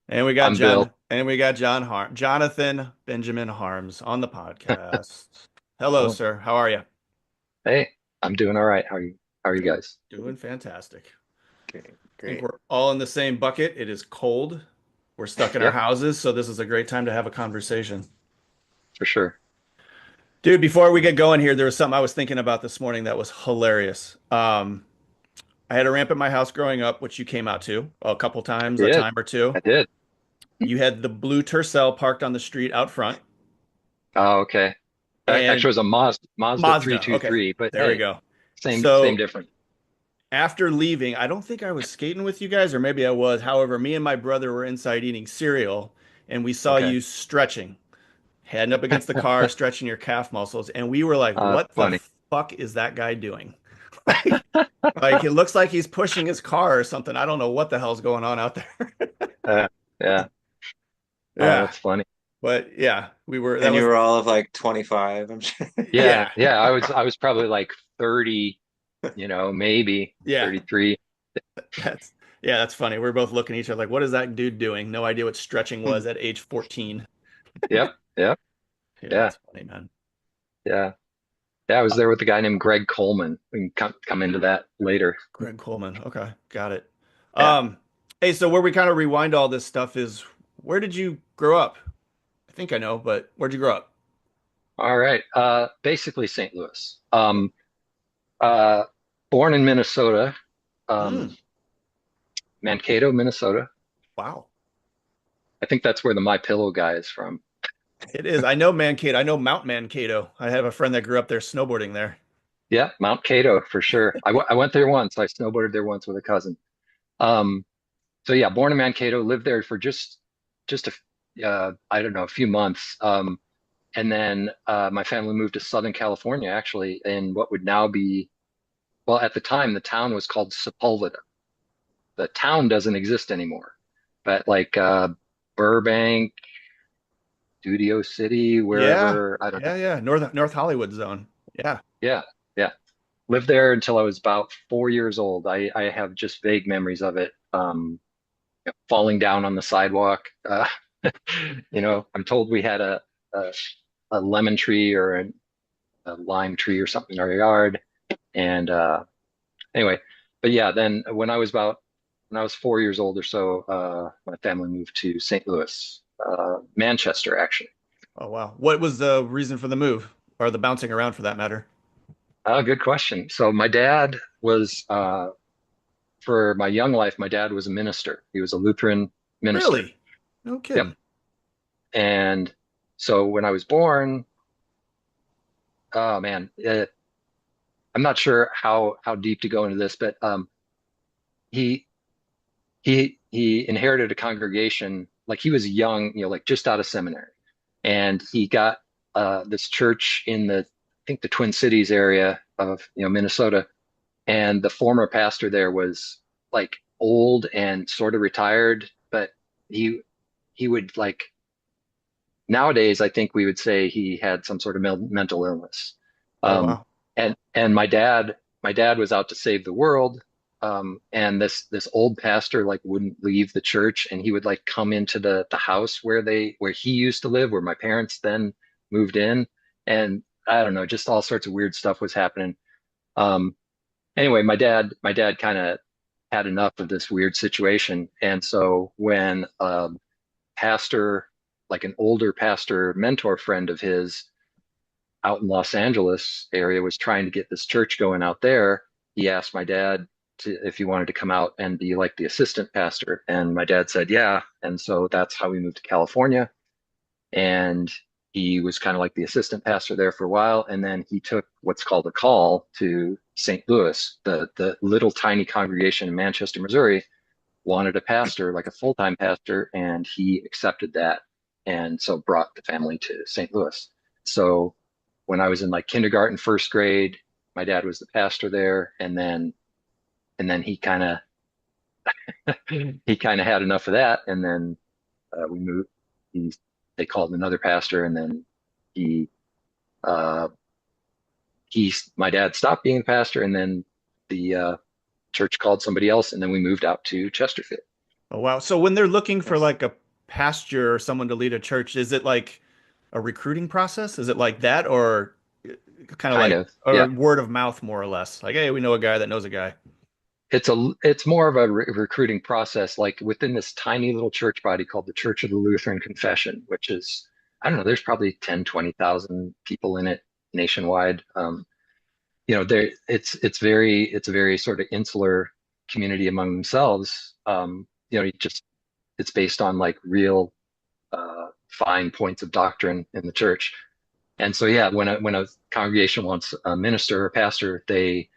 And we got I'm Bill. Johnathan Benjamin Harms on the podcast. Hello, Oh, sir. How are you? hey, I'm doing all right. How are you Good. guys? Doing fantastic. Okay, I think great. we're all in the same bucket. It is cold. We're stuck in our Yep, houses, so this is a great time to have a conversation. for sure. Dude, before we get going here, there was something I was thinking about this morning that was hilarious. I had a ramp at my house growing up, which you came out to a couple I times, a did. time or two. I did. You had the blue Tercel parked on the street out front, Oh, okay. Actually, and it was a Mazda Mazda. Okay, 323, but there we hey, go. same So difference. after leaving, I don't think I was skating with you guys, or maybe I was. However, me and my brother were inside eating cereal, and we saw Okay. you stretching, heading up against the car, stretching your calf muscles, and we were like, That's "What the funny. fuck is that guy doing?" Like it looks like he's pushing his car or something. I don't know what the hell's going on out there. Uh, yeah. Oh, Yeah, that's funny. but yeah, we were. That And you was were all of like 25, I'm sure. yeah, Yeah. I was probably like 30, maybe yeah. 33. That's yeah, that's funny. We're both looking at each other like, "What is that dude doing?" No idea what stretching was at age 14. Yep. Yep. Yeah, Yeah. that's funny, man. Yeah. Yeah. I was there with a guy named Greg Coleman. We can come into that later. Greg Coleman. Okay, got it. Yeah. Um, hey, so where we kind of rewind all this stuff is where did you grow up? I think I know, but where'd you grow up? All right. Basically St. Louis. Uh, Born in Minnesota, Mm, um, Mankato, Minnesota. wow. I think that's where the My Pillow guy is from. It is. I know Mankato. I know Mount Mankato. I have a friend that grew up there snowboarding there. Yeah, Mount Cato for sure. I went there once. I snowboarded there once with a cousin. Um, so yeah, born in Mankato, lived there for just I don't know, a few months. And then my family moved to Southern California, actually, in what would now be, well, at the time, the town was called Sepulveda. The town doesn't exist anymore, but like Burbank, Studio City, Yeah. wherever, I don't know. Yeah. North Hollywood zone. Yeah. Yeah, yeah. Lived there until I was about 4 years old. I have just vague memories of it. Falling down on the sidewalk. I'm told we had a, a lemon tree or a lime tree or something in our yard. And anyway, but yeah, then when I was 4 years old or so, my family moved to St. Louis, Manchester, actually. Oh wow. What was the reason for the move or the bouncing around for that matter? Good question. So my dad was, for my young life, my dad was a minister. He was a Lutheran minister. Really? No Yep. kidding. And so when I was born, oh man, I'm not sure how deep to go into this, but he he inherited a congregation like he was young, like just out of seminary, and he got this church in the I think the Twin Cities area of Minnesota, and the former pastor there was like old and sort of retired, but he he would like nowadays I think we would say he had some sort of mental illness. Oh Um, wow. and my dad was out to save the world. And this old pastor like wouldn't leave the church, and he would like come into the house where he used to live, where my parents then moved in, and I don't know, just all sorts of weird stuff was happening. Um, anyway, my dad kind of had enough of this weird situation, and so when pastor, like an older pastor mentor friend of his out in Los Angeles area was trying to get this church going out there, he asked my dad if he wanted to come out and be like the assistant pastor. And my dad said, yeah. And so that's how we moved to California. And he was kind of like the assistant pastor there for a while. And then he took what's called a call to St. Louis. The little tiny congregation in Manchester, Missouri, wanted a pastor, like a full-time pastor, and he accepted that. And so brought the family to St. Louis. So when I was in like kindergarten, first grade, my dad was the pastor there, and then he kind of had enough of that, and then we moved. He They called another pastor, and then he uh, my dad stopped being the pastor, and then the church called somebody else, and then we moved out to Chesterfield. Oh, wow. So when they're looking for Yes. like a pastor or someone to lead a church, is it like a recruiting process? Is it like that, or kind of Kind like of. or Yeah. word of mouth, more or less? Like, hey, we know a guy that knows a guy. It's more of a recruiting process, like within this tiny little church body called the Church of the Lutheran Confession, which is, I don't know, there's probably 10, 20,000 people in it nationwide. There it's a very sort of insular community among themselves. It's based on like real fine points of doctrine in the church. And so yeah, when a congregation wants a minister or pastor, they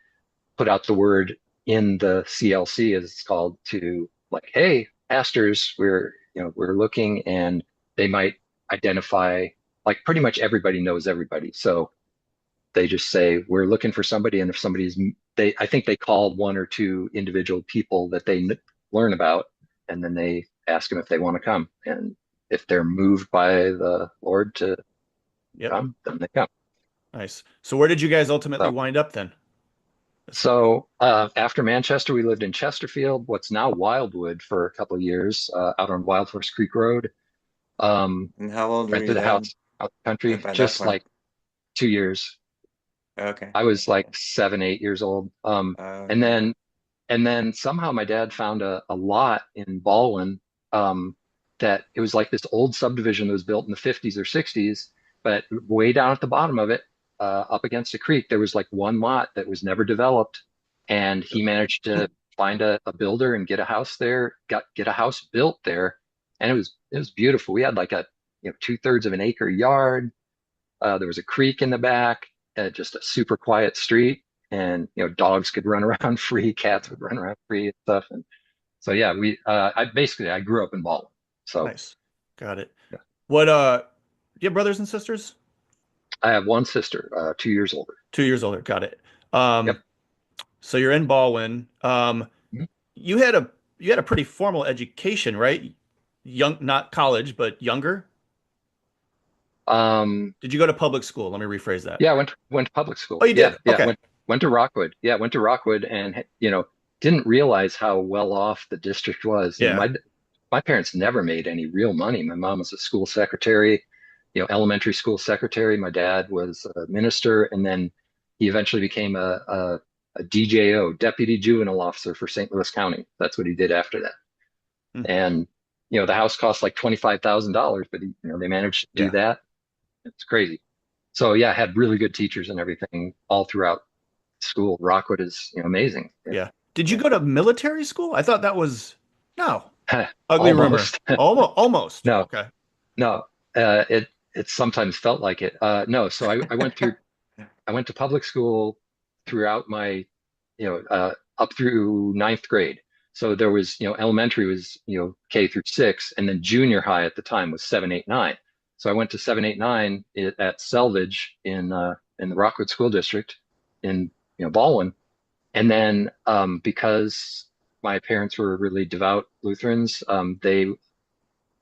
put out the word in the CLC, as it's called, to like, hey, pastors, we're looking, and they might identify, like, pretty much everybody knows everybody. So they just say, we're looking for somebody, and if somebody's I think they call one or two individual people that they learn about, and then they ask them if they want to come, and if they're moved by the Lord to Yep. come, then they come. Nice. So where did you guys ultimately So wind up then? After Manchester, we lived in Chesterfield, what's now Wildwood, for a couple of years, out on Wild Horse Creek Road. And how old were you Rented a then house out the country, by that just point? like 2 years. Okay. I was like 7, 8 years old. And Okay. then somehow my dad found a lot in Baldwin, that it was like this old subdivision that was built in the 50s or 60s, but way down at the bottom of it, up against a creek, there was like one lot that was never developed, and he managed to find a builder and get a house there, get a house built there, and it was beautiful. We had like a 2/3 of an acre yard. There was a creek in the back, just a super quiet street, and dogs could run around free, cats would run around free and stuff. And so yeah, I grew up in Baldwin. So Nice. Got it. yeah. What do you have brothers and sisters? I have one sister, 2 years older. 2 years older. Got it. Um, Yep. so you're in Baldwin. Mhm. You had a pretty formal education, right? Young, not college, but younger. Um, Did you go to public school? Let me rephrase that. yeah, I went to public Oh, school. you Yeah, did. yeah, Okay. went to Rockwood. Yeah, went to Rockwood, and didn't realize how well off the district was. Yeah. My parents never made any real money. My mom was a school secretary, elementary school secretary. My dad was a minister, and then he eventually became a DJO, deputy juvenile officer for St. Louis County. That's what he did after that. Hmm. And the house cost like $25,000, but they managed to do Yeah. that. It's crazy. So yeah, I had really good teachers and everything all throughout school. Rockwood is amazing. Yeah. Did you Yeah. go to military school? I thought that was no. Ugly rumor. Almost. Almost. Almost. No, Okay. no. It sometimes felt like it. No, so I went to public school throughout my, up through ninth grade. So there was, elementary was, K through 6, and then junior high at the time was 7, 8, 9. So I went to 7, 8, 9 at Selvage in the Rockwood School District in, Baldwin. And then because my parents were really devout Lutherans,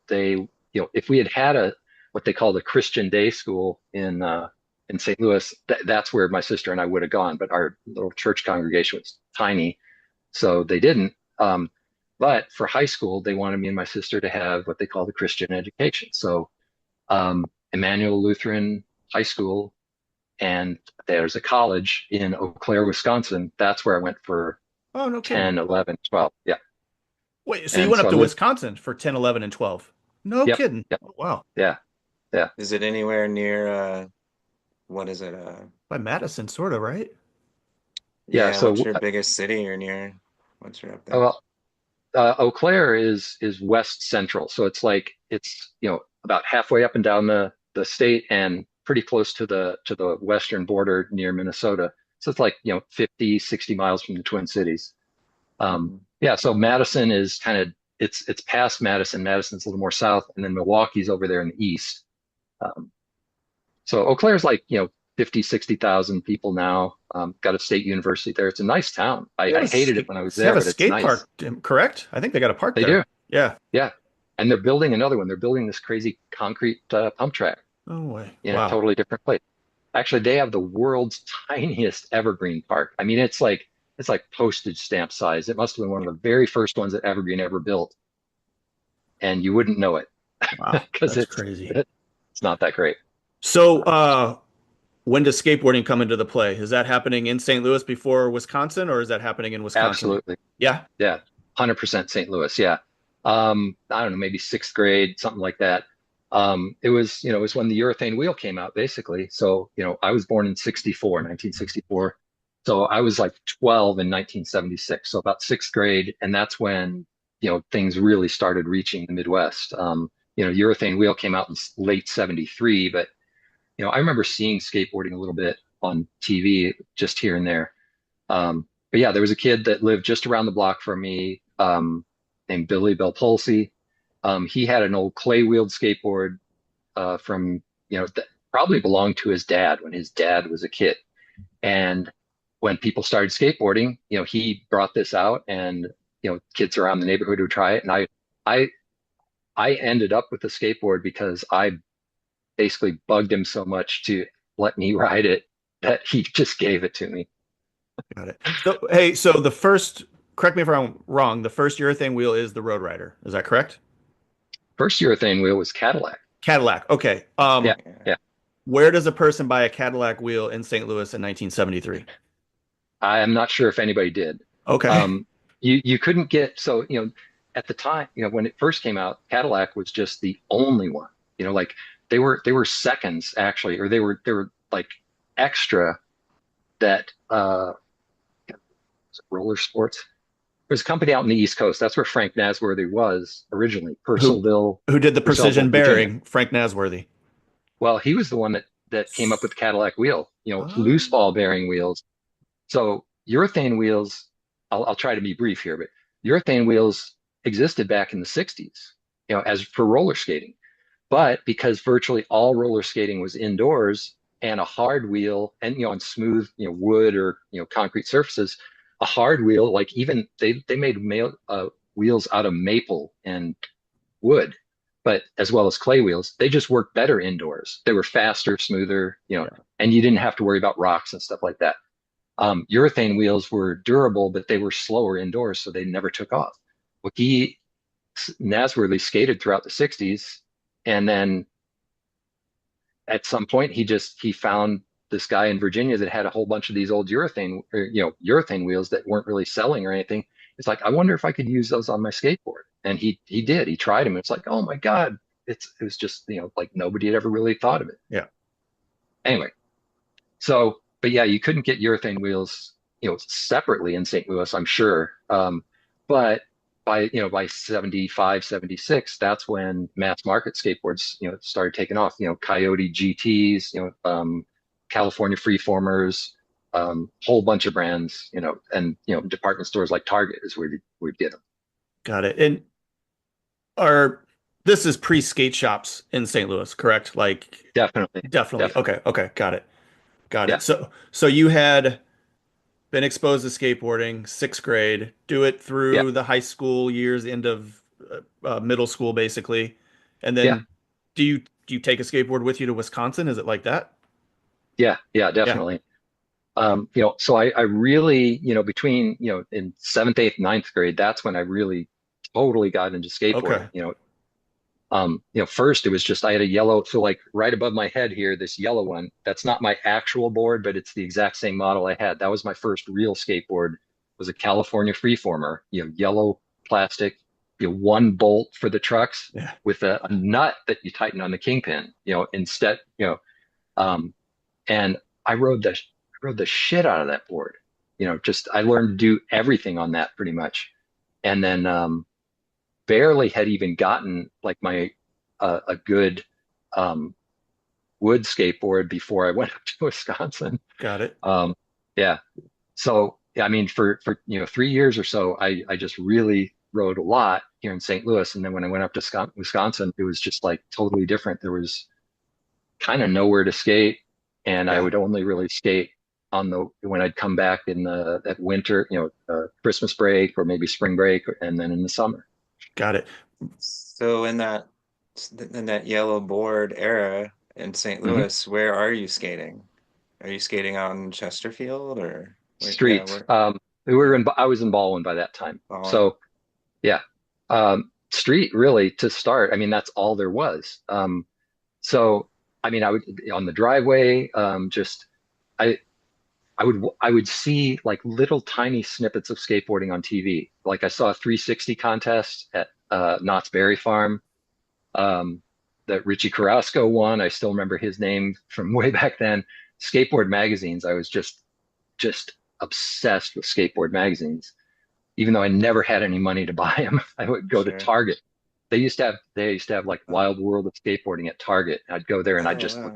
if we had a what they called a Christian day school in St. Louis, that's where my sister and I would have gone. But our little church congregation was tiny, so they didn't. But for high school, they wanted me and my sister to have what they call the Christian education. So Emmanuel Lutheran High School, and there's a college in Eau Claire, Wisconsin. That's where I went for Oh, no kidding. 10, 11, 12. Yeah. Wait, so you And went so up I to lived, Wisconsin for 10, 11, and 12? No yep, kidding. yep, Oh, wow. yeah, yeah. Is it anywhere near what is it? By Madison, sort of, right? Yeah. Yeah, what's So, your biggest city or near once you're up there? well, Eau Claire is west central, so it's about halfway up and down the state, and pretty close to the western border near Minnesota. So it's like 50, 60 miles from the Twin Cities. Mhm. Yeah, so Madison is kind of it's past Madison. Madison's a little more south, and then Milwaukee's over there in the east. Um, so Eau Claire's like 50, 60,000 people now. Got a state university there. It's a nice town. They have I hated it when I was they have there, a but it's skate nice. park, correct? I think they got a park They there. do. Yeah. Yeah. And they're building another one. They're building this crazy concrete pump track No way. in a Wow. totally different place. Actually, they have the world's tiniest evergreen park. I mean, it's like postage stamp size. It must have been one of the very first ones that Evergreen ever built. and you wouldn't know it Wow, because that's crazy. it's not that great. So, when does skateboarding come into the play? Is that happening in St. Louis before Wisconsin, or is that happening in Wisconsin? Absolutely. Yeah. Yeah. 100% St. Louis. Yeah. I don't know, maybe sixth grade, something like that. It was, it was when the urethane wheel came out, basically. So, I was born in 1964. So I was like 12 in 1976. So about sixth grade. And that's when, things really started reaching the Midwest. Urethane wheel came out in late 73, but, I remember seeing skateboarding a little bit on TV just here and there. But yeah, there was a kid that lived just around the block from me, named Billy Belpulsi. He had an old clay-wheeled skateboard from, that probably belonged to his dad when his dad was a kid. And when people started skateboarding, he brought this out, and kids around the neighborhood would try it. And I, I ended up with the skateboard because I basically bugged him so much to let me ride it that he just gave it to me. Got it. So, hey, so the first, correct me if I'm wrong, the first urethane wheel is the Road Rider. Is that correct? First urethane wheel was Cadillac. Cadillac. Okay. Yeah, yeah. Where does a person buy a Cadillac wheel in St. Louis in 1973? I am not sure if anybody did. Okay. Um, you couldn't get so at the time when it first came out, Cadillac was just the only one. Like they were seconds actually, or they were like extra that roller sports. There's a company out in the East Coast. That's where Frank Nasworthy was originally, Who Purcellville, who did the Purcellville, precision Virginia. bearing? Frank Nasworthy. Well, he was the one that came up with Cadillac wheel, loose Oh. ball bearing wheels. So urethane wheels, I'll try to be brief here, but urethane wheels existed back in the 60s, as for roller skating. But because virtually all roller skating was indoors and a hard wheel and on smooth, wood or concrete surfaces, a hard wheel, like even they made wheels out of maple and wood, but as well as clay wheels, they just worked better indoors. They were faster, smoother, and you didn't have to worry about rocks and stuff like that. Urethane wheels were durable, but they were slower indoors, so they never took off. Well, Nasworthy skated throughout the 60s, and then at some point he found this guy in Virginia that had a whole bunch of these old urethane wheels that weren't really selling or anything. It's like, I wonder if I could use those on my skateboard. And he did. He tried them. It's like, oh my God. It was just, like nobody had ever really thought of it. Yeah. Anyway, so but yeah, you couldn't get urethane wheels, separately in St. Louis, I'm sure. But by 75, 76, that's when mass market skateboards, started taking off, Coyote GTs, California Freeformers, whole bunch of brands, and, department stores like Target is where we'd get them. Got it. And are this is pre-skate shops in St. Louis, correct? Like Definitely. definitely. Definitely. Okay. Okay. Got it. Got Yeah. it. So you had been exposed to skateboarding, sixth grade, do it Yeah. through the high school years, end of middle school, basically, and Yeah. then do you take a skateboard with you to Wisconsin? Is it like that? Yeah. Yeah. Yeah. Definitely. So I really, between, in seventh, eighth, ninth grade, that's when I really totally got into skateboarding. Okay. First it was just I had a yellow, so like right above my head here, this yellow one. That's not my actual board, but it's the exact same model I had. That was my first real skateboard. Was a California Freeformer, yellow plastic, one bolt for the trucks Yeah. with a nut that you tighten on the kingpin, instead, um, and I rode the shit out of that board. Just I learned to do everything on that pretty much. And then barely had even gotten like my a good um, wood skateboard before I went up to Wisconsin. Got it. Um, yeah. So yeah, I mean, for 3 years or so, I just really rode a lot here in St. Louis, and then when I went up to Wisconsin, it was just like totally different. There was kind of nowhere to skate, and I Yeah. would only really skate on the when I'd come back in the that winter, Christmas break or maybe spring break, and then in the summer. Got it. So in that yellow board era in St. Hmm. Louis, where are you skating? Are you skating out in Chesterfield or yeah, Streets. where I was in Baldwin by that time. Ballin? So yeah. street really to start. I mean, that's all there was. So I mean, I would on the driveway, just I I would see like little tiny snippets of skateboarding on TV. Like I saw a 360 contest at Knott's Berry Farm that Richie Carrasco won. I still remember his name from way back then. Skateboard magazines. I was just obsessed with skateboard magazines. Even though I never had any money to buy them, I would go to Sure. Target. They used to have like Oh, Wild World of Skateboarding at Target. I'd go there and I'd oh just look.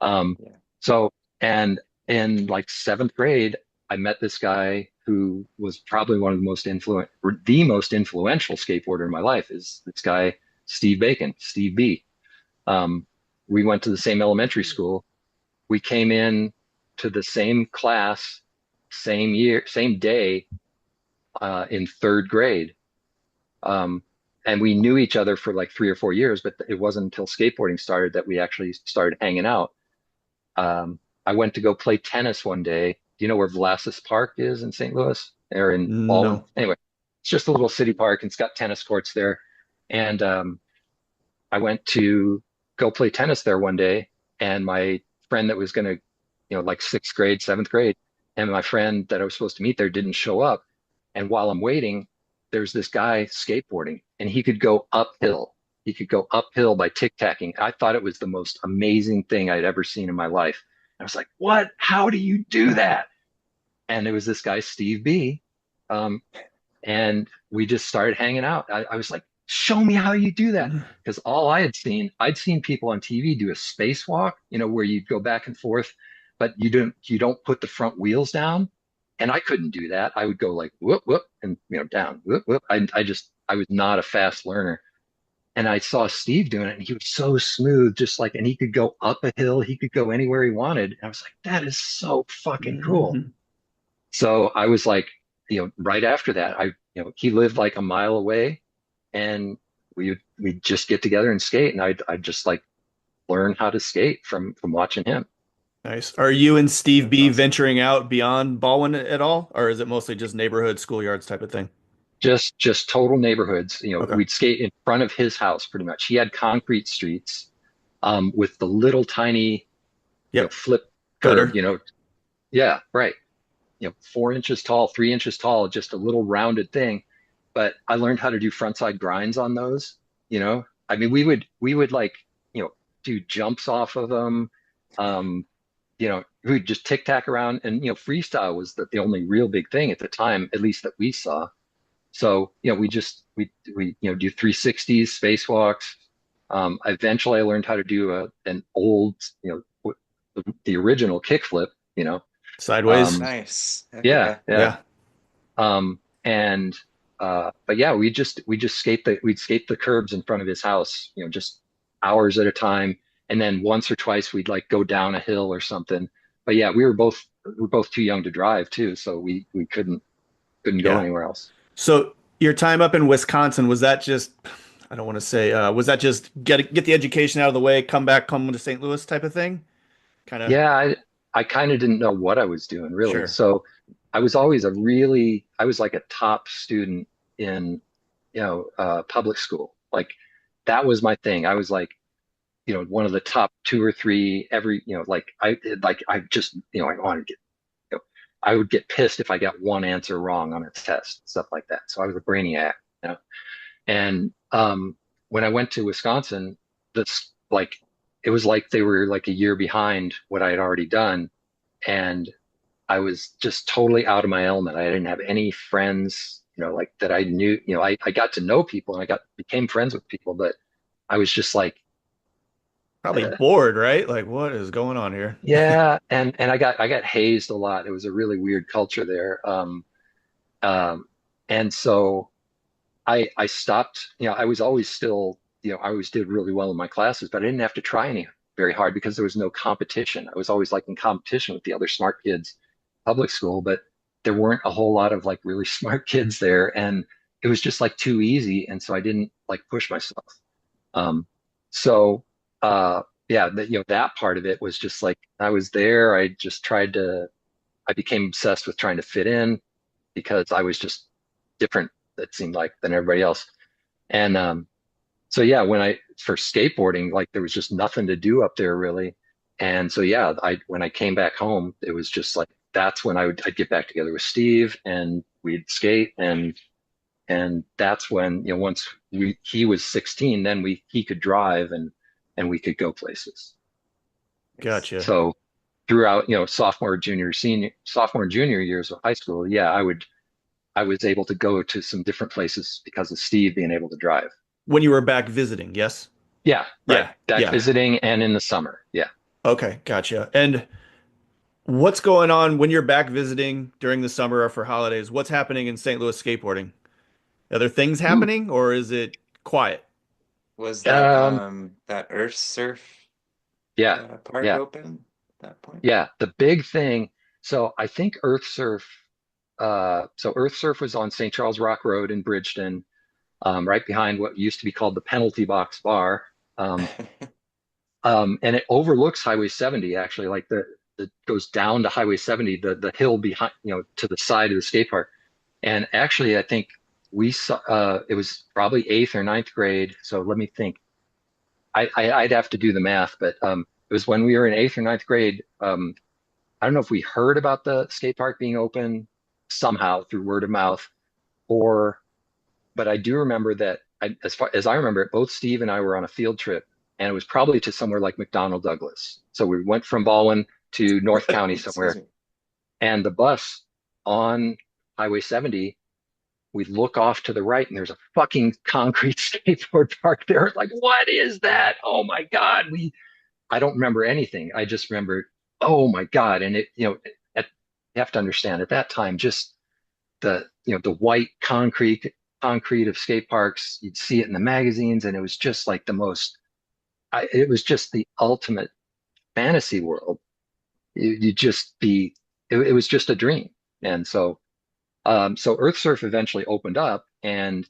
wow. Yeah. So, and in like seventh grade, I met this guy who was probably one of the most influential skateboarder in my life is this guy, Steve Bacon, Steve B. Um, we went to the same elementary school. We came in to the same class, same year, same day, in third grade. Um, and we knew each other for like 3 or 4 years, but it wasn't until skateboarding started that we actually started hanging out. I went to go play tennis one day. Do you know where Vlasis Park is in St. Louis or in Baldwin? No. Anyway, it's just a little city park and it's got tennis courts there. And I went to go play tennis there one day, and my friend that was going to, like sixth grade, seventh grade, and my friend that I was supposed to meet there didn't show up. And while I'm waiting, there's this guy skateboarding, and he could go uphill. He could go uphill by tic-tacking. I thought it was the most amazing thing I'd ever seen in my life. I was like, what? How do you do that? And it was this guy, Steve B. Um, and we just started hanging out. I was like, show me how you do that. Because all I'd seen people on TV do a spacewalk, where you'd go back and forth, but you don't put the front wheels down. And I couldn't do that. I would go like whoop whoop and down whoop whoop. I was not a fast learner. And I saw Steve doing it, and he was so smooth, just like, and he could go up a hill, he could go anywhere he wanted. And I was like, that is so fucking cool. Mhm. So I was like, right after that, he lived like a mile away, and we'd just get together and skate, and I'd just like learn how to skate from watching him. Nice. Are you and Steve That's B awesome. venturing out beyond Baldwin at all, or is it mostly just neighborhood schoolyards type of thing? Just total neighborhoods. Okay. We'd skate in front of his house pretty much. He had concrete streets, with the little tiny, Yep. flip curb. Gutter. Yeah, right. 4 inches tall, 3 inches tall, just a little rounded thing. But I learned how to do frontside grinds on those. I mean, we would like, do jumps off of them. Um, we'd just tic tac around, and freestyle was the only real big thing at the time, at least that we saw. So, we do 360s, spacewalks. Eventually I learned how to do an old, the original kickflip, Sideways. um, Nice. Heck yeah, yeah. yeah. Yeah. And but yeah, we just we'd skate the curbs in front of his house, just hours at a time. And then once or twice we'd like go down a hill or something. But yeah, we were both too young to drive too, so we couldn't go Yeah. anywhere else. So your time up in Wisconsin, was that just, I don't want to say, was that just get the education out of the way, come to St. Louis type of thing? Kind of, Yeah, I kind of didn't know what I was doing really. sure. So I was like a top student in, public school. Like that was my thing. I was like, one of the top two or three every, I just, I wanted to get, I would get pissed if I got one answer wrong on a test, stuff like that. So I was a brainiac, you know. And when I went to Wisconsin, this like it was like they were like a year behind what I had already done, and I was just totally out of my element. I didn't have any friends, like that I knew. I got to know people and became friends with people, but I was just like, Probably uh, bored, right? Like, what is going on here? yeah. And I got hazed a lot. It was a really weird culture there. Um, and so I stopped. I was always still, I always did really well in my classes, but I didn't have to try any very hard because there was no competition. I was always like in competition with the other smart kids, public school, but there weren't a whole lot of like really smart kids there, and it was just like too easy, and so I didn't like push myself. Um, so yeah, that part of it was just like I was there. I became obsessed with trying to fit in because I was just different, it seemed like, than everybody else. And so yeah, for skateboarding, like there was just nothing to do up there really. And so yeah, when I came back home, it was just like that's when I'd get back together with Steve and we'd skate and that's when, once he was 16, then he could drive and we could go places. Nice. Gotcha. So throughout, sophomore and junior years of high school, yeah, I was able to go to some different places because of Steve being able to drive. When you were back visiting, yes? Yeah, right. Yeah, Back yeah. visiting and in the summer. Yeah. Okay, gotcha. And what's going on when you're back visiting during the summer or for holidays? What's happening in St. Louis skateboarding? Are there things Ooh. happening or is it quiet? Was that Um, that Earth Surf yeah, park yeah, open at that point? yeah. The big thing. So I think Earth Surf was on St. Charles Rock Road in Bridgeton, right behind what used to be called the Penalty Box Bar. Um, and it overlooks Highway 70, actually, like the goes down to Highway 70, the hill behind, to the side of the skate park. And actually, I think we saw it was probably eighth or ninth grade. So let me think. I'd have to do the math, but it was when we were in eighth or ninth grade. I don't know if we heard about the skate park being open somehow through word of mouth, or but I do remember that as far as I remember it, both Steve and I were on a field trip, and it was probably to somewhere like McDonnell Douglas. So we went from Baldwin to North County Excuse somewhere, me. and the bus on Highway 70, we look off to the right, and there's a fucking concrete skateboard park there. Like, what is that? Oh my God. I don't remember anything. I just remember, oh my God. And you have to understand at that time, just the white concrete of skate parks, you'd see it in the magazines, and it was just like it was just the ultimate fantasy world. You'd just it was just a dream. And so Earth Surf eventually opened up, and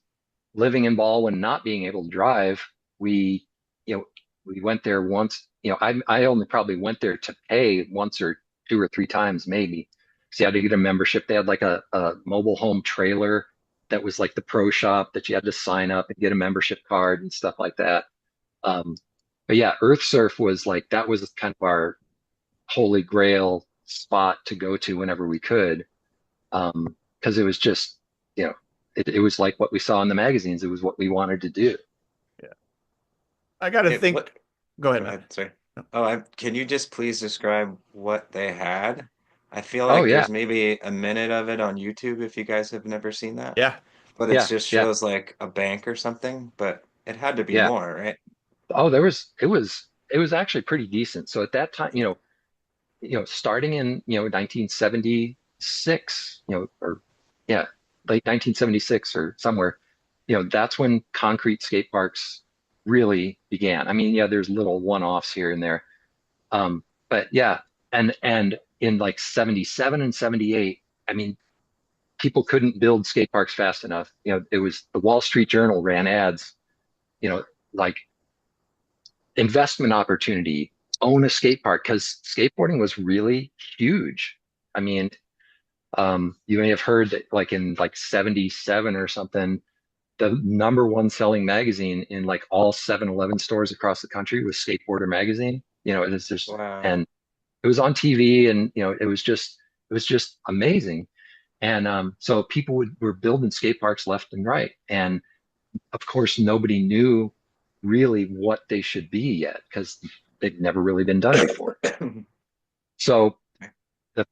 living in Baldwin, not being able to drive, we, you know, we went there once. I only probably went there to pay once or two or three times, maybe. So you had to get a membership. They had like a mobile home trailer that was like the pro shop that you had to sign up and get a membership card and stuff like that. Um, but yeah, Earth Surf was like that was kind of our holy grail spot to go to whenever we could. Because it was just, it was like what we saw in the magazines. It was what we wanted to do. Yeah. I gotta It what? think. Go ahead, Go man. ahead. Sorry. Oh, can you just please describe what they had? I feel Oh like yeah, there's maybe a minute of it on YouTube if you guys have never seen that. Yeah. But it yeah, just yeah, shows like a bank or something, but it had to be yeah. more, right? Oh, it was actually pretty decent. So at that time, starting in 1976, or yeah, late 1976 or somewhere, that's when concrete skate parks really began. I mean, yeah, there's little one-offs here and there. But yeah, and in like 77 and 78, I mean, people couldn't build skate parks fast enough. It was the Wall Street Journal ran ads, like investment opportunity, own a skate park because skateboarding was really huge. I mean, you may have heard that like in like 77 or something, the number one selling magazine in like all 7-Eleven stores across the country was Skateboarder magazine. It is just Wow. and it was on TV and it was just amazing. And so people were building skate parks left and right. And of course, nobody knew really what they should be yet because they've never really been done before. So the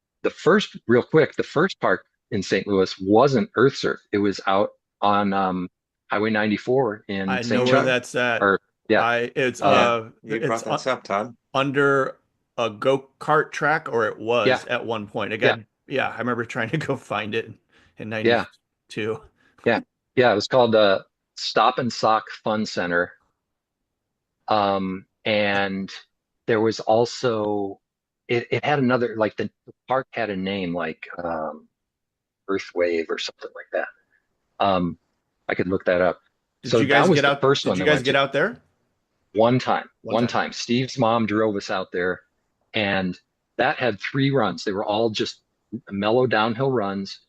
real quick, the first park in St. Louis wasn't Earth Surf. It was out on Highway 94 in I know St. where John. that's at. Or yeah, It's um, Yeah, you brought that up, Todd. under a go-kart track, or it yeah, was at one point. It yeah, got, yeah, I remember trying to go find it in yeah, 92. yeah, yeah. It was called the Stop and Sock Fun Center. And there was also it had another like the park had a name like Earth Wave or something like that. Um, I could look that up. Did So you that guys was get the out? first Did one you that guys went get to out there one time. one One time? time, Steve's mom drove us out there, and that had three runs. They were all just mellow downhill runs.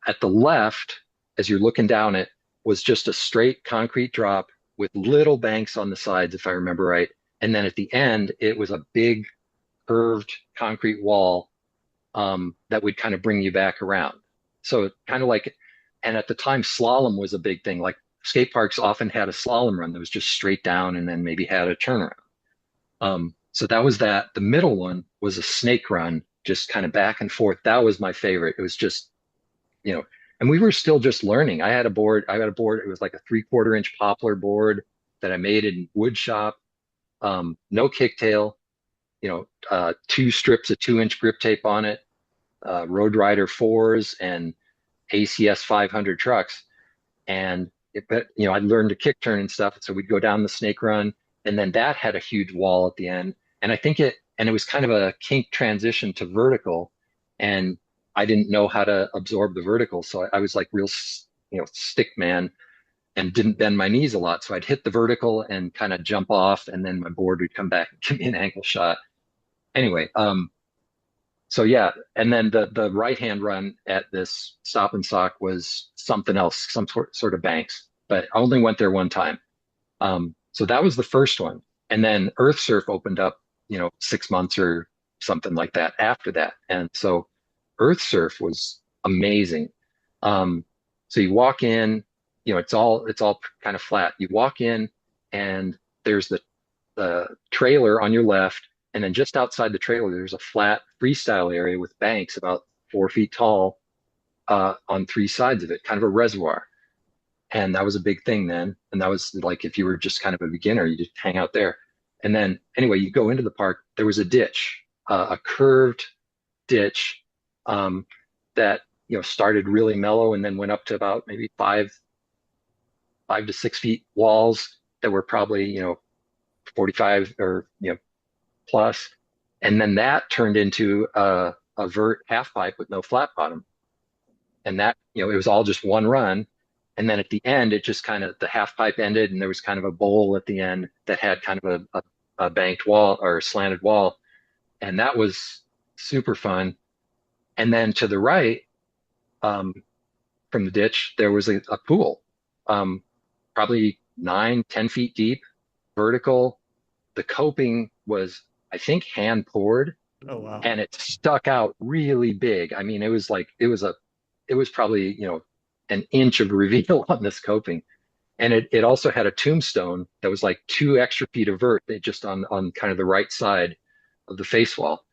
At the left, as you're looking down it, was just a straight concrete drop with little banks on the sides, if I remember right. And then at the end, it was a big curved concrete wall that would kind of bring you back around. So kind of like, and at the time, slalom was a big thing. Like skate parks often had a slalom run that was just straight down and then maybe had a turnaround. So that was that. The middle one was a snake run, just kind of back and forth. That was my favorite. It was just, you know, and we were still just learning. I got a board. It was like a 3/4 inch poplar board that I made in wood shop. No kicktail, two strips of 2 inch grip tape on it, Road Rider 4s and ACS 500 trucks. And I'd learned to kick turn and stuff. So we'd go down the snake run, and then that had a huge wall at the end. And it was kind of a kink transition to vertical. And I didn't know how to absorb the vertical. So I was like real, stick man and didn't bend my knees a lot. So I'd hit the vertical and kind of jump off, and then my board would come back and give me an ankle shot. Anyway, so yeah, and then the right hand run at this Stop and Sock was something else, some sort of banks, but I only went there one time. So that was the first one, and then Earth Surf opened up, 6 months or something like that after that, and so Earth Surf was amazing. So you walk in, it's all kind of flat. You walk in, and there's the trailer on your left. And then just outside the trailer, there's a flat freestyle area with banks about 4 feet tall on three sides of it, kind of a reservoir. And that was a big thing then. And that was like, if you were just kind of a beginner, you just hang out there. And then anyway, you go into the park, there was a ditch, a curved ditch that, started really mellow and then went up to about maybe 5 to 6 feet walls that were probably, 45 or, plus, and then that turned into a vert half pipe with no flat bottom, and that it was all just one run, and then at the end it just kind of the half pipe ended, and there was kind of a bowl at the end that had kind of a banked wall or a slanted wall, and that was super fun. And then to the right, from the ditch, there was a pool, probably 9-10 feet deep, vertical. The coping was, I think, hand poured. Oh wow. And it stuck out really big. I mean, it was probably, an inch of reveal on this coping. And it also had a tombstone that was like 2 extra feet of vert, just on kind of the right side of the face wall.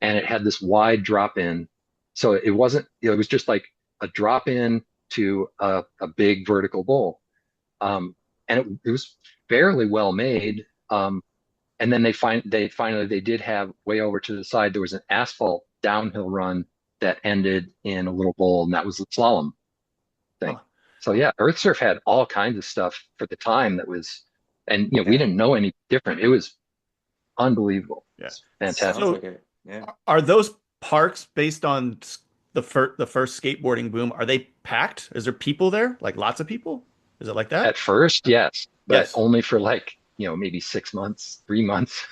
And it had this wide drop in. So it wasn't, it was just like a drop in to a big vertical bowl. And it was fairly well made. And then they finally did have, way over to the side, there was an asphalt downhill run that ended in a little bowl, and that was the slalom thing. Huh. So yeah, Earth Surf had all kinds of stuff for the time that was, and we didn't know any different. It was unbelievable. Yeah. Fantastic. So- like it. Yeah. Are those parks based on the first skateboarding boom? Are they packed? Is there people there? Like lots of people? Is it like that? At first, yes, but Yes. only for like, maybe 6 months, 3 months.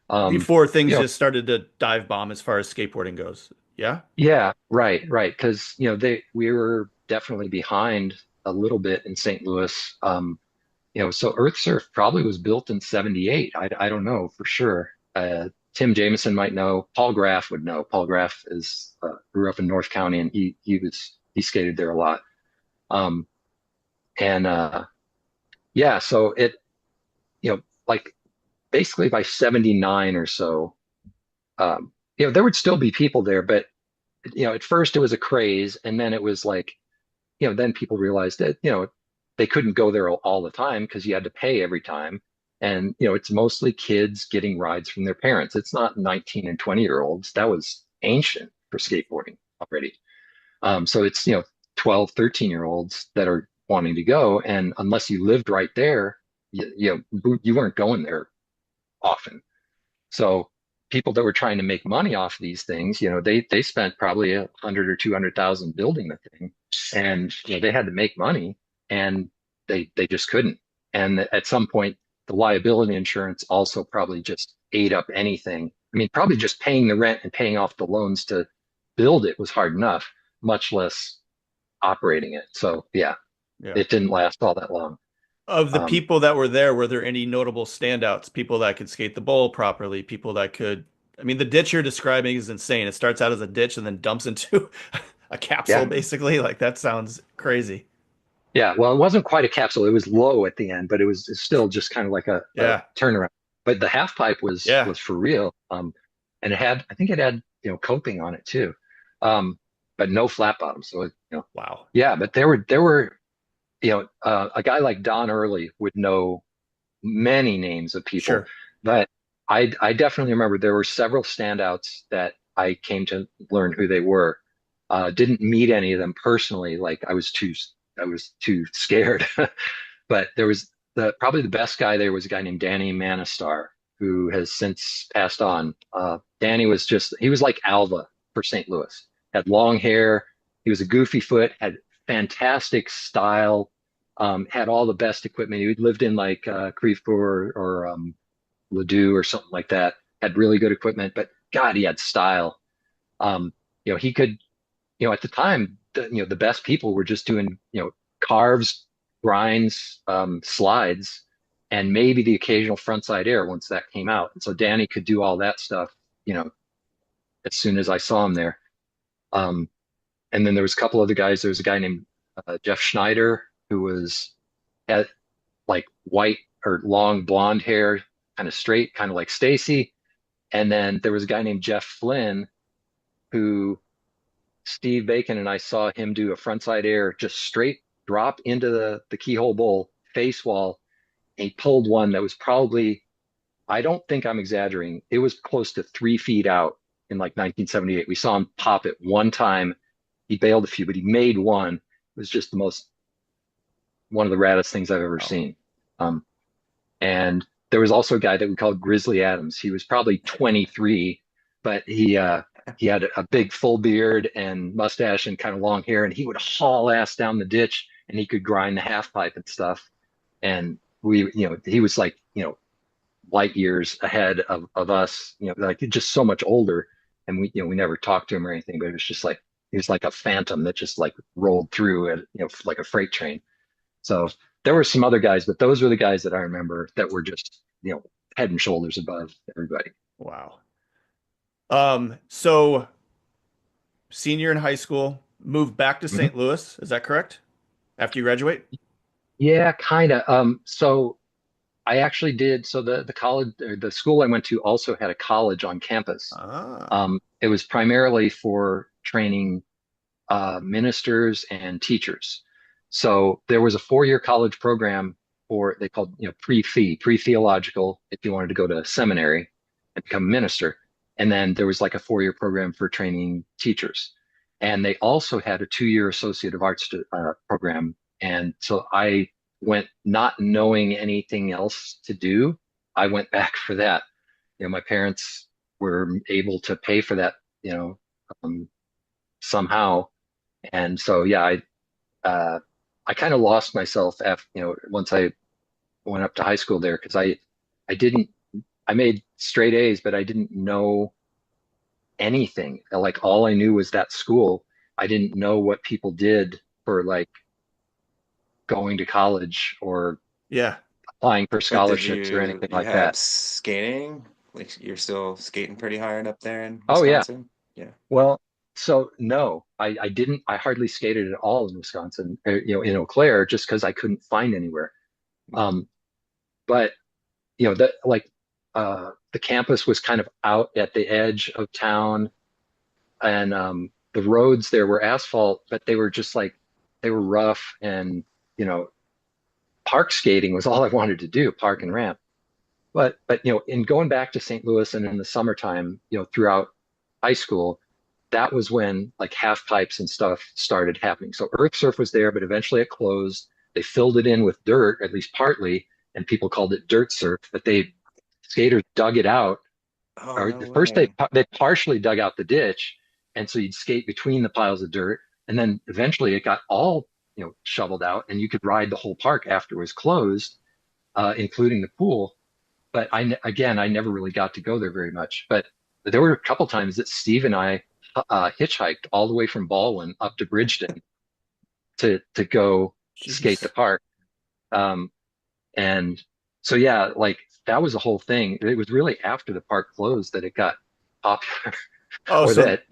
Before things you know- just started to dive bomb as far as skateboarding goes. Yeah. Yeah, right. Because, we were definitely behind a little bit in St. Louis. So Earth Surf probably was built in 78. I don't know for sure. Tim Jameson might know. Paul Graff would know. Paul Graff grew up in North County, and he skated there a lot. Yeah, so it, like basically by 79 or so, there would still be people there, but at first it was a craze, and then it was like, then people realized that, they couldn't go there all the time because you had to pay every time. And, it's mostly kids getting rides from their parents. It's not 19 and 20-year-olds. That was ancient for skateboarding already. So it's, 12, 13-year-olds that are wanting to go. And unless you lived right there, you weren't going there often. So people that were trying to make money off these things, they spent probably 100 or 200,000 building the thing, and they had to make money, and they just couldn't. And at some point, the liability insurance also probably just ate up anything. I mean, probably just paying the rent and paying off the loans to build it was hard enough, much less operating it. So yeah. Yeah. it didn't last all that long. Of the Um, people that were there any notable standouts? People that could skate the bowl properly, people that could, I mean, the ditch you're describing is insane. It starts out as a ditch and then dumps into a capsule, yeah, basically. Like that sounds crazy. yeah. Well, it wasn't quite a capsule. It was low at the end, but it was still just kind of like a Yeah. turnaround. But the half pipe Yeah. was for real. And it had, I think it had, coping on it too. Um, but no flat bottom. So, Wow. yeah, but there were, a guy like Don Early would know many names of people, Sure. but I definitely remember there were several standouts that I came to learn who they were. Didn't meet any of them personally, like I was too scared. But there was probably the best guy there was a guy named Danny Manistar, who has since passed on. Danny was he was like Alva for St. Louis. Had long hair. He was a goofy foot, had fantastic style, had all the best equipment. He lived in like Creveport or Ladue or something like that. Had really good equipment, but God, he had style. He could, at the time, the best people were just doing, carves, grinds, slides, and maybe the occasional frontside air once that came out. And so Danny could do all that stuff, you know, as soon as I saw him there. Um, and then there was a couple other guys. There was a guy named Jeff Schneider who had like white or long blonde hair, kind of straight, kind of like Stacy. And then there was a guy named Jeff Flynn who Steve Bacon and I saw him do a frontside air, just straight drop into the keyhole bowl, face wall. And he pulled one that was probably, I don't think I'm exaggerating. It was close to 3 feet out in like 1978. We saw him pop it one time. He bailed a few, but he made one. It was just one of the raddest things I've ever Wow. seen. Um, and there was also a guy that we called Grizzly Adams. He was probably 23, but he had a big full beard and mustache and kind of long hair, and he would haul ass down the ditch, and he could grind the half pipe and stuff. And he was like, light years ahead of us, like just so much older. And we never talked to him or anything, but it was just like he was like a phantom that just like rolled through it, like a freight train. So there were some other guys, but those were the guys that I remember that were just, head and shoulders above everybody. Wow. So senior in high school, moved back to Mhm. St. Louis. Is that correct? After you graduate? Yeah, kind of. So I actually did. So the college, or the school I went to also had a college on campus. Ah, It was primarily for training ministers and teachers. So there was a 4-year college program for they called pre-theological if you wanted to go to seminary and become a minister. And then there was like a 4-year program for training teachers. And they also had a 2-year associate of arts program. And so I went not knowing anything else to do. I went back for that. My parents were able to pay for that, um, somehow. And so, yeah, uh, I kind of lost myself after, once I went up to high school there because I didn't, I made straight A's, but I didn't know anything. Like all I knew was that school. I didn't know what people did for like going to college or yeah. applying for But did scholarships or anything you like have that. skating? Like you're still skating pretty hard up there in Oh yeah. Wisconsin? Yeah. Well, so no, I didn't, I hardly skated at all in Wisconsin, in Eau Claire, just because I couldn't find anywhere. Mhm. Um, but the campus was kind of out at the edge of town, and the roads there were asphalt, but they were just like they were rough, and you know, park skating was all I wanted to do, park and ramp. But in going back to St. Louis and in the summertime, throughout high school, that was when like half pipes and stuff started happening. So Earth Surf was there, but eventually it closed. They filled it in with dirt, at least partly, and people called it dirt surf. But skaters dug it out. Oh, Or no first way. they partially dug out the ditch, and so you'd skate between the piles of dirt, and then eventually it got all shoveled out, and you could ride the whole park after it was closed, including the pool. But again, I never really got to go there very much. But there were a couple times that Steve and I hitchhiked all the way from Baldwin up to Bridgeton to go skate Jeez. the park. Um, and so yeah, like that was the whole thing. It was really after the park closed that it got popular, Oh, or so that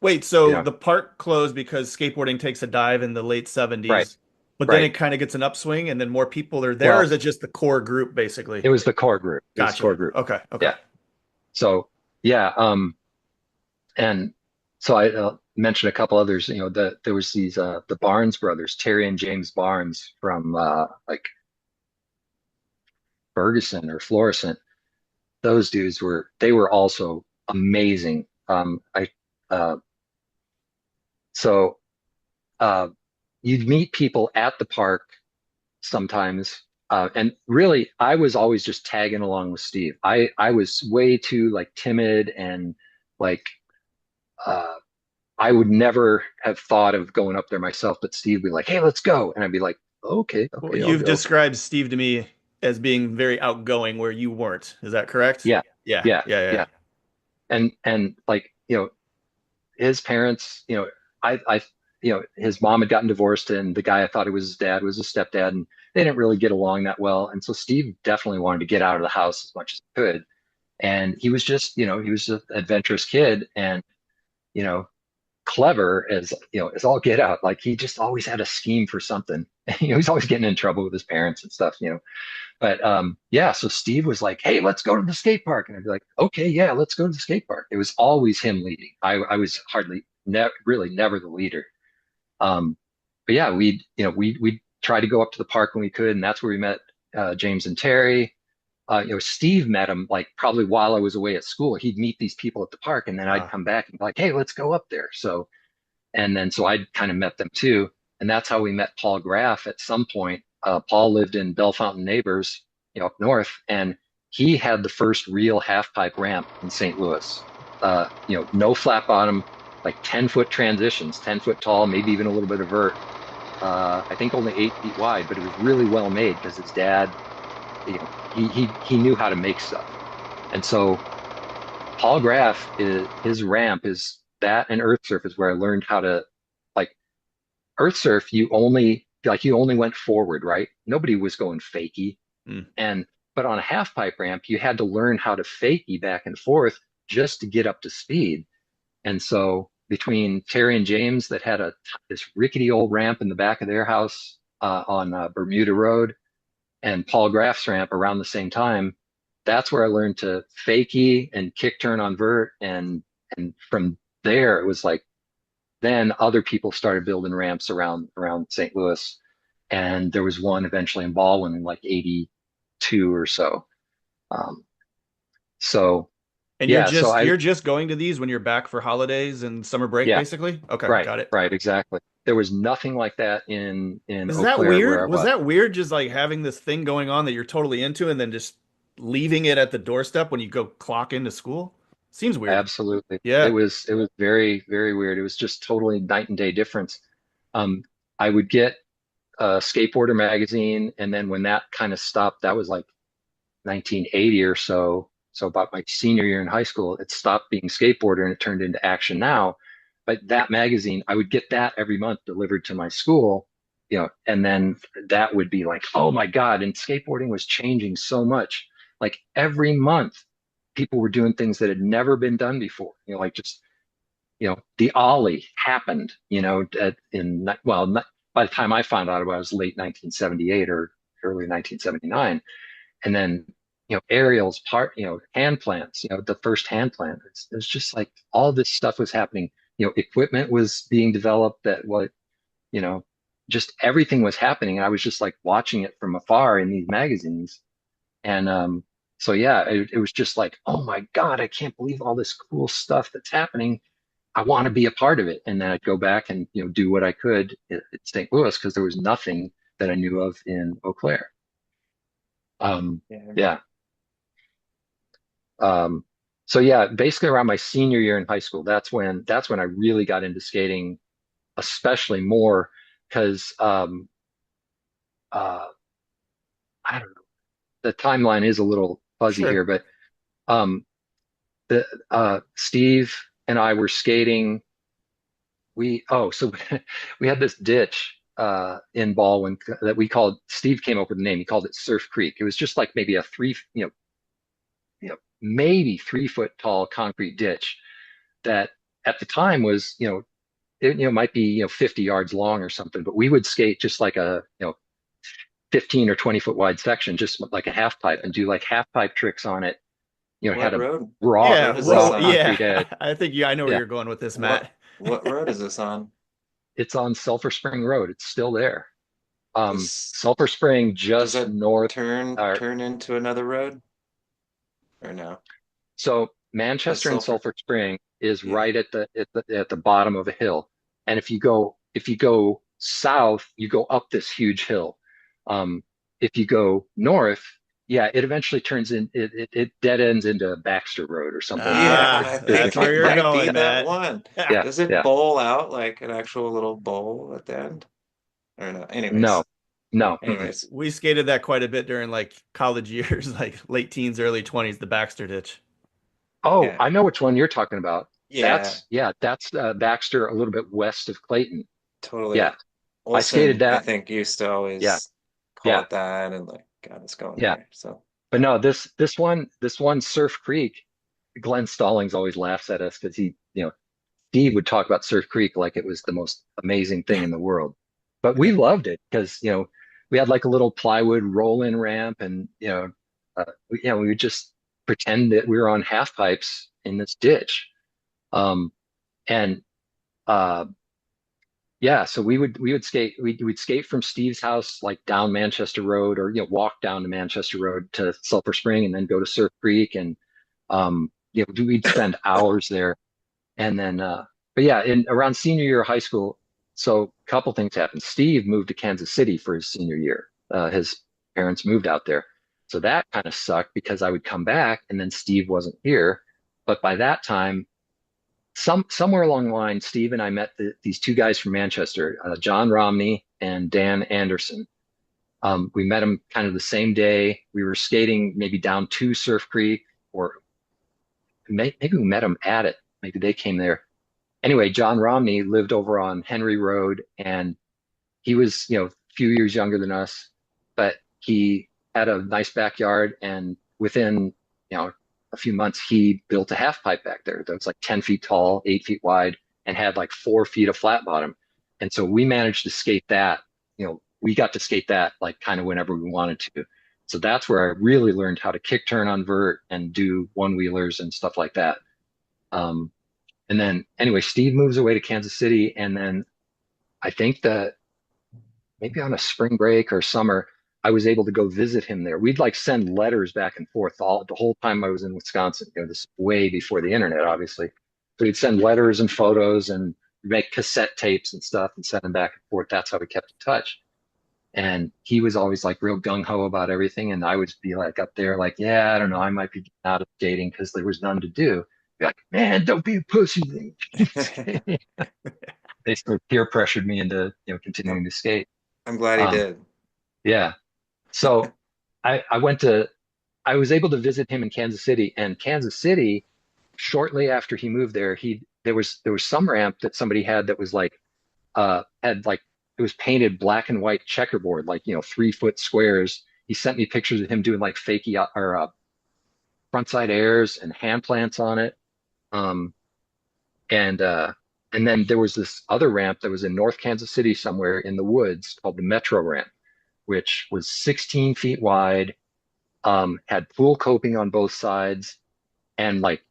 wait, you so know, the park closed because skateboarding takes a dive in the late right, 70s, but then right. it kind of gets an upswing and then more people are there, or Well, is it just the core group basically? it was the core group. It was the core Gotcha. group. Okay, okay. Yeah. So yeah, and so I mentioned a couple others. You know, there was these the Barnes brothers, Terry and James Barnes from like Ferguson or Florissant. Those dudes were also amazing. I uh, so uh, you'd meet people at the park sometimes. And really, I was always just tagging along with Steve. I was way too like timid and like uh, I would never have thought of going up there myself. But Steve would be like, "Hey, let's go," and I'd be like, "Okay, Well, okay, I'll you've go." described Steve to me as being very outgoing where you weren't. Is that correct? Yeah, Yeah, yeah, yeah, yeah. yeah. And like his parents, I his mom had gotten divorced, and the guy I thought it was his dad was his stepdad, and they didn't really get along that well. And so Steve definitely wanted to get out of the house as much as he could. And he was just, he was an adventurous kid, and you know, clever as as all get out. Like he just always had a scheme for something. He's always getting in trouble with his parents and stuff. But yeah, so Steve was like, "Hey, let's go to the skate park," and I'd be like, "Okay, yeah, let's go to the skate park." It was always him leading. I was hardly, really never the leader. Um, but yeah, we'd try to go up to the park when we could, and that's where we met James and Terry. Steve met him like probably while I was away at school. He'd meet these people at the park, and then I'd Uh, come back and be like, "Hey, let's go up there." So I'd kind of met them too. And that's how we met Paul Graff at some point. Paul lived in Bellefontaine Neighbors, up north, and he had the first real half pipe ramp in St. Louis. No flat bottom, like 10-foot transitions, 10 foot tall, maybe even a little bit of vert. I think only 8 feet wide, but it was really well made because his dad, he knew how to make stuff. And so Paul Graff is his ramp is that, and Earth Surf is where I learned how to like Earth Surf. You only went forward, right? Nobody was going fakie. mm. And but on a half pipe ramp, you had to learn how to fakie back and forth just to get up to speed. And so between Terry and James that had this rickety old ramp in the back of their house on Bermuda Road, and Paul Graff's ramp around the same time, that's where I learned to fakie and kick turn on vert. And from there, it was like then other people started building ramps around St. Louis, and there was one eventually in Baldwin in like '82 or so. Um, so And you're yeah, so just I you're just going to these when you're back for holidays and summer break, yeah, basically? Okay, right, got it. right, exactly. There was nothing like that in Is Eau that Claire where weird? I Was was. that weird just like having this thing going on that you're totally into and then just leaving it at the doorstep when you go clock into school? Seems weird. Absolutely. It Yeah. was it was very, very weird. It was just totally night and day difference. Um, I would get a Skateboarder magazine, and then when that kind of stopped, that was like 1980 or so. So about my senior year in high school, it stopped being Skateboarder and it turned into Action Now. But that magazine, I would get that every month delivered to my school, and then that would be like, oh my God. And skateboarding was changing so much. Like every month, people were doing things that had never been done before. Like just, the ollie happened, by the time I found out about it, it was late 1978 or early 1979. And then aerials, hand plants, the first hand plant. It's just like all this stuff was happening. Equipment was being developed that what you know just everything was happening. I was just like watching it from afar in these magazines. And so yeah, it was just like, oh my God, I can't believe all this cool stuff that's happening. I want to be a part of it. And then I'd go back and do what I could at St. Louis because there was nothing that I knew of in Eau Claire. Yeah. Yeah. Um, so yeah, basically around my senior year in high school, that's when I really got into skating, especially more because uh, I don't know, the timeline is a little fuzzy Sure. here, but um, the Steve and I were skating. So we had this ditch in Baldwin that we called, Steve came up with the name. He called it Surf Creek. It was just like maybe a maybe 3 foot tall concrete ditch that at the time was, might be, 50 yards long or something, but we would skate just like a, 15 or 20 foot wide section, just like a half pipe, and do like half pipe tricks on it. Had What a road? raw, What Yeah, road is this raw road. on? concrete Yeah, edge. I think I know where Yeah. you're going with this, What Matt. what road is this on? It's on Sulphur Spring Road. It's still there. Does Sulphur Spring does just that north. turn Or turn into another road or no? so Does Manchester and Sulphur? Sulphur Spring is Yeah. right at the bottom of a hill. And if you go south, you go up this huge hill. Um, if you go north, yeah, it eventually turns in it dead ends into Baxter Road or something. Yeah, Ah, I that's think where it you're might be going, that Matt. one. Yeah, Does it yeah. bowl out like an actual little bowl at the end? Or no? No, no. Mm-mm. Anyways. We skated that quite a bit during like college years, like late teens, early 20s, the Baxter ditch. Oh, Yeah. I know which one you're talking about. Yeah, That's Baxter a little bit west of Clayton. Yeah, totally. I skated Olson, I that. think, used to Yeah, always call yeah, it that and like got us going yeah. there. So But no, this one Surf Creek, Glenn Stallings always laughs at us because Steve would talk about Surf Creek like it was the most amazing thing in the world. But we loved it because, we had like a little plywood roll-in ramp, and we would just pretend that we were on half pipes in this ditch. Um, and uh, yeah, so we would skate we'd skate from Steve's house like down Manchester Road, or walk down to Manchester Road to Sulphur Spring, and then go to Surf Creek, and we'd spend hours there. And then but yeah, in around senior year of high school, so a couple things happened. Steve moved to Kansas City for his senior year. His parents moved out there. So that kind of sucked because I would come back and then Steve wasn't here. But by that time, somewhere along the line, Steve and I met these two guys from Manchester, John Romney and Dan Anderson. We met them kind of the same day. We were skating maybe down to Surf Creek, or maybe we met them at it. Maybe they came there. Anyway, John Romney lived over on Henry Road, and he was, a few years younger than us, but he had a nice backyard. And within, a few months, he built a half pipe back there that was like 10 feet tall, 8 feet wide, and had like 4 feet of flat bottom. And so we managed to skate that. We got to skate that like kind of whenever we wanted to. So that's where I really learned how to kick turn on vert and do one wheelers and stuff like that. Um, and then anyway, Steve moves away to Kansas City, and then I think that maybe on a spring break or summer, I was able to go visit him there. We'd like send letters back and forth the whole time I was in Wisconsin. This is way before the internet, obviously. So we'd send letters and photos and make cassette tapes and stuff and send them back and forth. That's how we kept in touch. And he was always like real gung ho about everything. And I would be like up there, like, yeah, I don't know, I might be getting out of skating because there was none to do. Be like, man, don't be a pussy. They sort of peer pressured me into, continuing to skate. I'm glad he Um, did. yeah. So I was able to visit him in Kansas City, and Kansas City, shortly after he moved there, there was some ramp that somebody had that was like, had like, it was painted black and white checkerboard, like, 3 foot squares. He sent me pictures of him doing like fakie or frontside airs and hand plants on it. Um, and and then there was this other ramp that was in North Kansas City somewhere in the woods called the Metro ramp, which was 16 feet wide, had pool coping on both sides, and like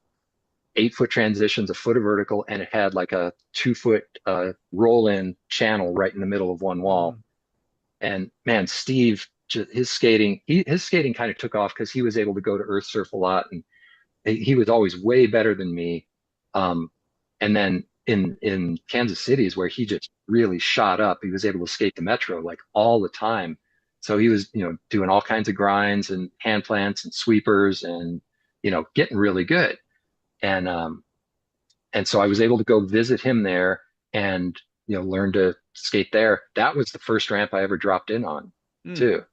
8 foot transitions, a foot of vertical, and it had like a 2 foot roll-in channel right in the middle of one wall. And man, Steve, his skating kind of took off because he was able to go to Earth Surf a lot, and he was always way better than me. Um, and then in Kansas City is where he just really shot up. He was able to skate the Metro like all the time. So he was, doing all kinds of grinds and hand plants and sweepers, and getting really good. And so I was able to go visit him there, and learn to skate there. That was the first ramp I ever dropped in on, Hmm. too.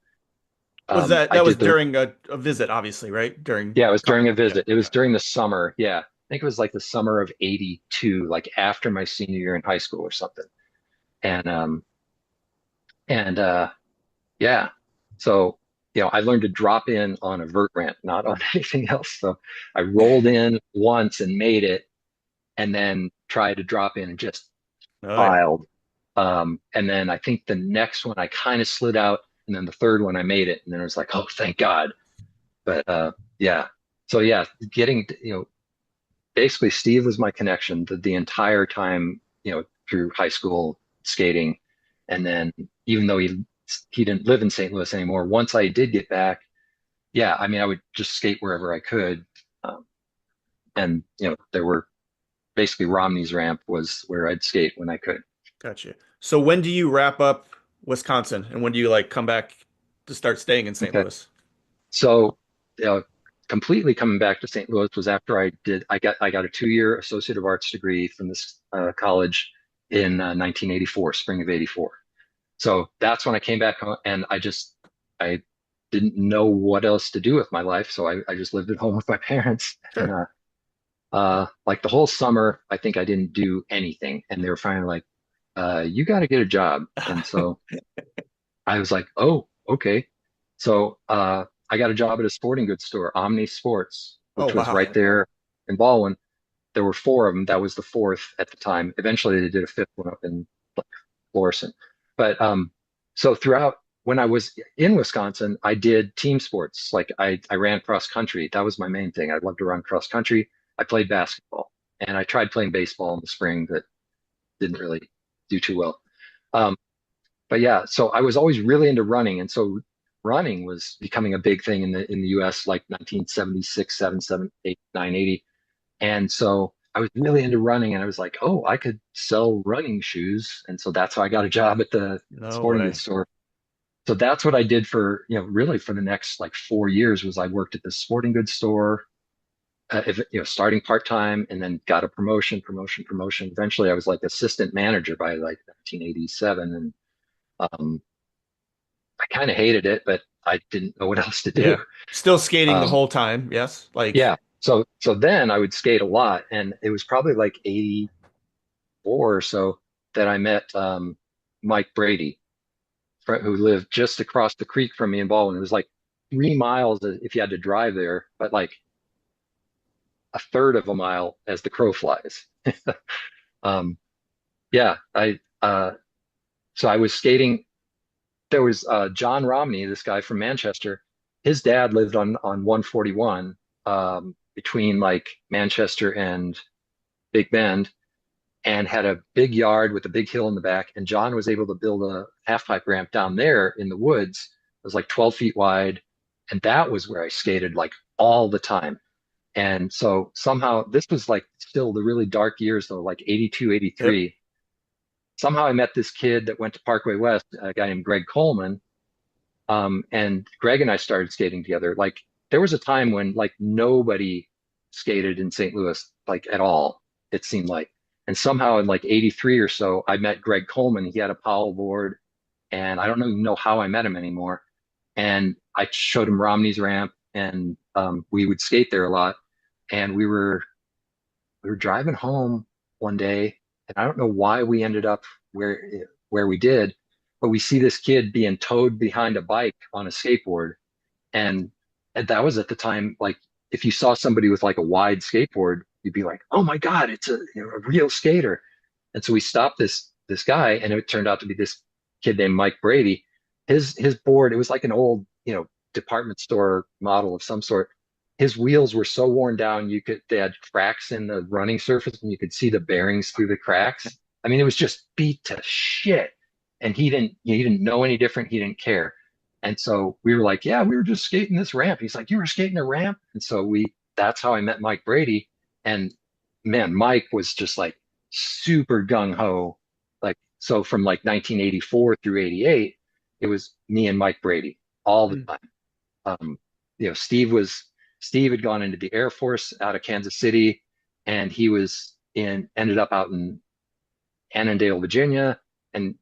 Was I that was did the during a visit, obviously, right? During Yeah, it was during a yeah, visit. It was okay. during the summer. Yeah. I think it was like the summer of 82, like after my senior year in high school or something. And And yeah, so I learned to drop in on a vert ramp, not on anything else. So I rolled in once and made it, and then tried to drop in and just Oh yeah. filed. And then I think the next one I kind of slid out, and then the third one I made it, and then I was like, oh, thank God. But yeah, so yeah, getting basically Steve was my connection the entire time, through high school skating, and then even though he didn't live in St. Louis anymore, once I did get back, yeah, I mean I would just skate wherever I could, and there were basically Romney's ramp was where I'd skate when I could. Gotcha. So when do you wrap up Wisconsin and when do you like come back to start staying in St. Okay. Louis? So, uh, completely coming back to St. Louis was after I got a 2-year Associate of Arts degree from this college in 1984, spring of '84. So that's when I came back home, and I didn't know what else to do with my life, so I just lived at home with my parents, and Sure. like the whole summer, I think I didn't do anything, and they were finally like, "You got to get a job," and so I was like, "Oh, okay." So I got a job at a sporting goods store, Omni Sports, Oh which was wow. right there in Baldwin. There were four of them. That was the fourth at the time. Eventually, they did a fifth one up in like, Florissant. But so throughout when I was in Wisconsin, I did team sports. Like I ran cross country. That was my main thing. I loved to run cross country. I played basketball, and I tried playing baseball in the spring, but didn't really do too well. Um, but yeah, so I was always really into running, and so running was becoming a big thing in the U.S. like 1976, 7, 7, 8, 9, 80. And so I was really into running, and I was like, oh, I could sell running shoes, and so that's how I got a job at the No sporting goods way. store. So that's what I did for really for the next like 4 years was I worked at the sporting goods store, if, starting part time, and then got a promotion, promotion, promotion. Eventually, I was like assistant manager by like 1987, and um, I kind of hated it, but I didn't know what else to do. Yeah. Still skating the Um, whole time. Yes. Like, yeah. So then I would skate a lot, and it was probably like 84 or so that I met Mike Brady, who lived just across the creek from me in Baldwin. It was like 3 miles if you had to drive there, but like a third of a mile as the crow flies. Um, yeah, so I was skating. There was John Romney, this guy from Manchester. His dad lived on 141, between like Manchester and Big Bend, and had a big yard with a big hill in the back. And John was able to build a half pipe ramp down there in the woods. It was like 12 feet wide. And that was where I skated like all the time. And so somehow this was like still the really dark years though, like 82, yep. 83. Somehow I met this kid that went to Parkway West, a guy named Greg Coleman. And Greg and I started skating together. Like there was a time when like nobody skated in St. Louis, like at all, it seemed like. And somehow in like 83 or so, I met Greg Coleman. He had a Powell board, and I don't even know how I met him anymore. And I showed him Romney's ramp, and we would skate there a lot. And we were driving home one day, and I don't know why we ended up where where we did, but we see this kid being towed behind a bike on a skateboard, and, and that was at the time like if you saw somebody with like a wide skateboard, you'd be like, oh my God, it's a real skater. And so we stopped this guy, and it turned out to be this kid named Mike Brady. His board, it was like an old, department store model of some sort. His wheels were so worn down, they had cracks in the running surface, and you could see the bearings through the cracks. I mean, it was just beat to shit. And he didn't know any different. He didn't care. And so we were like, yeah, we were just skating this ramp. He's like, you were skating a ramp? And so that's how I met Mike Brady. And man, Mike was just like super gung ho. Like, so from like 1984 through 88, it was me and Mike Brady all the Mm. time. Um, Steve had gone into the Air Force out of Kansas City, and ended up out in Annandale, Virginia, and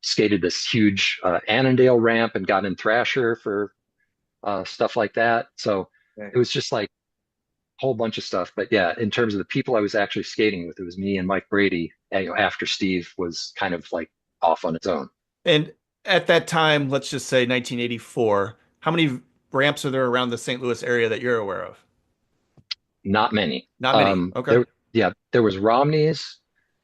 skated this huge Annandale ramp and got in Thrasher for stuff like that. So it was just like a whole bunch of stuff. But yeah, in terms of the people I was actually skating with, it was me and Mike Brady, after Steve was kind of like off on his own. And at that time, let's just say 1984, how many ramps are there around the St. Louis area that you're aware of? Not many. Not many. Okay. There was Romney's.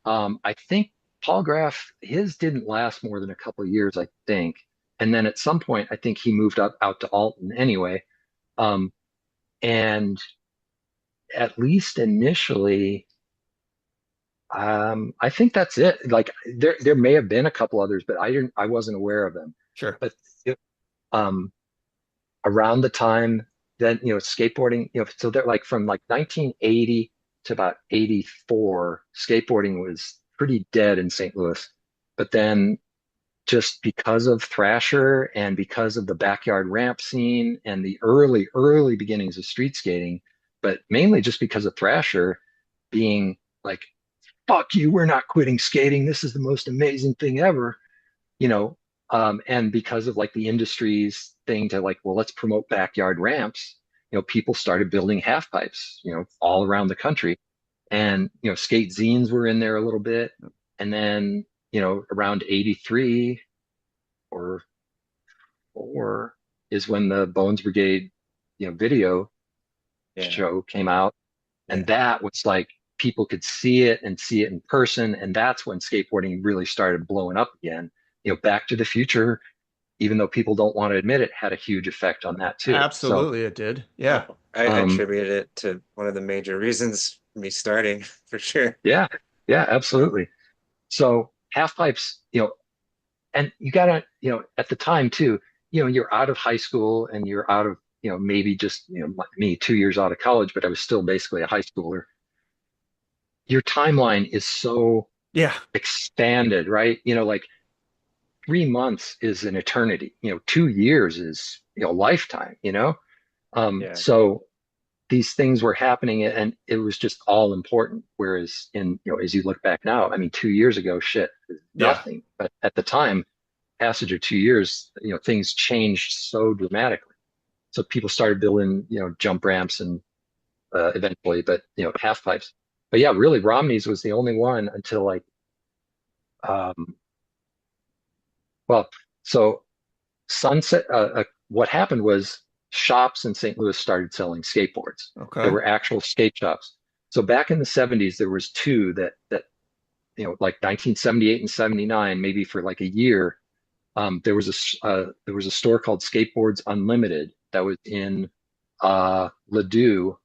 I think Paul Graff, his didn't last more than a couple of years, I think. And then at some point, I think he moved up out to Alton anyway. Um, and at least initially, I think that's it. Like there may have been a couple others, but I wasn't aware of them. Sure. But it, um, around the time then, skateboarding, so they're like from like 1980 to about 84, skateboarding was pretty dead in St. Louis. But then just because of Thrasher and because of the backyard ramp scene and the early beginnings of street skating, but mainly just because of Thrasher being like, fuck you, we're not quitting skating. This is the most amazing thing ever, you know, and because of like the industry's thing to like, well, let's promote backyard ramps, people started building half pipes, all around the country. And, skate zines were in there a little bit. And then, around 83 or 4 is when the Bones Brigade, video Yeah. show came out. Yeah. And that was like people could see it and see it in person. And that's when skateboarding really started blowing up again. Back to the Future, even though people don't want to admit it, had a huge effect on that too. So, Absolutely, it did. Yeah. I um, attribute it to one of the major reasons me starting for sure. yeah, yeah, absolutely. So half pipes, and you gotta, at the time too, you're out of high school and you're out of, maybe just, like me, 2 years out of college, but I was still basically a high schooler. Your timeline is so Yeah. expanded, right? Like 3 months is an eternity. 2 years is, lifetime. Yeah. So these things were happening and it was just all important. Whereas as you look back now, I mean, 2 years ago, shit, Yeah. nothing. But at the time, passage of 2 years, things changed so dramatically. So people started building, jump ramps and eventually, but half pipes. But yeah, really, Romney's was the only one until like, um, well, so Sunset. What happened was shops in St. Louis started selling skateboards. There Okay. were actual skate shops. So back in the 70s, there was two that like 1978 and 79, maybe for like a year. There was a store called Skateboards Unlimited that was in Ladue,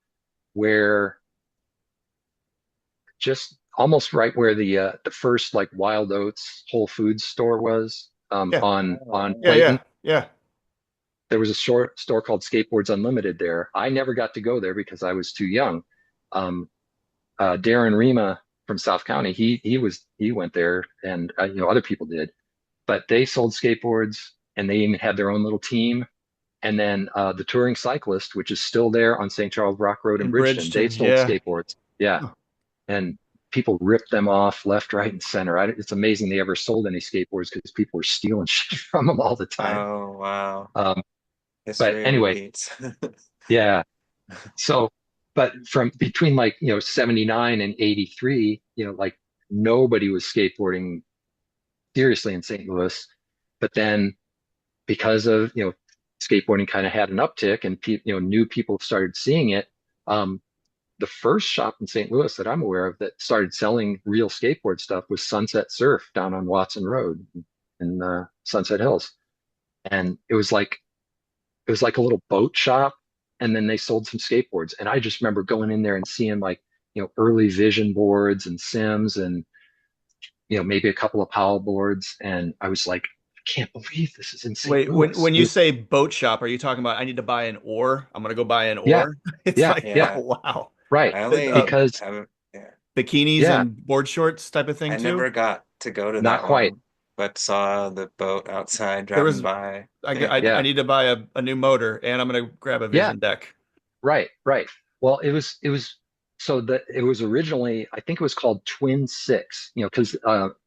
where just almost right where the first like Wild Oats Whole Foods store was, Yeah. on Yeah. Clayton. Yeah. Yeah. There was a store called Skateboards Unlimited there. I never got to go there because I was too young. Um, Darren Rima from South County, he went there, and other people did, but they sold skateboards and they even had their own little team. And then the Touring Cyclist, which is still there on St. Charles Rock Road in In Bridgeton, they Bridgeton. sold Yeah. skateboards. Yeah, Huh. and people ripped them off left, right, and center. It's amazing they ever sold any skateboards because people were stealing shit from them all the time. Oh, wow. Um, but History anyway, repeats. yeah. So, but from between like, 79 and 83, like nobody was skateboarding seriously in St. Louis. But then because of, skateboarding kind of had an uptick and new people started seeing it. The first shop in St. Louis that I'm aware of that started selling real skateboard stuff was Sunset Surf down on Watson Road in Sunset Hills. And it was like a little boat shop, and then they sold some skateboards. And I just remember going in there and seeing like, early Vision boards and Sims and, maybe a couple of Powell boards. And I was like, I can't believe this is in St. Wait, Louis. when you say boat shop, are you talking about I need to buy an oar? I'm gonna go buy an Yeah, oar. It's yeah, like, yeah, oh wow. right. I only Because, have, yeah, Bikinis yeah, and board shorts type of thing I too. never got to go to not that quite. one, but saw the boat outside There driving was by. I Yeah, need to buy a new motor and I'm gonna grab a yeah, Vision deck. right, right. Well, so that it was originally, I think it was called Twin Six, because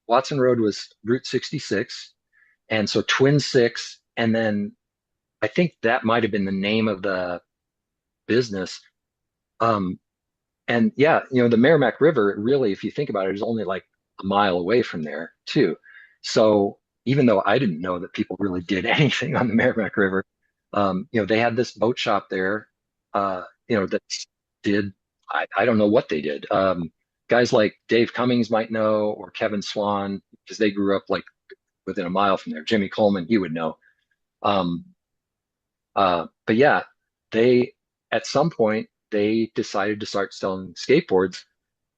Watson Road was Route 66. And so Twin Six, and then I think that might have been the name of the business. Um, and yeah, the Merrimack River, really, if you think about it, is only like a mile away from there too. So even though I didn't know that people really did anything on the Merrimack River, they had this boat shop there, that did, I don't know what they did. Guys like Dave Cummings might know, or Kevin Swan, because they grew up like within a mile from there. Jimmy Coleman, you would know. Um, but yeah, they at some point they decided to start selling skateboards.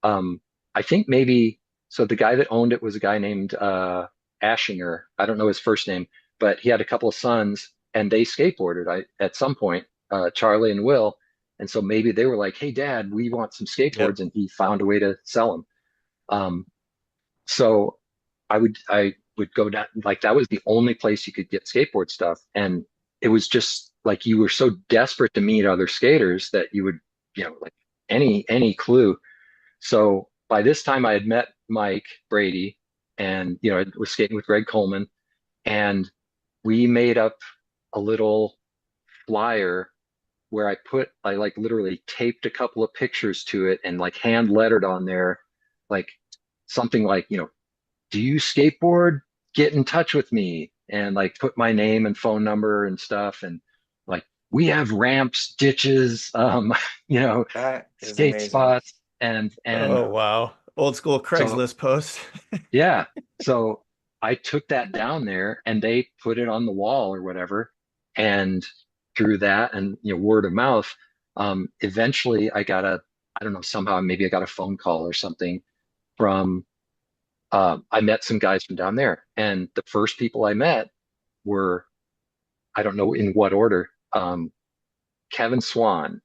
Um, I think maybe so. The guy that owned it was a guy named Ashinger. I don't know his first name, but he had a couple of sons, and they skateboarded. At some point, Charlie and Will, and so maybe they were like, "Hey, Dad, we want some Yep. skateboards," and he found a way to sell them. Um, so I would go down, like that was the only place you could get skateboard stuff. And it was just like you were so desperate to meet other skaters that you would, like any clue. So by this time I had met Mike Brady, and I was skating with Greg Coleman, and we made up a little flyer where I like literally taped a couple of pictures to it and like hand lettered on there, like something like, do you skateboard? Get in touch with me, and like put my name and phone number and stuff. And like, we have ramps, ditches, That is skate amazing. spots. And Oh, wow. Old school so, Craigslist post. yeah. So I took that down there and they put it on the wall or whatever. And through that and, word of mouth, eventually I don't know, somehow maybe I got a phone call or something from I met some guys from down there, and the first people I met were, I don't know in what order, Kevin Swan,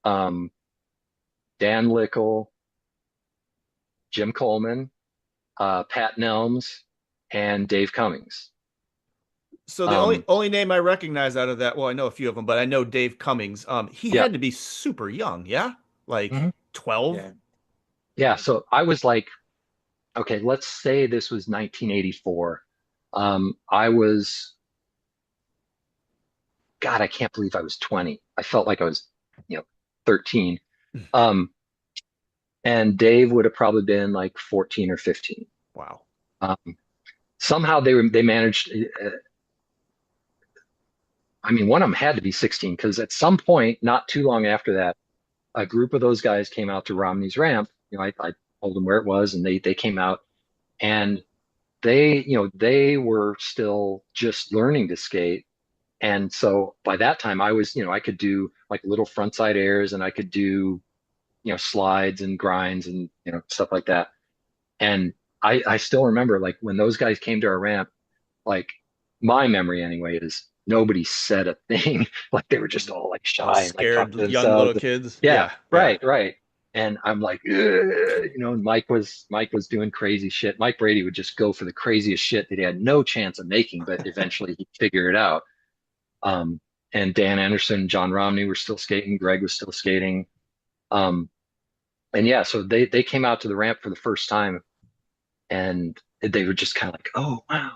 um, Dan Lickle, Jim Coleman, Pat Nelms, and Dave Cummings. So the only Um, only name I recognize out of that, well, I know a few of them, but I know Dave Cummings. He yeah, had to be super young, yeah? Like mhm. 12? Yeah. Yeah. So I was like, okay, let's say this was 1984. I was, God, I can't believe I was 20. I felt like I was, you know, 13. Um, and Dave would have probably been like 14 or 15. Wow. Um, Somehow they managed. I mean, one of them had to be 16 because at some point, not too long after that, a group of those guys came out to Romney's ramp. I told them where it was, and they came out, and they were still just learning to skate. And so by that time, I was, I could do like little frontside airs, and I could do, slides and grinds and stuff like that. And I still remember like when those guys came to our ramp, like my memory anyway is nobody said a thing. Like they were just all like All shy and like scared talking to young themselves. little kids. Yeah, Yeah, yeah. right, right. And I'm like, "Ugh," and Mike was doing crazy shit. Mike Brady would just go for the craziest shit that he had no chance of making, but eventually he'd figure it out. Um, and Dan Anderson and John Romney were still skating. Greg was still skating. Um, and yeah, so they came out to the ramp for the first time, and they were just kind of like, oh wow.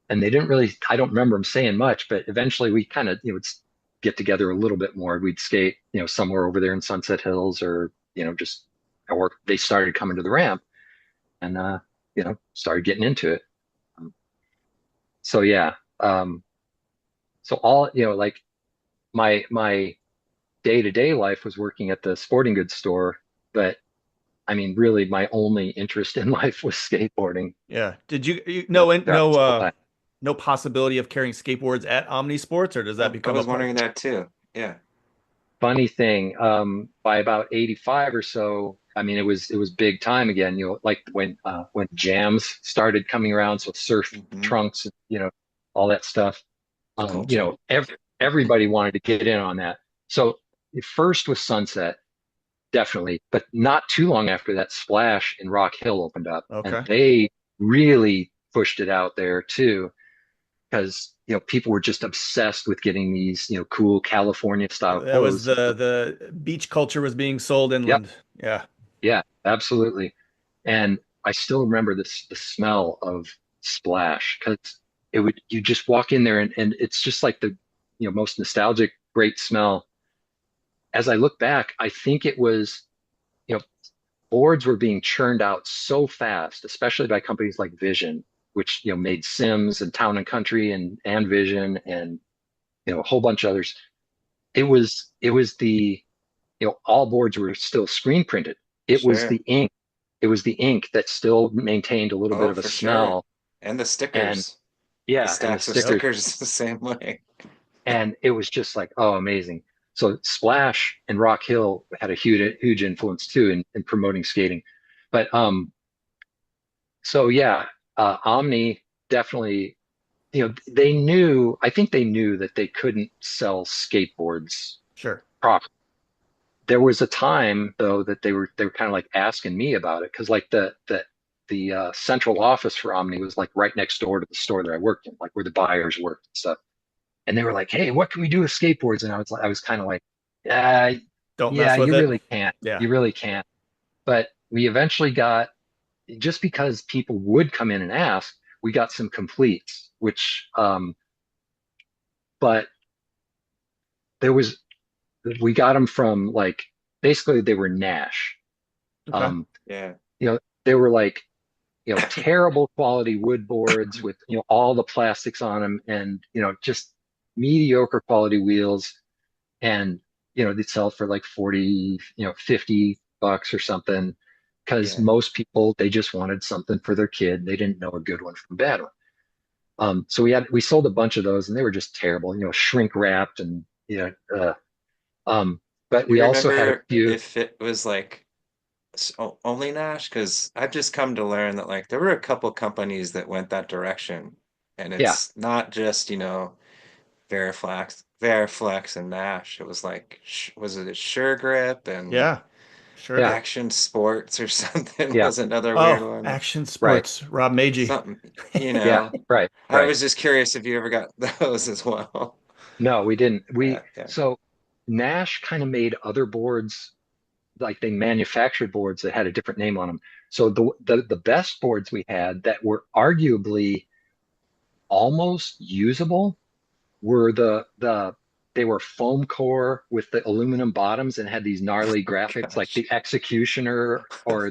And they didn't really, I don't remember them saying much, but eventually we kind of, would get together a little bit more. We'd skate, somewhere over there in Sunset Hills, or, just, or they started coming to the ramp, and, started getting into it. Um, so yeah. So all, like my day-to-day life was working at the sporting goods store, but I mean, really my only interest in life was skateboarding, Yeah. Did you no throughout no this whole time. no possibility of carrying skateboards at Omni Sports, or does that I become a was part? wondering that too. Yeah. Funny thing, by about 85 or so, I mean, it was big time again, like when jams started coming around, so surf Hmm. trunks, all that stuff. Culture. Everybody wanted to get in on that. So it first was Sunset, definitely, but not too long after that, Splash in Rock Hill opened up, and Okay. they really pushed it out there too, because people were just obsessed with getting these cool California style That was clothes. the beach culture was being sold Yep. inland. Yeah. Yeah, absolutely. And I still remember the smell of Splash, because you just walk in there, and it's just like the most nostalgic great smell. As I look back, I think it was, you know boards were being churned out so fast, especially by companies like Vision. which, made Sims and Town and Country and Vision and, a whole bunch of others. It was all boards were still screen printed. It was Sure. the ink. It was the ink that still maintained a little bit Oh, of a for sure. smell. And the And stickers. The yeah, and the stacks of stickers. stickers the same way. And it was just like, oh, amazing. So Splash and Rock Hill had a huge influence too in promoting skating. But so yeah, Omni definitely, I think they knew that they couldn't sell skateboards Sure. properly. There was a time though that they were kind of like asking me about it because like the central office for Omni was like right next door to the store that I worked in, like where the buyers worked and stuff. And they were like, "Hey, what can we do with skateboards?" And I was kind of like, "Yeah, Don't yeah, mess with you it. really can't. Yeah. You really can't." But we eventually got, just because people would come in and ask, we got some completes, which, but there was, we got them from like, basically they were Nash. Okay. Um, Yeah. they were like, terrible quality wood boards with, all the plastics on them and, just mediocre quality wheels. And, they'd sell for like 40, $50 or something. Because Yeah. most people, they just wanted something for their kid. They didn't know a good one from a bad one. So we sold a bunch of those and they were just terrible, shrink wrapped and, um, but Do we you also had a remember few, if it was like only Nash? Because I've just come to learn that like there were a couple companies that went that direction, and yeah, it's not just, Veriflex and Nash. It was like, was it Sure Grip and Yeah. Sure yeah, grip. Action Sports or something yeah, was another weird Oh, one. Action right. Sports. Rob Magee. Something, Yeah, right, I right. was just curious if you ever got those as well. No, we didn't. Yeah. So Nash kind of made other boards, like they manufactured boards that had a different name on them. So the best boards we had that were arguably almost usable were they were foam core with the aluminum bottoms and had these gnarly Oh graphics like gosh. the Executioner or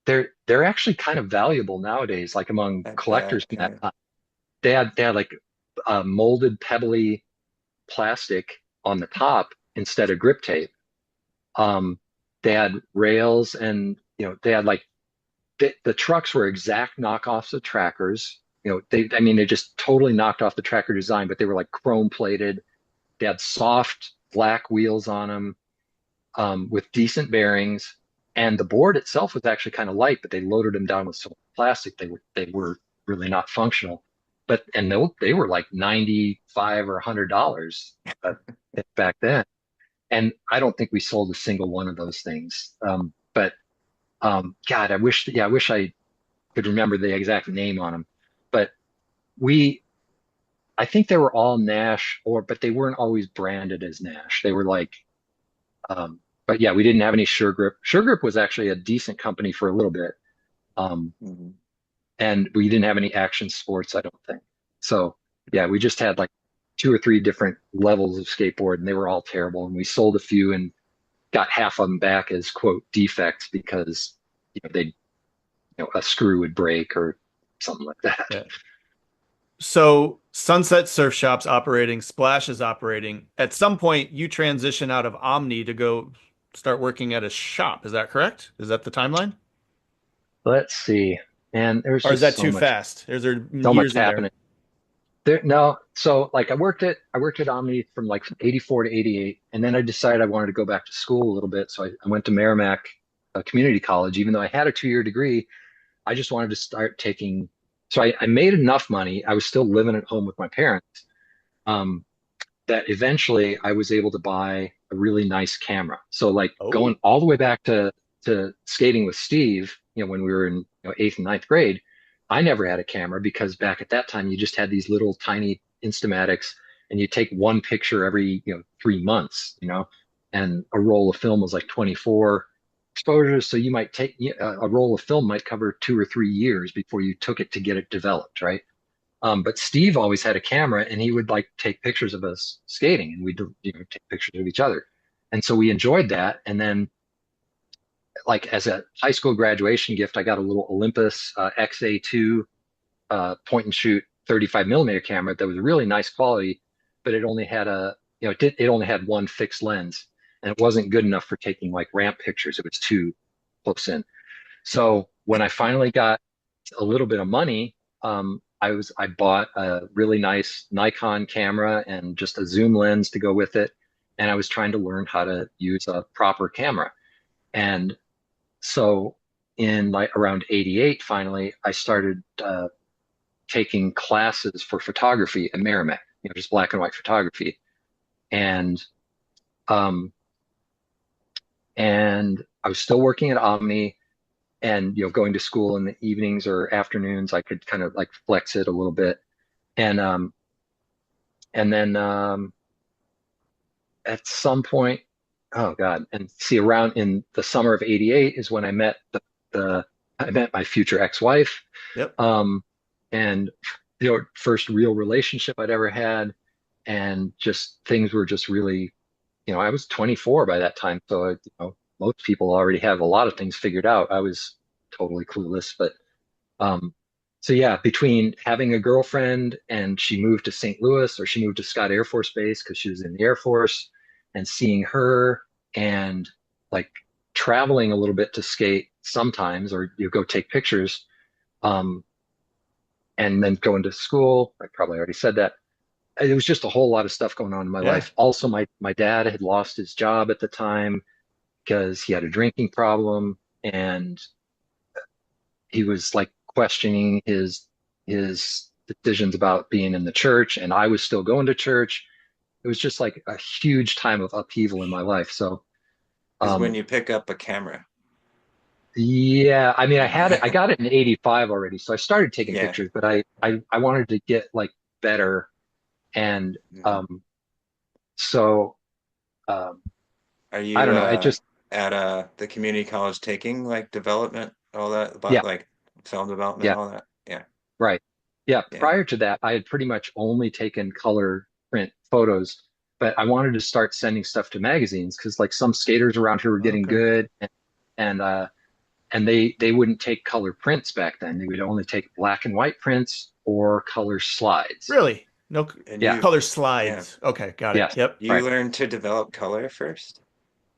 they're actually kind of valuable nowadays, like among I collectors bet. from that Yeah. time. They had like molded pebbly plastic on the top instead of grip tape. Um, they had rails and they had like the trucks were exact knockoffs of trackers. I mean, they just totally knocked off the tracker design, but they were like chrome plated. They had soft black wheels on them, with decent bearings. And the board itself was actually kind of light, but they loaded them down with so much plastic they were really not functional. But and they were like 95 or $100 back then. And I don't think we sold a single one of those things. But God, I wish I could remember the exact name on them. But we, I think they were all Nash, but they weren't always branded as Nash. They were like, um, but yeah, we didn't have any Sure Grip. Sure Grip was actually a decent company for a little bit. Um, Mhm. and we didn't have any Action Sports, I don't think. So yeah, we just had like two or three different levels of skateboard and they were all terrible. And we sold a few and got half of them back as quote defects because they a screw would break or something like that. Yeah. So Sunset Surf Shop's operating, Splash is operating. At some point, you transition out of Omni to go start working at a shop. Is that correct? Is that the timeline? Let's see. And there's Or is just that too fast? Is there so much years in there? happening. There, no, so like I worked at Omni from like 84 to 88, and then I decided I wanted to go back to school a little bit. So I went to Merrimack Community College, even though I had a 2-year degree. I just wanted to start taking. So I made enough money. I was still living at home with my parents. Um, that eventually I was able to buy a really nice camera. So like Oh, going all the way back to skating with Steve, when we were in eighth and ninth grade, I never had a camera because back at that time you just had these little tiny Instamatics and you take one picture every 3 months, and a roll of film was like 24 exposures. So you might take a roll of film might cover 2 or 3 years before you took it to get it developed, right? But Steve always had a camera and he would like take pictures of us skating and we'd take pictures of each other. And so we enjoyed that. And then like as a high school graduation gift, I got a little Olympus XA2 point and shoot 35 millimeter camera that was really nice quality, but it only had it only had one fixed lens, and it wasn't good enough for taking like ramp pictures. It was too close in. So when I finally got a little bit of money, I bought a really nice Nikon camera and just a zoom lens to go with it, and I was trying to learn how to use a proper camera. And so in like around 88, finally, I started taking classes for photography at Merrimack, just black and white photography. And um, and I was still working at Omni and going to school in the evenings or afternoons. I could kind of like flex it a little bit. And then at some point, oh God, and see around in the summer of 88 is when I met the I met my future ex-wife. Yep. And first real relationship I'd ever had, and just things were just really, I was 24 by that time, so most people already have a lot of things figured out. I was totally clueless, but um, so yeah, between having a girlfriend and she moved to St. Louis, or she moved to Scott Air Force Base because she was in the Air Force, and seeing her and like traveling a little bit to skate sometimes, or you go take pictures. Um, and then going to school. I probably already said that. It was just a whole lot of stuff going on in my Yeah. life. Also, my dad had lost his job at the time because he had a drinking problem, and he was like questioning his decisions about being in the church, and I was still going to church. It was just like a huge time of upheaval in my life. So, Is when um, you pick up a camera. yeah, I mean, I got it in 85 already, so I started taking Yeah. pictures, but I wanted to get like better. And Mhm. um, so um, Are I you don't know. It just, at the community college taking like development, all that about yeah, like film development, yeah, all that? Yeah. right. Yeah. Yeah. Prior to that, I had pretty much only taken color print photos, but I wanted to start sending stuff to magazines because like some skaters around here were getting Okay. good, and they wouldn't take color prints back then. They would only take black and white prints or color slides. Really? No And Yeah, color yeah, slides. Okay, got it. yes, Yep. you right. learned to develop color first?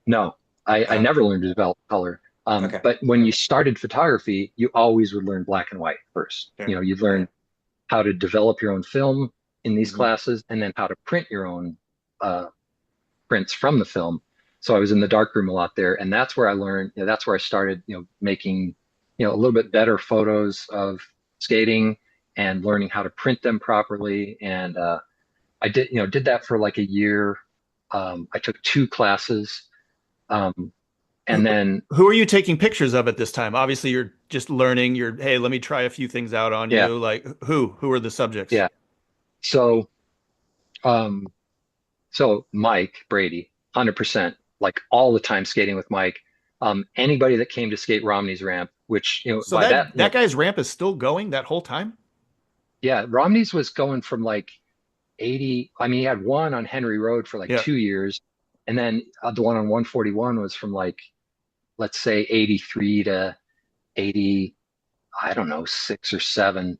No, I Oh, never learned to develop color. okay. But when you started photography, you always would learn black and white first. Sure. You'd Yeah. learn how to develop your own film in these Hmm. classes, and then how to print your own uh, prints from the film. So I was in the darkroom a lot there, and that's where I learned. That's where I started, making, a little bit better photos of skating and learning how to print them properly. And I did that for like a year. I took two classes, um, Who and then who are you taking pictures of at this time? Obviously, you're just learning. Hey, let me try a few things out on yeah, you. Like who are the subjects? yeah. So um, So Mike Brady, 100%, like all the time skating with Mike. Anybody that came to skate Romney's ramp, which, So by that, that guy's ramp is still going that whole time? yeah, Romney's was going from like 80. I mean, he had one on Henry Road for like Yeah. 2 years. And then the one on 141 was from like, let's say 83 to 80, I don't know, six or seven.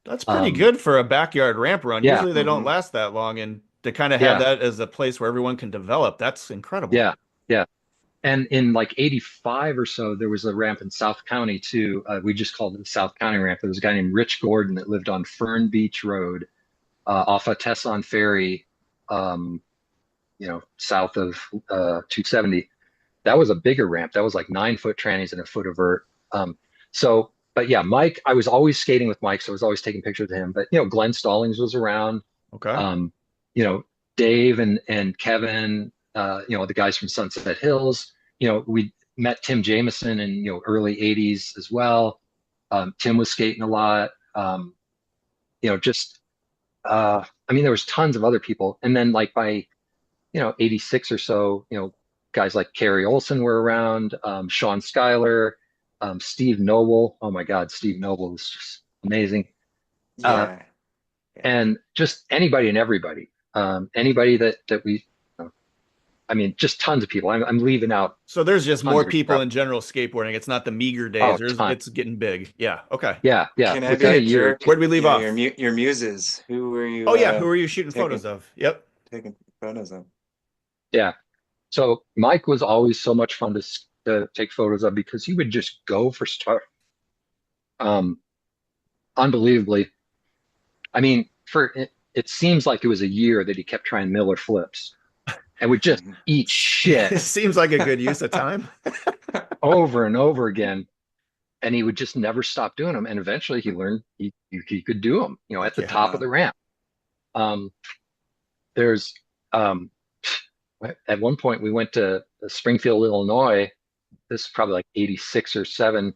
That's pretty Um, good for a backyard ramp run. yeah, Usually they don't Hmm. last that long, and to kind of have yeah, that as a place where everyone can develop, that's incredible. yeah, yeah. And in like 85 or so, there was a ramp in South County too. We just called it the South County ramp. There was a guy named Rich Gordon that lived on Fern Beach Road, off of Tesson Ferry, um, south of 270. That was a bigger ramp. That was like 9 foot trannies and a foot of vert. But yeah, Mike, I was always skating with Mike, so I was always taking pictures of him. But Glenn Stallings was around. Okay. Um, you know, Dave and Kevin, the guys from Sunset Hills. We met Tim Jameson in early '80s as well. Tim was skating a lot. Just I mean, there was tons of other people, and then like by '86 or so, guys like Kerry Olson were around, Sean Schuyler, Steve Noble. Oh my God, Steve Noble is just amazing. Uh, Yeah. Yeah. and just anybody and everybody, anybody that we, I mean, just tons of people. I'm leaving out So there's just more hundreds, people probably. in general skateboarding. It's not the meager days. Oh, ton. It's getting big. Yeah. Okay. Yeah, yeah. Can I be Within a a year, jerk? Where'd we leave You know, your off? mu your muses. Who were you Oh yeah, who are you shooting taking photos of? Yep. taking photos of? yeah. So Mike was always so much fun to take photos of because he would just go for stuff. Um, Unbelievably. I mean, it seems like it was a year that he kept trying Miller flips and would just eat shit Seems like a good use of time. over and over again. And he would just never stop doing them. And eventually he learned he could do them, at Heck the yeah. top of the ramp. Um, there's um, at one point we went to Springfield, Illinois. This is probably like 86 or 7.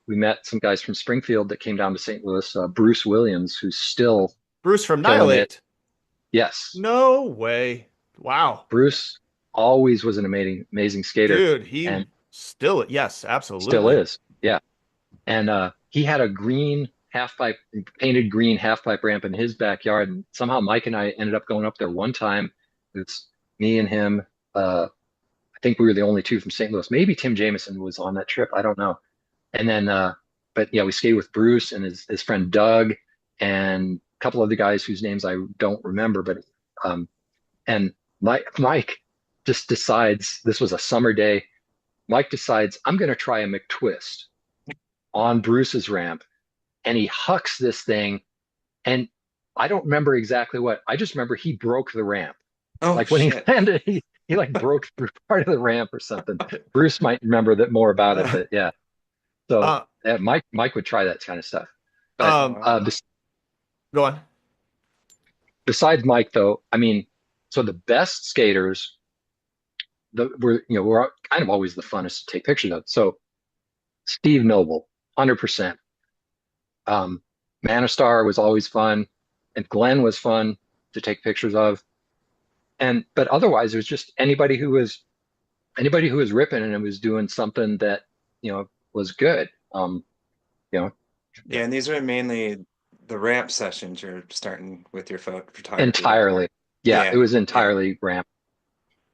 We met some guys from Springfield that came down to St. Louis, Bruce Williams, who's still Bruce from killing it. Nihilate. Yes, No way. Wow. Bruce always was an amazing skater Dude, he and still, yes, still absolutely. is. Yeah. And he had a green half pipe, painted green half pipe ramp in his backyard. And somehow Mike and I ended up going up there one time. It's me and him. I think we were the only two from St. Louis. Maybe Tim Jameson was on that trip. I don't know. And then, but yeah, we skated with Bruce and his friend Doug and a couple other guys whose names I don't remember. But and Mike just decides this was a summer day. Mike decides I'm going to try a McTwist on Bruce's ramp, and he hucks this thing. And I don't remember exactly what. I just remember he broke the ramp. Oh Like when he shit. landed, he like broke through part of the ramp or something. Bruce might remember that more about it, but yeah. So Uh, Mike would try that kind of stuff. But Oh um, wow. go on. besides Mike, though, I mean, so the best skaters we're kind of always the funnest to take pictures of. So Steve Noble, 100%. Um, Manistar was always fun, and Glenn was fun to take pictures of. But otherwise, it was just anybody who was ripping and was doing something that was good. You know, Yeah. Yeah, and these were mainly the ramp sessions you're starting with your photography then. entirely. Yeah, it Yeah, was yeah, entirely ramp.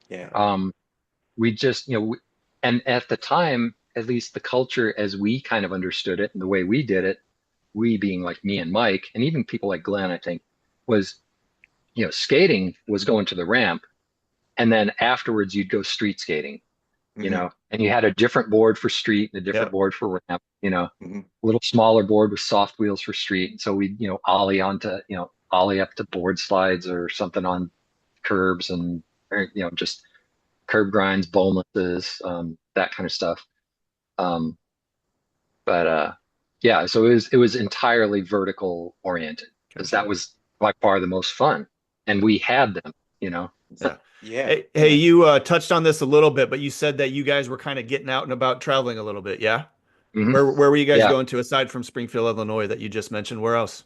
yeah. Um, we just, and at the time, at least the culture as we kind of understood it and the way we did it, we being like me and Mike, and even people like Glenn, I think, was, skating was going to the ramp, and then afterwards you'd go street skating, Hmm. and you had a different board for street and a different Yep. board for ramp, Hmm. a little smaller board with soft wheels for street. And so we, ollie up to board slides or something on curbs and, or, just curb grinds, bonelesses, that kind of stuff. Um, but yeah, so it was entirely vertical oriented because that Gotcha. was by far the most fun, and we had them, Yeah. Yeah, Hey, yeah. you touched on this a little bit, but you said that you guys were kind of getting out and about traveling a little bit, yeah? hmm Where were you guys yeah. going to aside from Springfield, Illinois that you just mentioned? Where else?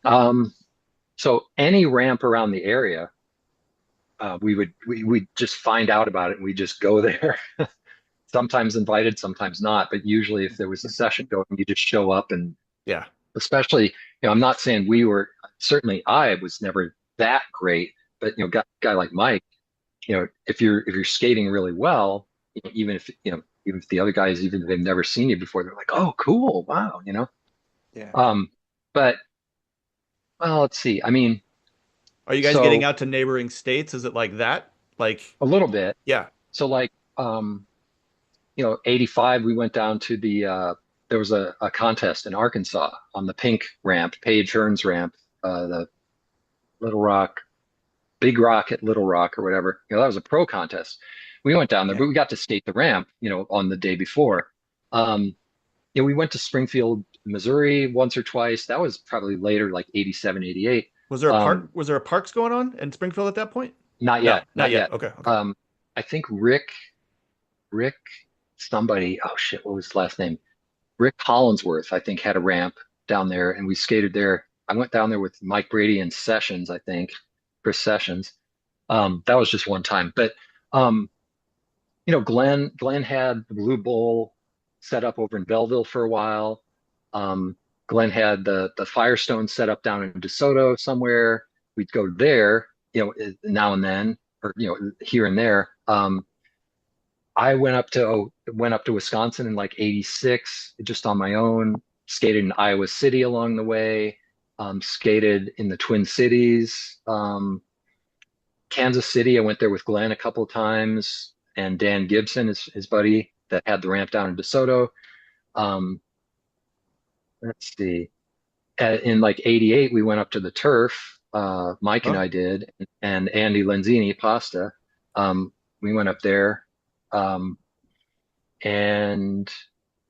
Um, so any ramp around the area, we just find out about it and we just go there. Sometimes invited, sometimes not, but usually if there was a session going, you just show up. And Yeah. especially, I'm not saying we were, certainly I was never that great, but guy like Mike, if you're skating really well, even if the other guys, even if they've never seen you before, they're like, oh, cool, wow. Yeah. Um, but well, let's see. I mean, Are you guys getting so out to neighboring states? Is it like that? Like, a little bit. yeah. So like, 85, we went down to there was a contest in Arkansas on the pink ramp, Paige Hearn's ramp, the Little Rock, Big Rock at Little Rock or whatever. That was a pro contest. We went down there, Yeah. but we got to skate the ramp, on the day before. Um, we went to Springfield, Missouri once or twice. That was probably later, like 87, 88. Was there a park? Um, Was there a parks going on in Springfield at that point? Not No, yet, not not yet. yet. Okay, okay. I think Rick, somebody, oh shit, what was his last name? Rick Collinsworth, I think, had a ramp down there, and we skated there. I went down there with Mike Brady and Sessions, I think, Chris Sessions. That was just one time, but um, Glenn had the Blue Bowl set up over in Belleville for a while. Um, Glenn had the Firestone set up down in DeSoto somewhere. We'd go there, now and then. or here and there. I went up to Wisconsin in like '86 just on my own. Skated in Iowa City along the way. Skated in the Twin Cities. Kansas City, I went there with Glenn a couple of times, and Dan Gibson, his buddy that had the ramp down in DeSoto. Um, let's see. In like '88, we went up to the turf. Mike and Oh, I did, and Andy Lenzini, Pasta. Um, we went up there. Um, and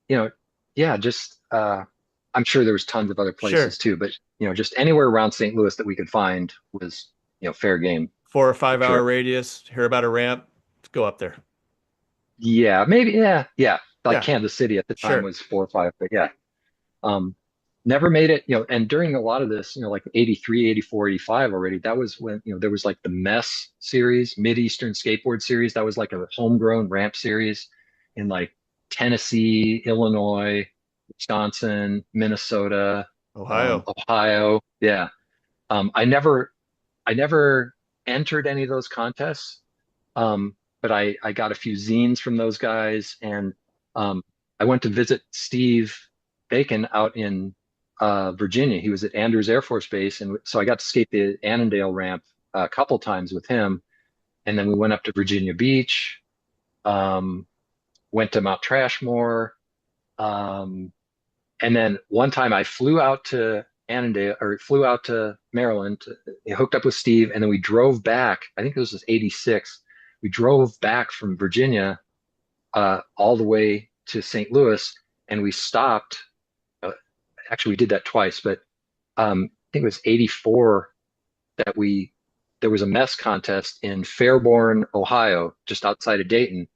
you know, yeah, just I'm sure there was tons of other places sure. too, but just anywhere around St. Louis that we could find was fair game 4 or 5 hour for radius. Hear about a ramp? Go up there. yeah, maybe yeah. Like Yeah, Kansas City at the time sure. was 4 or 5, but yeah. Um, Never made it, and during a lot of this, like '83, '84, '85 already, that was when, there was like the MESS series, Mideastern Skateboard series. That was like a homegrown ramp series in like Tennessee, Illinois, Wisconsin, Minnesota, Ohio. Ohio. Yeah. I never entered any of those contests. But I got a few zines from those guys, and um, I went to visit Steve Bacon out in Virginia. He was at Andrews Air Force Base, and so I got to skate the Annandale ramp a couple times with him. And then we went up to Virginia Beach, um, went to Mount Trashmore, um, and then one time I flew out to Annandale or flew out to Maryland, hooked up with Steve, and then we drove back. I think this was '86. We drove back from Virginia all the way to St. Louis, and we stopped. Uh, Actually, we did that twice, but I think it was '84 that there was a mess contest in Fairborn, Ohio, just outside of Dayton.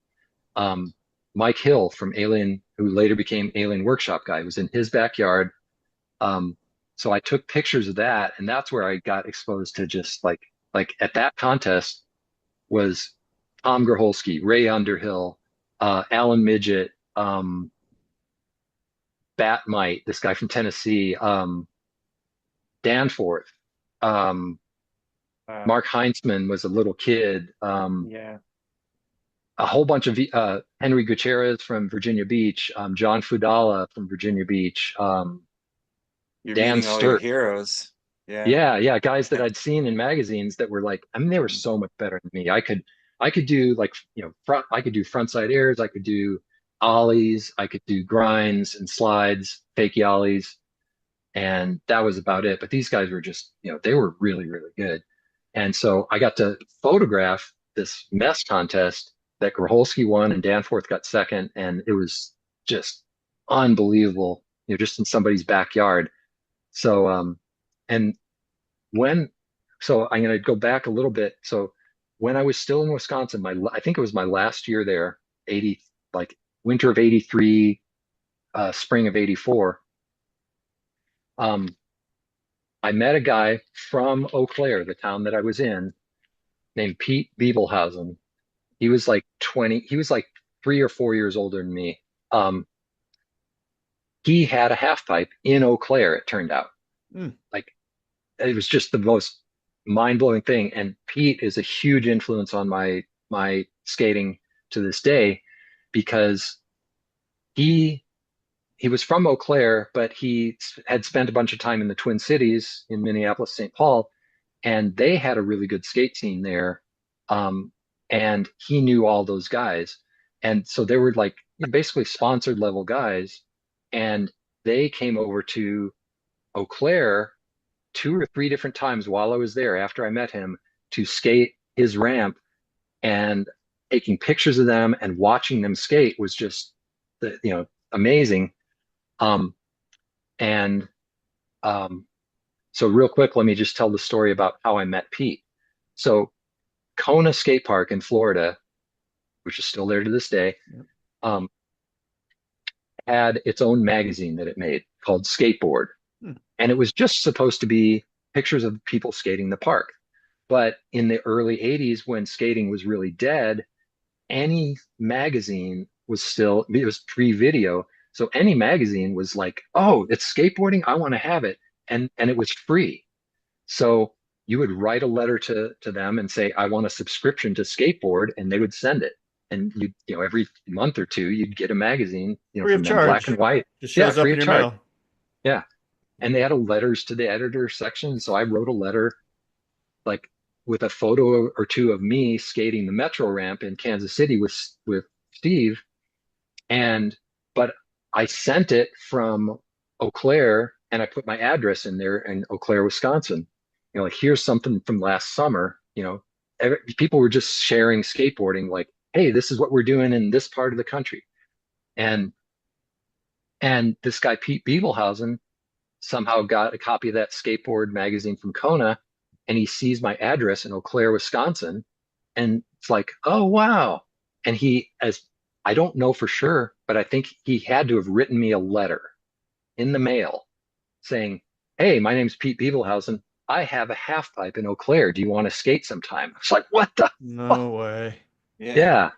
Um, Mike Hill from Alien, who later became Alien Workshop guy, was in his backyard. Um, so I took pictures of that, and that's where I got exposed to just like at that contest was Tom Groholski, Ray Underhill, Alan Midget, Bat Mite, this guy from Tennessee, Danforth, um, Wow. Mark Heinzman was a little kid, Yeah. a whole bunch of Henry Gutierrez from Virginia Beach, John Fudala from Virginia Beach, You're Dan meeting all your Sturt. heroes. Yeah. Yeah, guys that I'd seen in magazines that were like, I mean, they were so much better than me. I could do like, I could do frontside airs, I could do ollies, I could do grinds and slides, fakie ollies, and that was about it. But these guys were just, they were really, really good. And so I got to photograph this mess contest that Groholski won and Danforth got second, and it was just unbelievable, just in somebody's backyard. So, and when so I'm going to go back a little bit. So when I was still in Wisconsin, I think it was my last year there, 80, like winter of '83, spring of '84. Um, I met a guy from Eau Claire, the town that I was in, named Pete Biebelhausen. He was like 3 or 4 years older than me. He had a half pipe in Eau Claire, it turned out. Hmm. Like it was just the most mind-blowing thing. And Pete is a huge influence on my skating to this day because he he was from Eau Claire, but he had spent a bunch of time in the Twin Cities in Minneapolis, St. Paul, and they had a really good skate scene there. Um, and he knew all those guys. And so they were like basically sponsored level guys. And they came over to Eau Claire 2 or 3 different times while I was there after I met him to skate his ramp, and taking pictures of them and watching them skate was just amazing. Um, and um, so real quick, let me just tell the story about how I met Pete. So Kona Skate Park in Florida, which is still there to this day, Yep. um, had its own magazine that it made called Skateboard. Hmm. And it was just supposed to be pictures of people skating the park. But in the early '80s, when skating was really dead, any magazine it was pre-video. So any magazine was like, oh, it's skateboarding. I want to have it. And it was free. So you would write a letter to them and say, I want a subscription to Skateboard, and they would send it. And every month or two, you'd get a magazine, Free of from them, black charge. and white. Just Yeah, shows up free in of your charge. mail. Yeah. And they had a letters to the editor section. So I wrote a letter like with a photo or two of me skating the metro ramp in Kansas City with Steve. And but I sent it from Eau Claire and I put my address in there in Eau Claire, Wisconsin. Like here's something from last summer. People were just sharing skateboarding, like, hey, this is what we're doing in this part of the country. And this guy Pete Beeblehausen somehow got a copy of that skateboard magazine from Kona, and he sees my address in Eau Claire, Wisconsin, and it's like, oh wow. And I don't know for sure, but I think he had to have written me a letter in the mail saying, hey, my name's Pete Beeblehausen. I have a half pipe in Eau Claire. Do you want to skate sometime? It's like, what the fuck? No way. Yeah.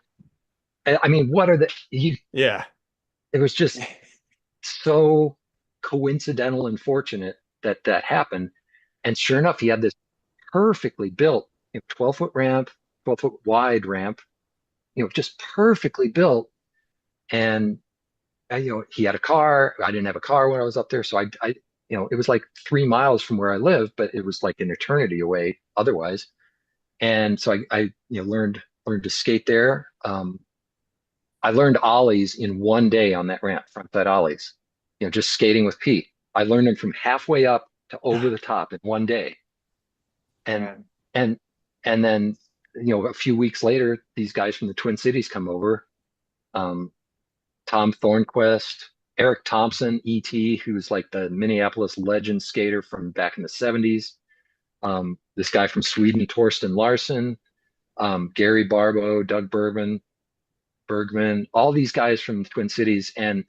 Yeah. I mean, what are Yeah. it was just so coincidental and fortunate that that happened. And sure enough, he had this perfectly built, 12-foot ramp, 12-foot wide ramp, just perfectly built. And he had a car. I didn't have a car when I was up there, so it was like 3 miles from where I live, but it was like an eternity away otherwise. And so I learned to skate there. I learned ollies in one day on that ramp, frontside ollies, just skating with Pete. I learned them from halfway up to over the top in one day. And Yeah. and and then a few weeks later, these guys from the Twin Cities come over. Tom Thornquist, Eric Thompson, ET, who's like the Minneapolis legend skater from back in the 70s. This guy from Sweden, Torsten Larsen, Gary Barbo, Doug Bergman, all these guys from the Twin Cities. And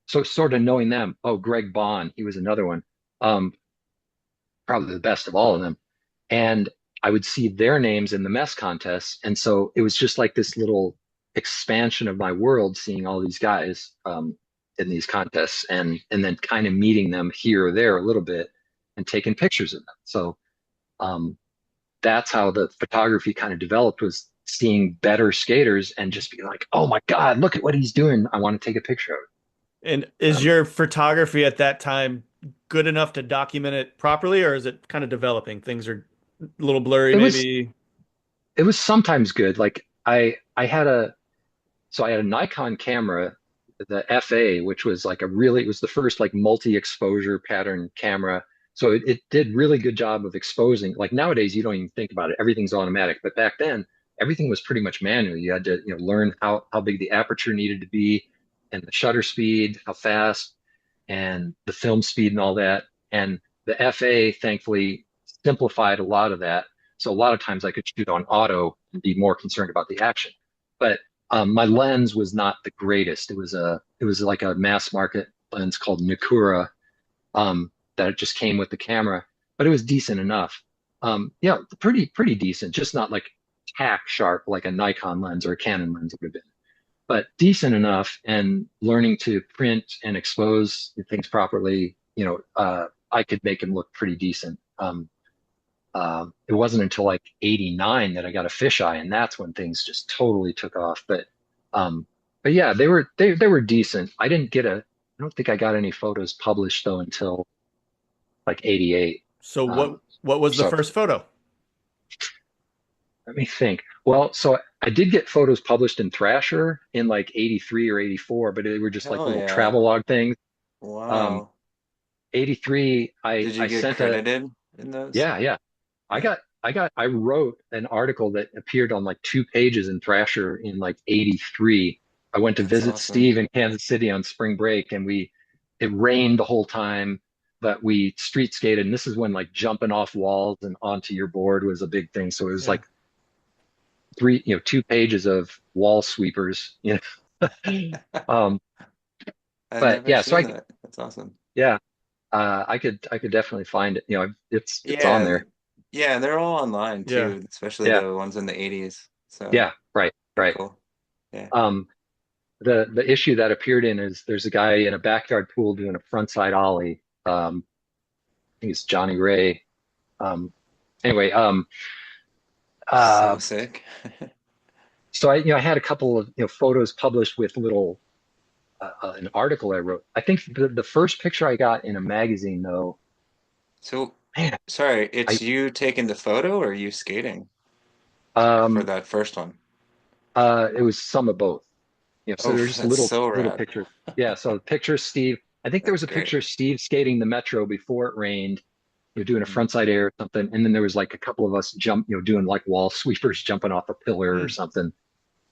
so sort of knowing them, oh, Greg Bond, he was another one, probably the best of all of them. And I would see their names in the mess contests. And so it was just like this little expansion of my world, seeing all these guys in these contests and then kind of meeting them here or there a little bit and taking pictures of them. So that's how the photography kind of developed, was seeing better skaters and just be like, oh my God, look at what he's doing. I want to take a picture of it. And is your photography at that time good enough to document it properly, or is it kind of developing? Things are a little blurry, It was maybe. it was sometimes good. Like I had a Nikon camera, the FA, which was like it was the first like multi-exposure pattern camera. So it did really good job of exposing. Like nowadays, you don't even think about it. Everything's automatic. But back then, everything was pretty much manual. You had to, learn how big the aperture needed to be and the shutter speed, how fast, and the film speed and all that. And the FA thankfully simplified a lot of that. So a lot of times I could shoot on auto and be more concerned about the action. But my lens was not the greatest. It was like a mass market lens called Nakura, that just came with the camera, but it was decent enough. Yeah, pretty decent, just not like tack sharp like a Nikon lens or a Canon lens would have been, but decent enough. And learning to print and expose things properly, I could make them look pretty decent. It wasn't until like 89 that I got a fisheye, and that's when things just totally took off. But yeah, they were decent. I don't think I got any photos published though until like 88. So Um, what was the so first photo? let me think. Well, so I did get photos published in Thrasher in like 83 or 84, but they were just like Hell little yeah. travelogue things. Um, Wow. 83, Did you I get sent a credited in those? yeah, yeah. Yeah. I wrote an article that appeared on like 2 pages in Thrasher in like 83. I went to That's visit awesome. Steve in Kansas City on spring break, and it rained the whole time, but we street skated. And this is when like jumping off walls and onto your board was a big thing. So it was Yeah. like 2 pages of wall sweepers. Um, I've but never yeah, so seen that. That's awesome. yeah, I could definitely find it. It's on Yeah. there. Yeah, they're all online Yeah. too, especially Yeah, the ones in the 80s. So yeah, right, pretty right. cool. Yeah. Um, the issue that appeared in is there's a guy in a backyard pool doing a frontside ollie. I think it's Johnny Ray. Um, Anyway, So uh, sick. so I had a couple of photos published with little an article I wrote. I think the first picture I got in a magazine though, So, man, sorry, I it's you taking the photo or you skating for um that first one? it was some of both. So Oh, there were just that's so little rad. pictures. Yeah, so the picture of Steve. I think there was That's a great. picture of Steve skating the metro before it rained. Doing a Mm, frontside air or something, and then there was like a couple of us doing like wall sweepers, jumping off a pillar or mm, something.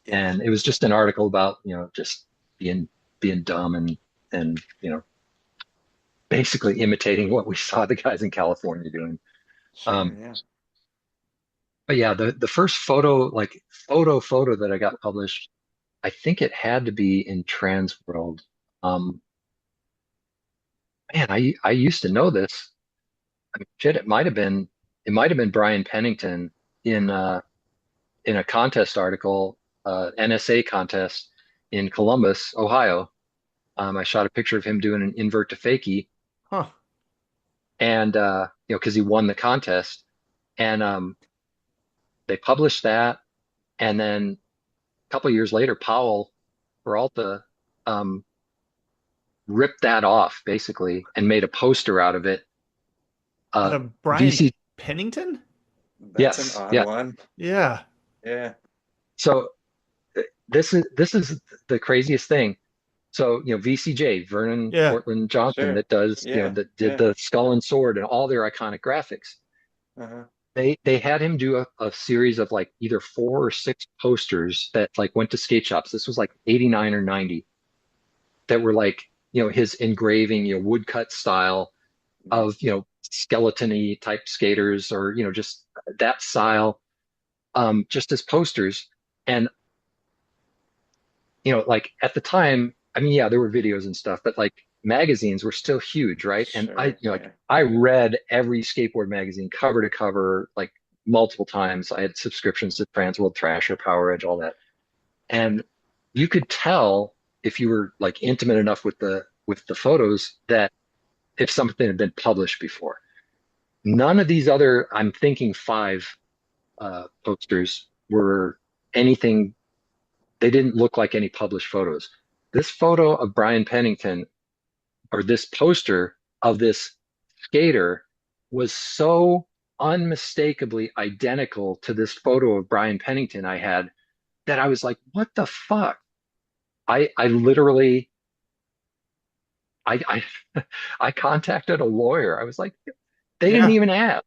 yeah, And it was just an article about just being dumb and basically imitating what we saw the guys in California doing. sure, Um, yeah. but yeah, the first photo, like photo that I got published, I think it had to be in Transworld. Um, man, I used to know this. I mean, shit, it might have been Brian Pennington in in a contest article, NSA contest in Columbus, Ohio. I shot a picture of him doing an invert to fakie, Huh. and because he won the contest, and they published that, and then a couple of years later, Powell Peralta um, ripped that off basically and made a poster out of it. Out Uh, of Brian VC, Pennington? That's an yes, odd yeah. one. Yeah. Yeah. So this is the craziest thing. So, VCJ, Vernon Yeah. Cortland Johnson, Sure. that does, Yeah. that did Yeah. the Skull and Sword and all their iconic graphics. Uh-huh. They had him do a series of like either 4 or 6 posters that like went to skate shops. This was like 89 or 90 that were like, his engraving, woodcut style Mm, of, skeleton-y type skaters or, just that style, just as posters. And like at the time, I mean, yeah, there were videos and stuff, but like magazines were still huge, right? And sure. like Yeah. I read every skateboard magazine cover to cover, like multiple times. I had subscriptions to Transworld, Thrasher, Poweredge, all that. And you could tell if you were like intimate enough with the photos that if something had been published before. None of these other, I'm thinking 5 posters were anything. They didn't look like any published photos. This photo of Brian Pennington, or this poster of this skater, was so unmistakably identical to this photo of Brian Pennington I had that I was like, what the fuck? I literally I I contacted a lawyer. I was like, they didn't Yeah. even ask.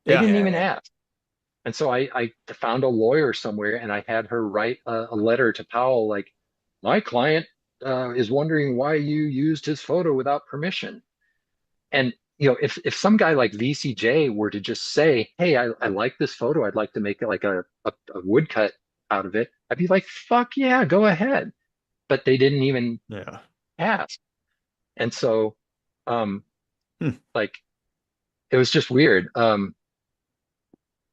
They Yeah. didn't Yeah. even Yeah. ask. And so I found a lawyer somewhere and I had her write a letter to Powell like, my client is wondering why you used his photo without permission. And if some guy like VCJ were to just say, hey, I like this photo, I'd like to make it like a woodcut out of it, I'd be like, fuck yeah, go ahead. But they didn't even Yeah. ask. And so um Hmm. like it was just weird.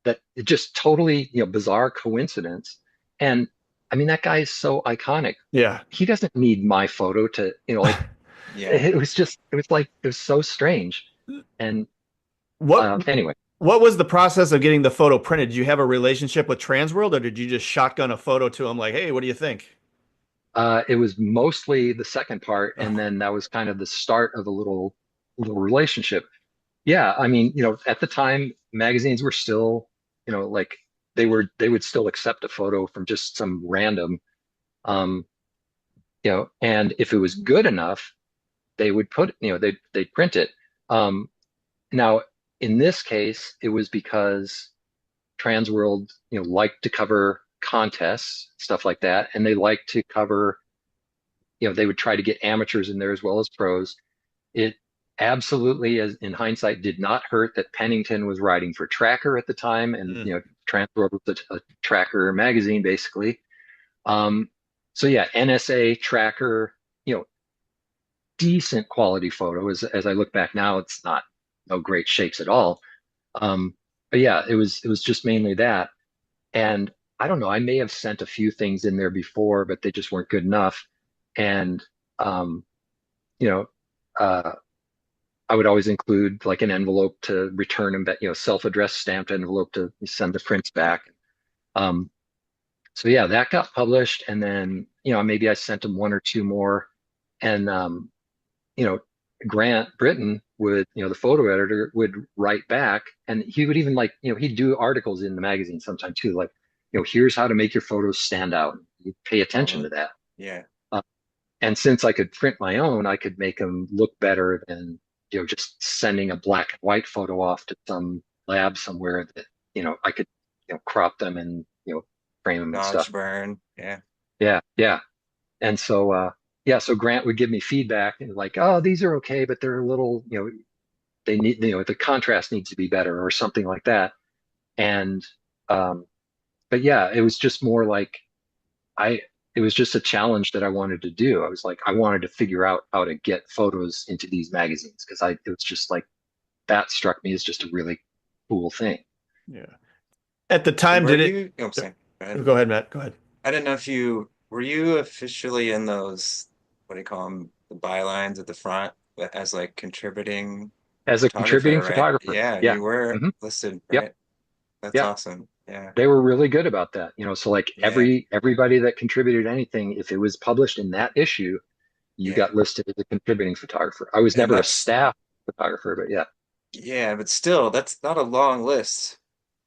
That it just totally, bizarre coincidence. And I mean, that guy is so iconic. Yeah. He doesn't need my photo to, like, Yeah. it was like, it was so strange. And What anyway, what was the process of getting the photo printed? Did you have a relationship with Transworld or did you just shotgun a photo to him like, "Hey, what do you think?" it was mostly the second part. And Oh, then that was kind of the start of a little relationship. Yeah. I mean, at the time, magazines were still, like they would still accept a photo from just some random, um, and if it was good enough, they would put, they'd print it. Um, now, in this case, it was because Transworld, liked to cover contests, stuff like that, and they liked to cover, they would try to get amateurs in there as well as pros. It absolutely, as in hindsight, did not hurt that Pennington was writing for Tracker at the time, and mm. Transworld was a Tracker magazine basically. Um, so yeah, NSA Tracker, decent quality photo. As I look back now, it's not no great shakes at all. But yeah, it was just mainly that. And I don't know, I may have sent a few things in there before, but they just weren't good enough. And um, you know, uh, I would always include like an envelope to return them, self-addressed stamped envelope to send the prints back. Um, so yeah, that got published, and then maybe I sent them one or two more, and you know, Grant Britton would, the photo editor would write back, and he would even like, he'd do articles in the magazine sometime too, like, here's how to make your photos stand out. You pay attention Oh, to that. yeah. Uh, and since I could print my own, I could make them look better than, just sending a black and white photo off to some lab somewhere that, I could, crop them and, frame them and Dodge stuff. burn. Yeah. Yeah, yeah. And so, so Grant would give me feedback and like, oh, these are okay, but they're a little, they need, the contrast needs to be better or something like that. And, um, but yeah, it was just more like I, it was just a challenge that I wanted to do. I was like, I wanted to figure out how to get photos into these magazines because it was just like, that struck me as just a really cool thing. Yeah. At the And time, were did it? you, oh, sorry. Go ahead. Go ahead, Matt. Go ahead. I didn't know if were you officially in those, what do you call them, the bylines at the front as like contributing As a contributing photographer, right? photographer. Yeah, Yeah. you were Hmm. listed, Yep. right? That's Yeah. awesome. Yeah. They were really good about that. So like Yeah. everybody that contributed anything, if it was published in that issue, you Yeah. got listed as a contributing photographer. I was And never a that's, staff photographer, but yeah. yeah, but still, that's not a long list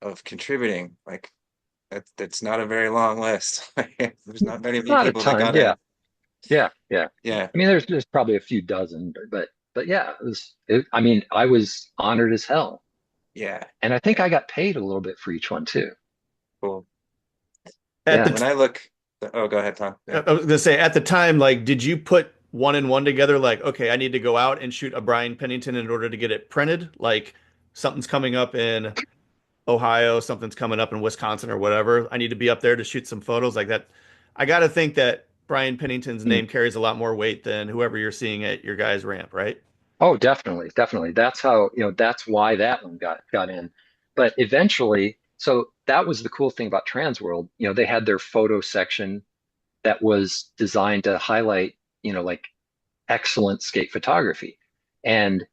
of contributing. Like that's not a very long list. There's not very many Not a people that ton. got Yeah. in. Yeah. Yeah. Yeah. I mean, there's probably a few dozen, but yeah, I mean, I was honored as hell. Yeah. And I think Yeah. I got paid a little bit for each one too. Cool. At Yeah. the Yeah. When t I look, oh, go ahead, Tom. Yeah. I was gonna say at the time, like, did you put one and one together? Like, okay, I need to go out and shoot a Brian Pennington in order to get it printed. Like, something's coming up in Ohio, something's coming up in Wisconsin or whatever. I need to be up there to shoot some photos like that. I got to think that Brian Pennington's Mm. name carries a lot more weight than whoever you're seeing at your guys' ramp, right? Oh, definitely, definitely. That's how, that's why that one got in. But eventually, so that was the cool thing about Transworld. They had their photo section that was designed to highlight, like excellent skate photography. And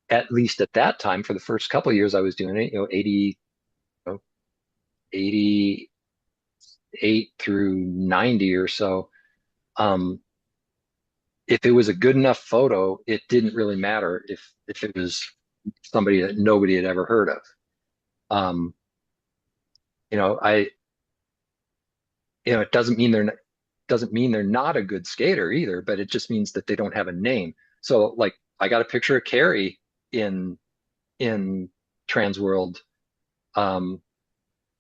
at least at that time, for the first couple of years I was doing it, 88 through 90 or so. Um, if it was a good enough photo, it didn't really matter if it was somebody that nobody had ever heard of. Um, you know, I, it doesn't mean they're not a good skater either, but it just means that they don't have a name. So like I got a picture of Carrie in in Transworld, um,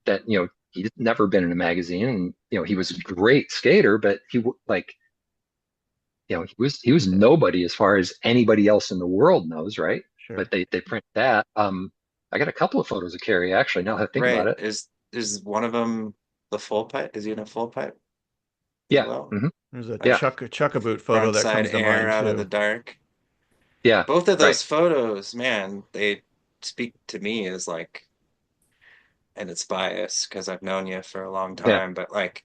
that he'd never been in a magazine, and he was a great skater, but like he was nobody as far as anybody else in the world knows, right? Sure. But they print that. I got a couple of photos of Carrie actually. Now that I think about Right. it, Is one of them the full pipe? Is he in a full pipe as yeah, well? hmm, There's a yeah, Chuck-a-boot photo that Frontside comes to air mind out of the too. dark. yeah, Both of right, those photos, man, they speak to me as like, and it's biased because I've known you for a long yeah, time, but like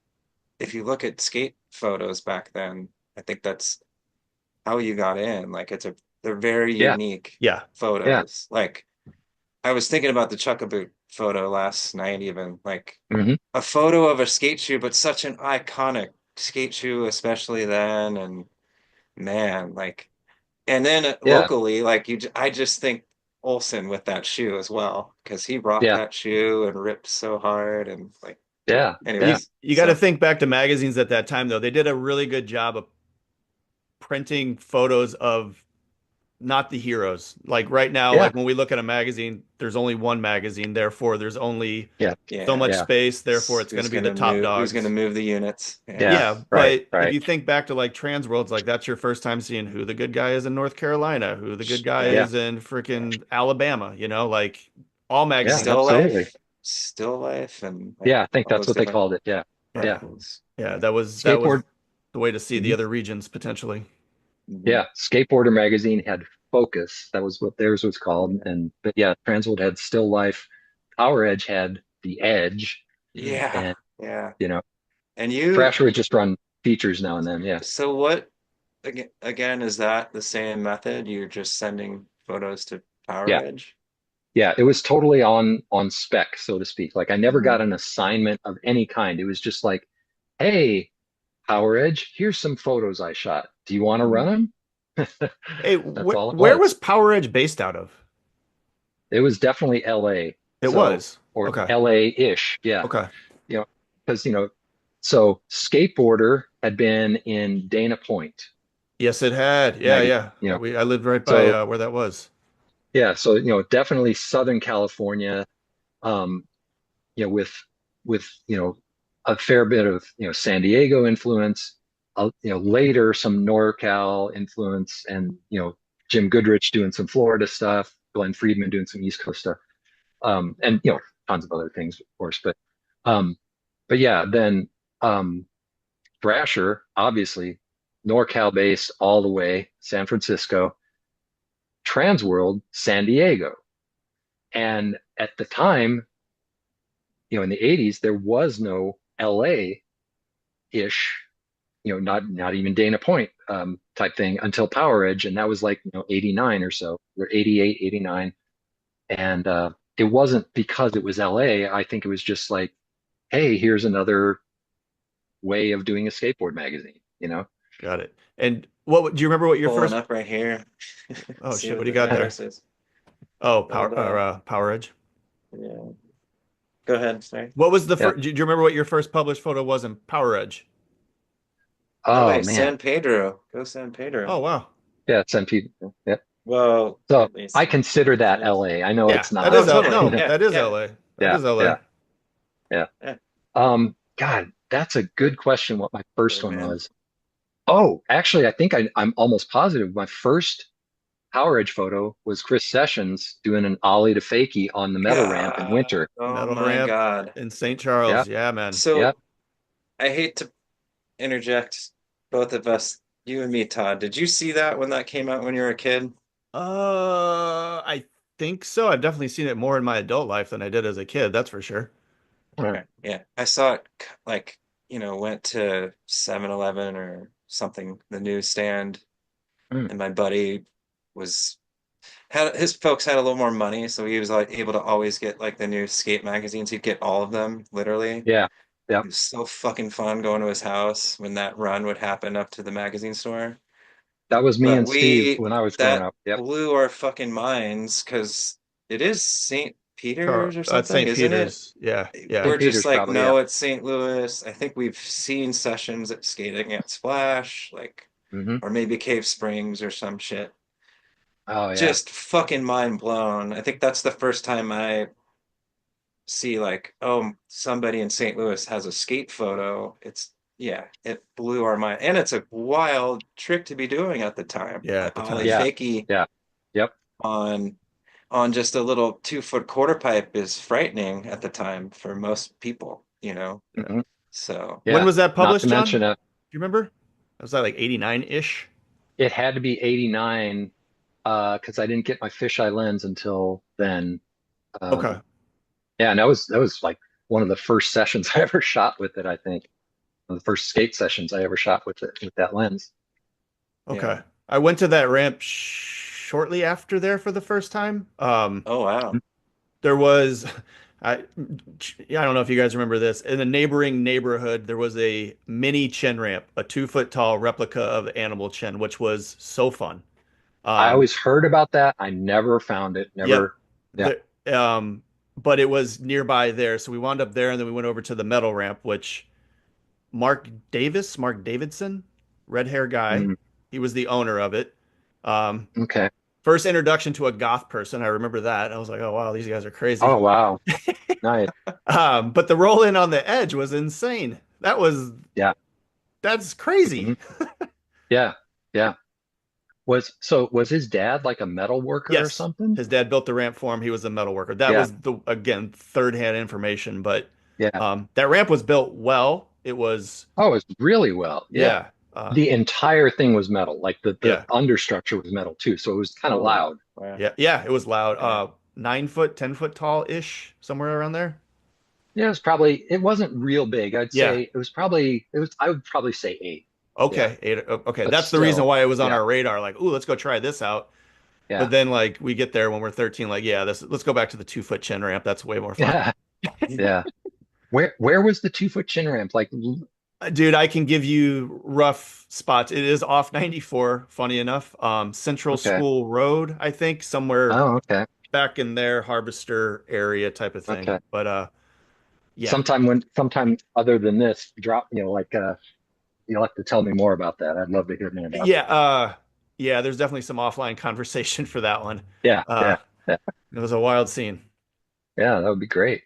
if you look at skate photos back then, I think that's how you got in. Like they're very yeah, unique Yeah. yeah, photos. Like I was thinking about the Chuck-a-boot photo last night, even like hmm, a photo of a skate shoe, but such an iconic skate shoe, especially then. And man, like, and then yeah, locally, like I just think Olson with that shoe as well, because he rocked yeah, that shoe and ripped so hard. And like, yeah, yeah, You got to so think back to magazines at that time though. They did a really good job of printing photos of not the heroes. Like right now, yeah, like when we look at a magazine, there's only one magazine, therefore there's only yeah, so yeah, much yeah, space, therefore it's going to be the top who's gonna dogs. move the units? Yeah. yeah, Yeah, right, but if right, you think back to like Transworlds, like that's your first time seeing who the good guy is in North Carolina, who the good guy Yeah. yeah, is in Yeah. freaking Alabama, like all yeah, magazines. absolutely. Still life, and like Yeah, I think all that's those what they different called it. Yeah, yeah. articles. Yeah, Yeah. that was Skateboard. the way to see the Mhm. other regions potentially. Mhm. Yeah, Skateboarder magazine had Focus. That was what theirs was called. And but yeah, Transworld had Still Life. Poweredge had The Edge, Yeah. and Yeah. you know, And you, Thrasher would just run features now and then. Yeah. so what again is that the same method? You're just sending photos to Yeah. Poweredge? Yeah, it was totally on spec, so to speak. Like I never Hmm. got an assignment of any kind. It was just like, hey, Poweredge, here's some photos I shot. Do you want to run them? Hey, That's all it where was was. Poweredge based out of? It was definitely LA. It So, was. or Okay. LA-ish. Yeah. Okay. You know, because, so Skateboarder had been in Dana Point Yes, it had. Yeah, magazine, yeah. I lived right by so where that was. yeah, so, definitely Southern California, um, with, a fair bit of, San Diego influence, later some NorCal influence and, Jim Goodrich doing some Florida stuff, Glenn Friedman doing some East Coast stuff. And tons of other things, of course. Um, but yeah, then Thrasher, obviously, NorCal based all the way, San Francisco, Transworld, San Diego. And at the time, in the 80s, there was no LA-ish, not even Dana Point type thing until Poweredge. And that was like, 89 or so, or 88, 89. And it wasn't because it was LA. I think it was just like, hey, here's another way of doing a skateboard magazine, Got it. And do you remember what your Pulling first? up right here. Oh See shit, what what do you the got heck there? this is. Oh, Hold on. Poweredge. Yeah. Go ahead. Sorry. What was the Yeah. first? Do you remember what your first published photo was in Poweredge? LA, Oh man. San Pedro. Go San Pedro. Oh wow. Yeah, it's MP. Yeah. Well, So at least I in consider that images. LA. I know Yeah, it's that Oh, not, is L. totally. No, Yeah, that is yeah, LA. That yeah, is LA. yeah, yeah. yeah. God, that's a good question what my first Good one man. was. Oh, actually, I think I'm almost positive my first Poweredge photo was Chris Sessions doing an ollie to fakie on the metal ramp in God. winter. Oh Metal my ramp God. in St. Yeah, Charles. Yeah, man. yeah. So I hate to interject both of us, you and me, Todd. Did you see that when that came out when you were a kid? I think so. I've definitely seen it more in my adult life than I did as a kid. That's for sure. Okay. Yeah. I saw it like, went to 7-Eleven or something, the newsstand, Mm, and my buddy was had his folks had a little more money, so he was like able to always get like the new skate magazines. He'd get all of them, literally. yeah, yeah. It was so fucking fun going to his house when that run would happen up to the magazine store. That was me But and Steve when I was growing that up. Yep. blew our fucking minds because it is St. Peter's or That's something, St. isn't it? Peter's. Yeah, yeah. We're St. just Peter's like, probably, yeah. no, it's St. Louis. I think we've seen sessions at skating at Splash, like, Hmm. or maybe Cave Springs or some shit. Oh yeah. Just fucking mind blown. I think that's the first time I see like, oh, somebody in St. Louis has a skate photo. Yeah, it blew our mind. And it's a wild trick to be doing at the time. Yeah, An at the ollie time. Yeah, fakie yeah. Yep. on just a little 2 foot quarter pipe is frightening at the time for most people, Yeah. Hmm. So When Yeah. was that Not to published, John? Do mention you remember? Was that like 89-ish? it had to be 89 because I didn't get my fisheye lens until then. Okay. Yeah, and that was like one of the first sessions I ever shot with it, I think. One of the first skate sessions I ever shot with it with that lens. Okay. yeah. I went to that ramp shortly after there for the first time. Oh wow. There was, yeah, I don't know if you guys remember this. In a neighboring neighborhood, there was a mini chin ramp, a 2 foot tall replica of Animal Chin, which was so fun. I Um, always heard about that. I never found it. yep. Never. Yeah. The, but it was nearby there, so we wound up there, and then we went over to the metal ramp, which Mark Davidson, red hair guy, Mm, he was the owner of it. Um, okay. First introduction to a goth person, I remember that. I was like, oh wow, these guys are crazy. Oh wow. Nice. But the roll in on the edge was insane. Yeah. That's crazy. Mhm. Yeah. Yeah. Was his dad like a metal worker or Yes, something? his dad built the ramp for him. He was a metal worker. That Yeah. was the again third hand information, but Yeah. that ramp was built well. It was Oh, it's really well. Yeah. yeah, The entire thing was metal. Like the yeah, understructure was metal too. So it was kind of Oh loud. wow. yeah, yeah. It was loud. Yeah. 9 foot, 10 foot tall ish, somewhere around there. Yeah, it wasn't real big. I'd Yeah. say I would probably say eight. Yeah. Okay. Okay. But That's the reason still, why it was on yeah. our radar. Like, ooh, let's go try this out. But Yeah. then like we get there when we're 13, like, yeah, this let's go back to the 2 foot chin ramp. That's way more fun. Yeah. Yeah. Where was the 2 foot chin ramp? Like, Dude, I can give you rough spots. It is off 94, funny enough. Central okay. School Road, I think, somewhere Oh, okay. back in there, Harvester area type of thing. Okay. But yeah. Sometime other than this, drop, like you'll have to tell me more about that. I'd love to hear more about Yeah, that. yeah, there's definitely some offline conversation for that one. Yeah, Uh yeah, yeah. it was a wild scene. Yeah, that would be great.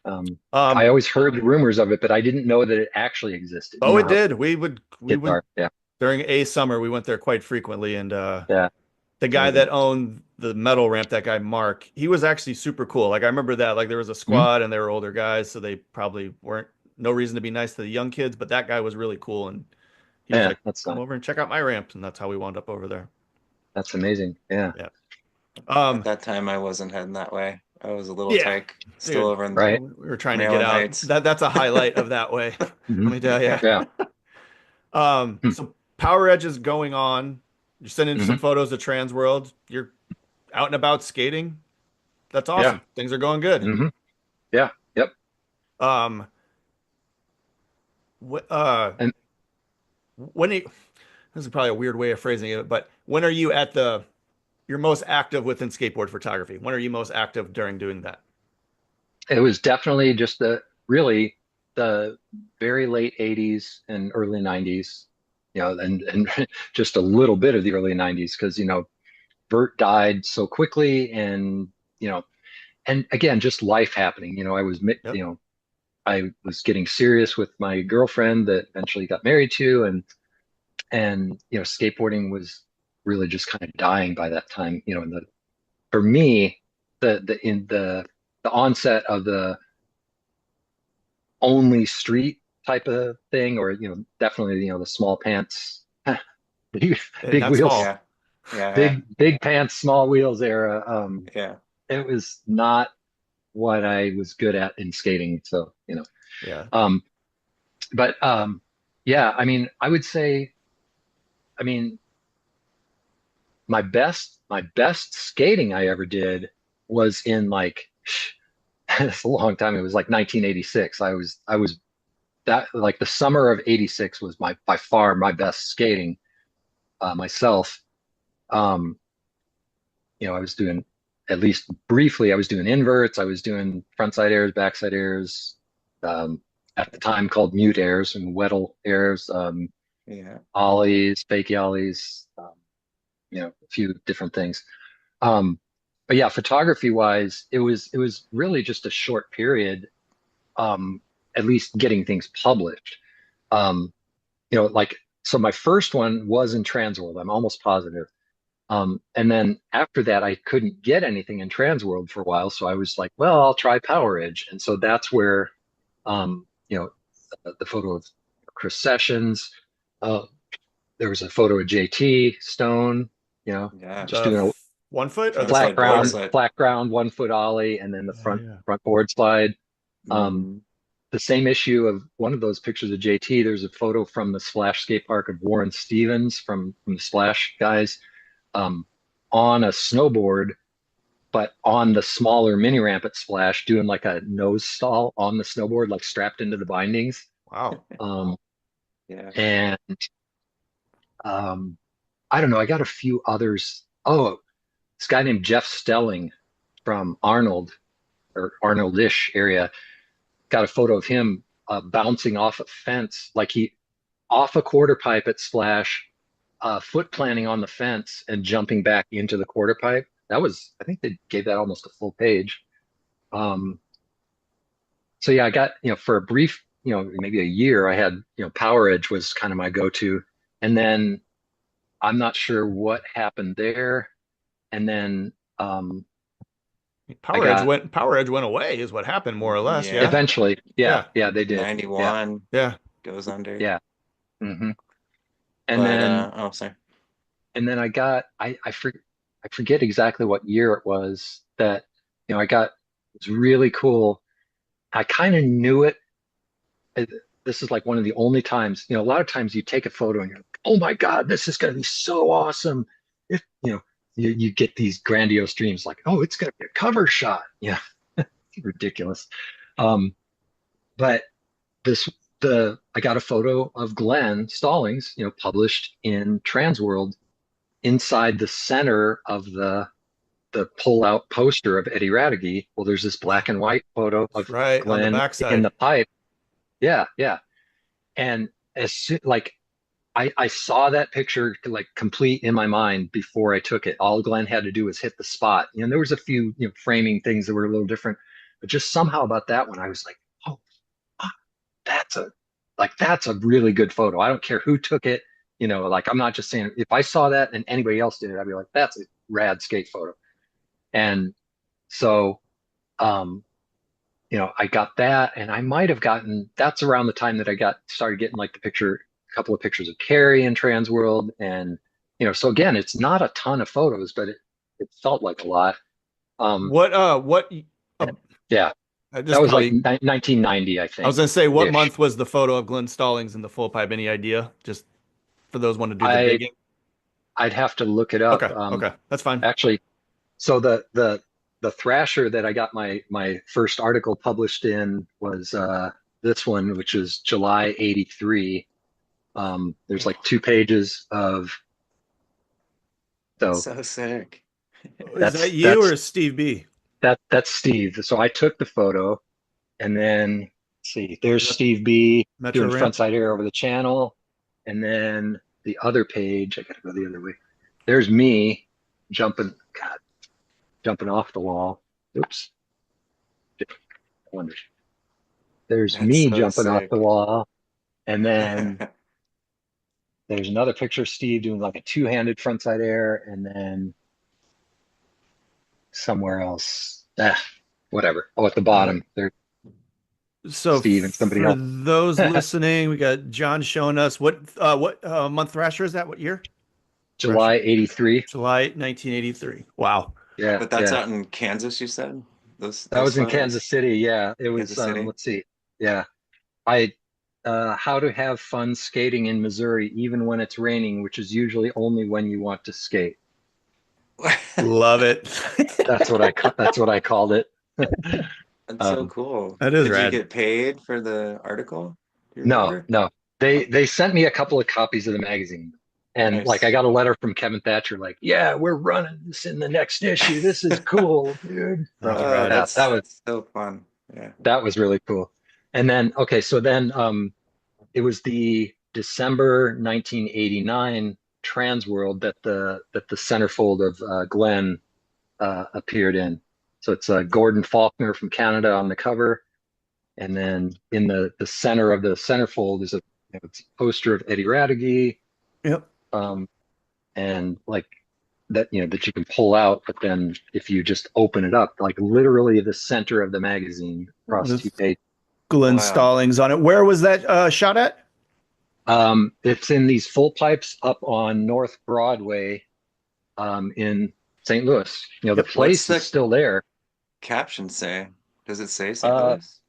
Um, I Um, always heard the rumors of it, but I didn't know that it actually existed. You oh, know it how did. We kids would are. Yeah, during a summer we went there quite frequently and yeah. the guy Amazing. that owned the metal ramp, that guy Mark, he was actually super cool. Like I remember that, like there was a Mhm. squad and they were older guys, so they probably weren't no reason to be nice to the young kids, but that guy was really cool and he was Yeah, like, that's "Come nice. over and check out my ramp," and that's how we wound up over there. That's amazing. Yeah. Yeah. At Um, that time, I wasn't heading that way. I was a little yeah, tyke, still dude, over in Right. we were trying to get Maryland out. Heights. That's a highlight of that way. Hmm. Let me tell you. Yeah. Hmm. So Poweredge is going on. You're sending some Hmm. photos to Transworld. You're out and about skating. That's Yeah. awesome. Things are going good. Hmm. Yeah. Yep. Um, wh- uh, And when you, this is probably a weird way of phrasing it, but when are you at you're most active within skateboard photography? When are you most active during doing that? it was definitely just really the very late 80s and early 90s, and just a little bit of the early 90s because, Bert died so quickly you know, and again, just life happening. Yep. I was getting serious with my girlfriend that eventually got married to, skateboarding was really just kind of dying by that time. And for me, the onset of the only street type of thing, or definitely the small pants, big, big Not wheels, Yeah, small. yeah, big pants, small wheels era. yeah. It was not what I was good at in skating. So, Yeah. um, but yeah, I mean, I would say, I mean, my best skating I ever did was in like it's a long time. It was like 1986. I was that like the summer of 86 was my by far my best skating myself. Um, I was doing at least briefly, I was doing inverts, I was doing frontside airs, backside airs, um, at the time called mute airs and Weddle airs, Yeah. ollies, fake ollies, a few different things. Um, but yeah, photography wise, it was really just a short period, um, at least getting things published. Um, like so my first one was in Transworld, I'm almost positive. And then after that, I couldn't get anything in Transworld for a while. So I was like, well, I'll try PowerEdge. And so that's where, um, you know, the photo of Chris Sessions, uh, there was a photo of JT Stone, Yeah. just The doing a 1 foot or the Frontside, front board board? slide. flat ground, 1 foot ollie, and then the Yeah, front yeah. front board slide. Um, Hmm. the same issue of one of those pictures of JT, there's a photo from the Splash skate park of Warren Stevens from the Splash guys, um, on a snowboard, but on the smaller mini ramp at Splash, doing like a nose stall on the snowboard, like strapped into the bindings. Wow. Um, Yeah. and I don't know, I got a few others. Oh, this guy named Jeff Stelling from Arnold or Arnoldish area, got a photo of him bouncing off a fence, like he off a quarter pipe at Splash, foot planting on the fence and jumping back into the quarter pipe. That was, I think they gave that almost a full page. Um, so yeah, I got, for a brief, maybe a year, I had, PowerEdge was kind of my go-to. And then I'm not sure what happened there. And then I got Power Edge went away is what happened more or less. Yeah. Yeah. eventually, yeah, Yeah. yeah, they did. Yeah, 91 Yeah. goes under. yeah. Hmm. And But then oh, sorry. I got I forget exactly what year it was that I got, it was really cool. I kind of knew it. It- This is like one of the only times, a lot of times you take a photo and you're like, oh my God, this is going to be so awesome. If you get these grandiose dreams like, oh, it's gonna be a cover shot. Yeah, ridiculous. Um, but this I got a photo of Glenn Stallings, published in Transworld inside the center of the pull out poster of Eddie Radigi. Well, there's this black and white photo That's of right, on the Glenn in backside. the pipe. Yeah, yeah. And as soon, like I saw that picture like complete in my mind before I took it. All Glenn had to do was hit the spot. There was a few, framing things that were a little different, but just somehow about that one, I was like, oh, fuck, that's a that's a really good photo. I don't care who took it. Like I'm not just saying if I saw that and anybody else did it, I'd be like, that's a rad skate photo. And so, um, I got that, and I might have gotten that's around the time that I started getting like a couple of pictures of Carrie in Transworld, and so again, it's not a ton of photos, but it felt like a lot. Um, What uh, yeah, that just was like probably 1990, I I was think, gonna say, what ish. month was the photo of Glenn Stallings in the full pipe? Any idea? Just for those want to do the I digging. I'd have to look it up. Okay, okay, that's fine. Actually, so the Thrasher that I got my first article published in was this one, which is July '83. There's like 2 pages of That's so so sick. Is that you that's or Steve B? that's Steve. So I took the photo, and then let's see, there's Is that Steve B Metro doing Ramp? frontside air over the channel, and then the other page, I gotta go the other way. There's me jumping, God, jumping off the wall. Oops. Wonder. There's That's me so jumping off the sick. wall, and then there's another picture of Steve doing like a two-handed frontside air, and then somewhere else. Whatever. Oh, at the Got it. bottom, there's So Steve and somebody for else. those listening, we got John showing us what month Thrasher is that? What year? Thrasher. July '83. July 1983. Wow. Yeah, But that's yeah. out in Kansas, you said? That Those was in Kansas photos? City. Yeah, it was. Kansas City? Let's see. Yeah, I how to have fun skating in Missouri, even when it's raining, which is usually only when you want to skate. Love it. That's what I called it. That's so Um, cool. That is Did you rad. get paid for the article? Do you no, remember? no. They sent me a couple of copies of the magazine, and like I Nice. got a letter from Kevin Thatcher, like, yeah, we're running this in the next issue. This is cool, dude. So That's Oh, rad. yeah, that's so fun. Yeah. that was really cool. And then okay, so then it was the December 1989 Transworld that the centerfold of Glenn appeared in. So it's Gordon Faulkner from Canada on the cover, and then in the center of the centerfold is it's a poster of Eddie Radigi, Yep. um, and like that that you can pull out. But then if you just open it up, like literally the center of the magazine across two With pages. Glenn Wow. Stallings on it. Where was that shot at? It's in these full pipes up on North Broadway, in St. Louis. The Yep. What's place is the still there. caption say? Does it say St. Uh, Louis?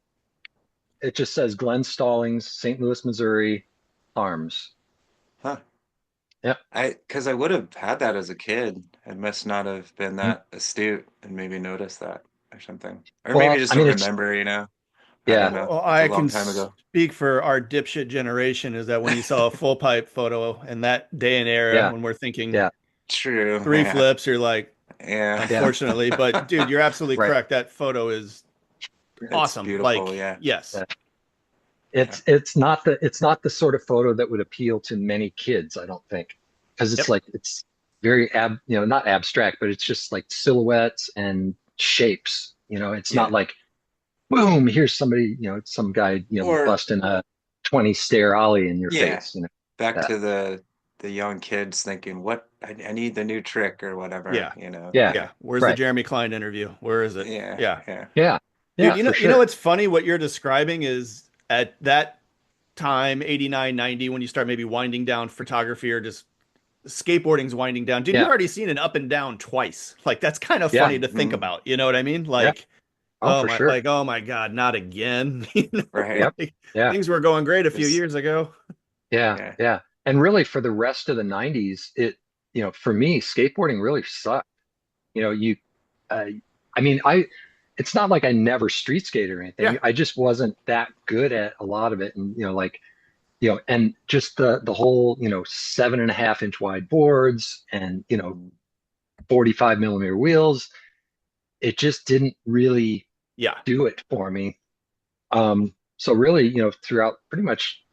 it just says Glenn Stallings, St. Louis, Missouri, Arms. Huh. Yep. Because I would have had that as a kid. I must not have been Mm. that astute and maybe noticed that or something. Or maybe Well, just I don't mean, it's remember, I don't yeah, know. Well, It's a I long can time ago. speak for our dipshit generation is that when you saw a full pipe photo in that day and era, yeah, when we're thinking yeah, True. three Yeah. flips, you're like, Yeah. yeah. unfortunately. But dude, you're absolutely Right. correct. That photo is It's awesome. beautiful. Like, Yeah. yes. Yeah. Yeah. It's not the sort of photo that would appeal to many kids, I don't think, because it's Yep. like it's very not abstract, but it's just like silhouettes and shapes. It's not Yeah. like boom, here's somebody, it's some guy, Or busting a 20 stair ollie in your yeah, face, back that. to the young kids thinking, what I need the new trick or whatever, Yeah. Yeah, Yeah. Yeah. Where's the right. Jeremy Klein interview? Where is it? Yeah. Yeah. Yeah. Yeah, Dude, yeah, for you know sure. what's funny? What you're describing is at that time, 89, 90, when you start maybe winding down photography or just skateboarding's winding down. Dude, you've Yeah, already seen an up and down twice. Like that's kind of yeah, funny to think Hmm. about. You know what I mean? yeah. Oh, for sure. Oh my God, not again. You know, Right. Yep. like Yeah, things were going great a few Just years ago. yeah, yeah. yeah. And really, for the rest of the '90s, for me, skateboarding really sucked. You know, you, uh, I mean, it's not like I never street skated or Yeah. anything. I just wasn't that good at a lot of it. And, like, and just the whole, 7.5 inch wide boards and, Mhm. 45 millimeter wheels, it just didn't really Yeah. do it for me. So really, throughout pretty much,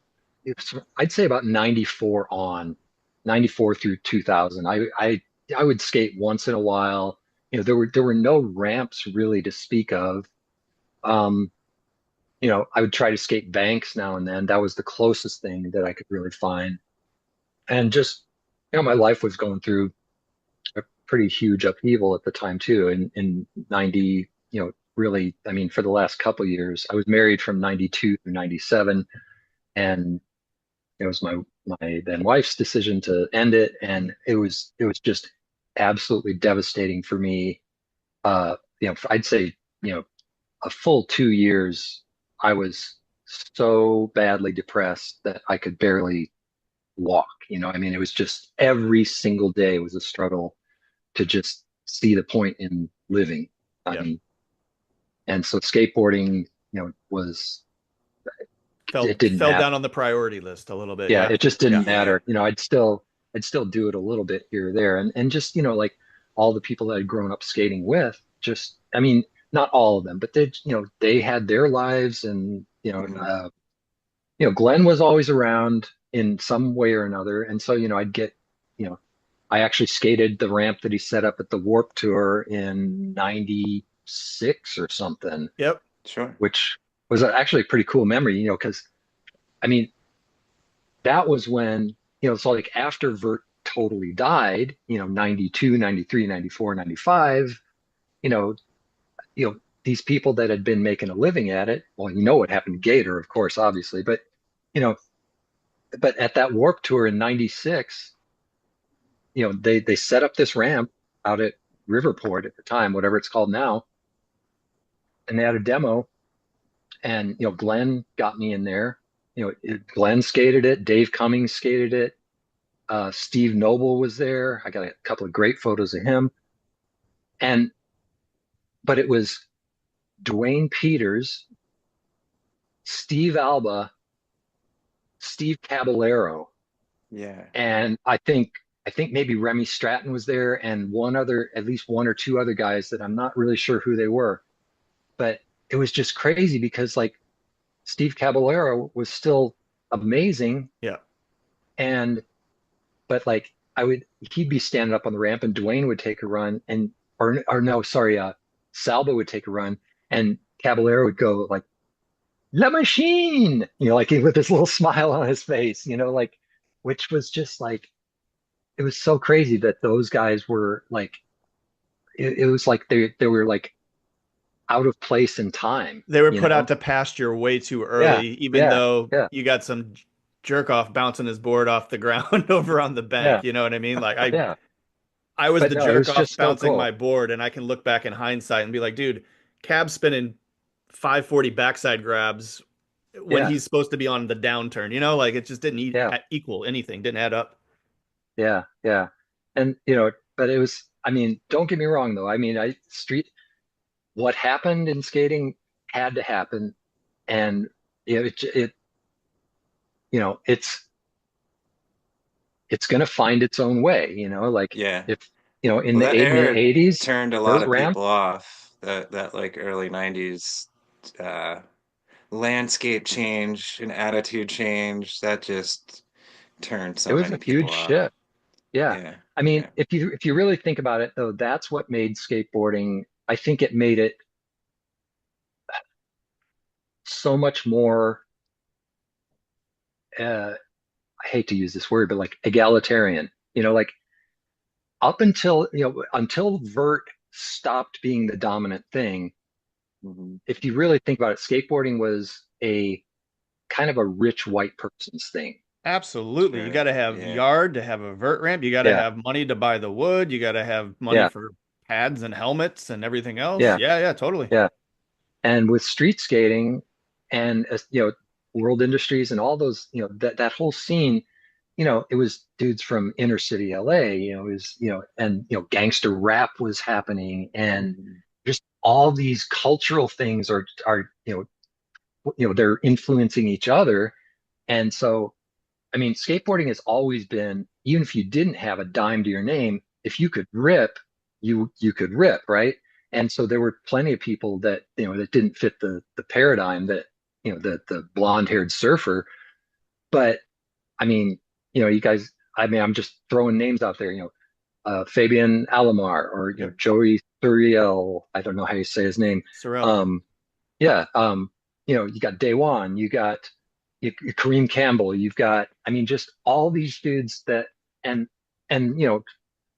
I'd say about 94 on, 94 through 2000, I would skate once in a while. There were no ramps really to speak of. Um, I would try to skate banks now and then. That was the closest thing that I could really find. And just, my life was going through a pretty huge upheaval at the time too. In 90, really, I mean, for the last couple of years, I was married from 92 through 97, and it was my then wife's decision to end it, and it was just absolutely devastating for me. I'd say, a full 2 years, I was so badly depressed that I could barely walk. I mean, it was just every single day was a struggle to just see the point in living. I Yep. mean, and so skateboarding, was Fell it didn't fell matter. down on the priority list a little bit. Yeah, Yeah. it just Yeah. didn't Yeah. matter. I'd still do it a little bit here or there. And just, like all the people that I'd grown up skating with, just, I mean, not all of them, but they had their lives, and, Mhm. Glenn was always around in some way or another. And so, I'd get, you know, I actually skated the ramp that he set up at the Warp Tour in 96 or something, Yep. Sure. which was actually a pretty cool memory, because I mean, that was when, so like after Vert totally died, 92, 93, 94, 95, you know, these people that had been making a living at it, well, what happened to Gator, of course, obviously, you know, but at that Warp Tour in 96, they set up this ramp out at Riverport at the time, whatever it's called now, and they had a demo, and, Glenn got me in there. Glenn skated it, Dave Cummings skated it. Steve Noble was there. I got a couple of great photos of him. And but it was Dwayne Peters, Steve Alba, Steve Caballero, Yeah. and I think maybe Remy Stratton was there, and at least one or two other guys that I'm not really sure who they were. But it was just crazy because, like, Steve Caballero was still amazing, Yeah. and but like he'd be standing up on the ramp, and Dwayne would take a run, and or no, sorry, Salva would take a run, and Caballero would go like La Machine, like with this little smile on his face, like, which was just like, it was so crazy that those guys were like, it was like they were like out of place in time, They were you put out know? to pasture way too Yeah, early, even yeah, though yeah, you got some jerk off bouncing his board off the ground over on the bank. yeah, You know what I mean? Like yeah. I was But the no, it jerk was off just so bouncing my cool. board, and I can look back in hindsight and be like, dude, Cab's spinning 540 backside grabs when Yeah, he's supposed to be on the downturn. Like it just didn't yeah, equal anything, didn't add up. yeah, yeah. And, but it was, I mean, don't get me wrong though. I mean, what happened in skating had to happen. And you know, it's, it's going to find its own way, like Yeah. if, in Well, the that in the era 80s, turned a lot vert of ramp. people off. That like early 90s uh landscape change and attitude change that just turned It so was a many people huge off. shift. Yeah. Yeah. I mean, Yeah. if you really think about it though, that's what made skateboarding, I think it made it so much more, I hate to use this word, but like egalitarian, like up until vert stopped being the dominant thing. Hmm. If you really think about it, skateboarding was a kind of a rich white person's thing. Absolutely. You got Sure. to have Yeah. yard to have a vert ramp. You got to Yeah, have money to buy the wood. You got to have money yeah, for pads and helmets and everything else. yeah, Yeah, yeah, totally. yeah. And with street skating and, World Industries and all those, that whole scene, it was dudes from inner city LA, it was, and gangster rap was happening, and Mhm. just all these cultural things are, they're influencing each other. And so, I mean, skateboarding has always been, even if you didn't have a dime to your name, if you could rip, you could rip, right? And so there were plenty of people that, that didn't fit the paradigm that, the blonde-haired surfer. But I mean, you guys, I mean, I'm just throwing names out there, Fabian Alomar or, Yep. Joey Turiel. I don't know how you say his name. Sorrel. Um, yeah. You got Daywan, you got Kareem Campbell, you've got, I mean, just all these dudes that, and, and,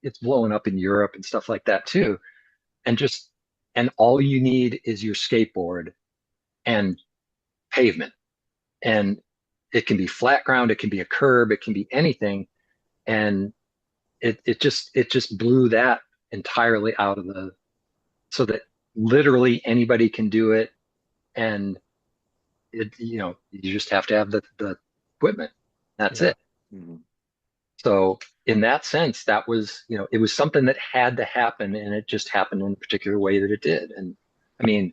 it's blowing up in Europe and stuff like that too. And just, and all you need is your skateboard and pavement. And it can be flat ground, it can be a curb, it can be anything. And it just blew that entirely out of the, so that literally anybody can do it. And you just have to have the equipment. That's Yeah. it. Mhm. So in that sense, that was, it was something that had to happen, and it just happened in a particular way that it did. And I mean,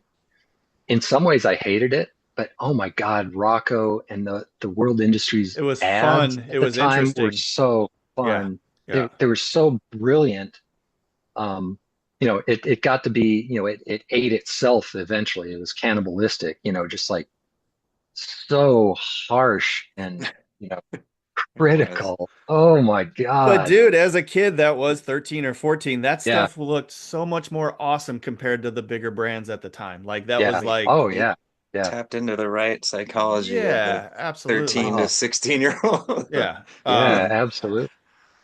in some ways I hated it, but oh my God, Rocco and the World Industries It was ads fun. at It the was time were interesting. so Yeah. fun. Yeah. They were so brilliant. It got to be, it ate itself eventually. It was cannibalistic, just like so harsh and, you know, It was. critical. Oh my But God. dude, as a kid that was 13 or 14, that Yeah. stuff looked so much more awesome compared to the bigger brands at the time. Like that was Yeah. like, Oh It yeah. Yeah. tapped into the right psychology of the yeah, absolutely. 13 to Oh 16-year-old. Yeah. yeah, absolutely.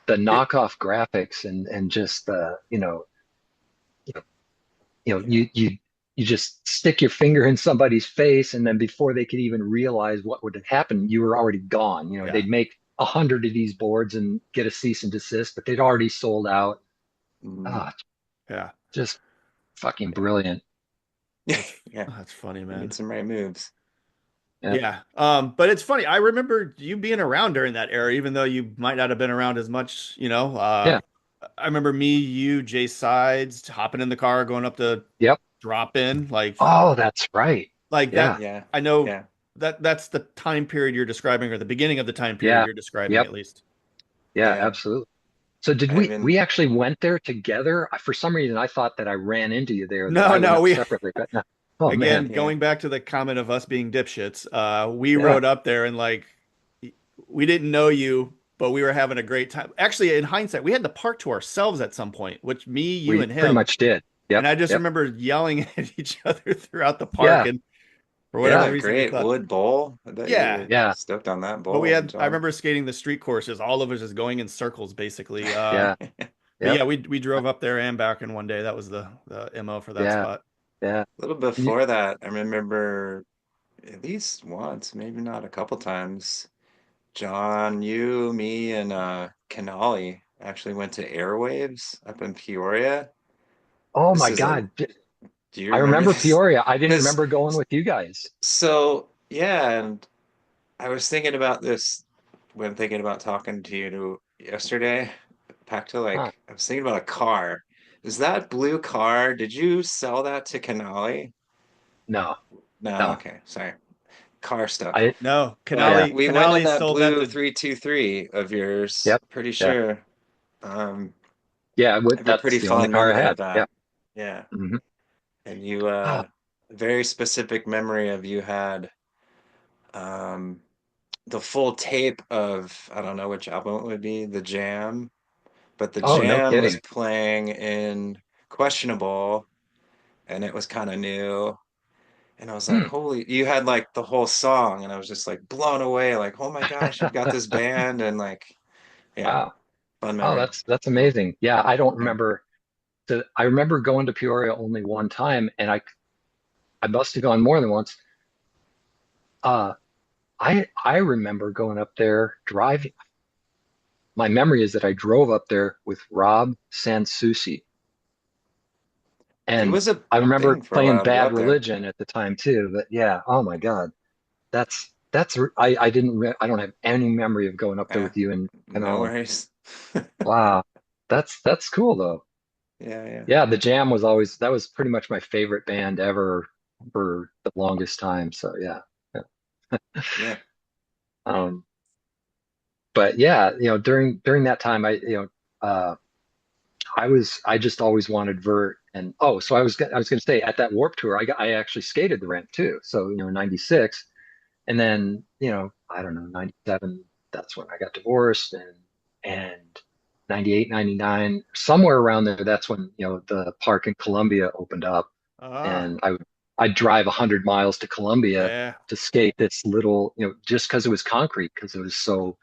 The It, knockoff graphics and just the, you know, yeah. you just stick your finger in somebody's face, and then before they could even realize what would have happened, you were already gone. Yeah. They'd make 100 of these boards and get a cease and desist, but they'd already sold out. Mhm. Ah, Yeah. just fucking brilliant. That's Yeah, that's funny, you made man. some right moves. Yeah. Yeah. But it's funny. I remember you being around during that era, even though you might not have been around as much, Yeah. I remember me, you, Jay Sides hopping in the car, going up to Yep. drop in, Oh, that's right. like that. Yeah. Yeah, I know yeah, that's the time period you're describing, or the beginning of the time period Yeah. you're describing, Yep. at least. Yeah, yeah. absolutely. So did I've we been, actually went there together? For some reason I thought that I ran into you there, that No, I went no, up we separately, but no. Oh man. again yeah. going back to the comment of us being dipshits. We Yeah. rode up there and like we didn't know you, but we were having a great time. Actually, in hindsight, we had the park to ourselves at some point, which me, you, We and pretty him. much did. And Yep. I just Yep. remember yelling at each other throughout the park, Yeah. and for You had whatever Yeah. a reason, we great thought, wood bowl. I bet you yeah. were Yeah. stoked on that But we bowl, had, I John. remember skating the street courses, all of us just going in circles, basically. Yeah. But Yep. yeah, we drove up there and back in one day. That was the MO for that Yeah. spot. Yeah. A little Y- before that, I remember at least once, maybe not a couple times, John, you, me, and Canali actually went to Airwaves up in Peoria. Oh This my is a, God. do you I remember remember this? Peoria. I didn't Because remember going with you guys. so yeah, and I was thinking about this when thinking about talking to you yesterday. Back to Huh. like, I was thinking about a car. Is that blue car? Did you sell that to Canali? No. No, No. okay, sorry. Car stuff. I No, But yeah. Canali we went in Canali that sold that blue to 323 of yours, Yep. pretty Yeah. sure. Um, Yeah, I have a pretty that's the only fond car I memory had. of Yeah. that. Yeah. Hmm. And you, Oh, very specific memory of you had um the full tape of, I don't know which album it would be, The Jam, but The oh, no Jam was kidding. playing in Questionable, and it was kind of new. And I was like, Hmm. holy, you had like the whole song, and I was just like blown away, like, oh my gosh, you've got this band, and like, yeah, Wow. fun Oh, memory. that's amazing. Yeah, I don't Yeah. remember I remember going to Peoria only one time, and I must have gone more than once. Uh, I remember going up there driving. My memory is that I drove up there with Rob Sansucci, He and was a I remember thing for a playing while to go Bad up there. Religion at the time too. But yeah, oh my God, that's I didn't I don't have any memory of going up there Yeah, with you and no Canal. worries. Wow. That's cool though. Yeah, yeah, Yeah, the Jam was always that was pretty much my favorite band ever for the longest time. So yeah. Yeah. yeah. Um, but yeah, during that time uh I just always wanted vert and oh, so I was gonna say at that Warp Tour I actually skated the ramp too. So, 96 and then, I don't know, 97, that's when I got divorced and 98, 99, somewhere around there, that's when, the park in Columbia opened up Ah, and I'd drive 100 miles to Columbia yeah. to skate this little, just because it was concrete, because it was so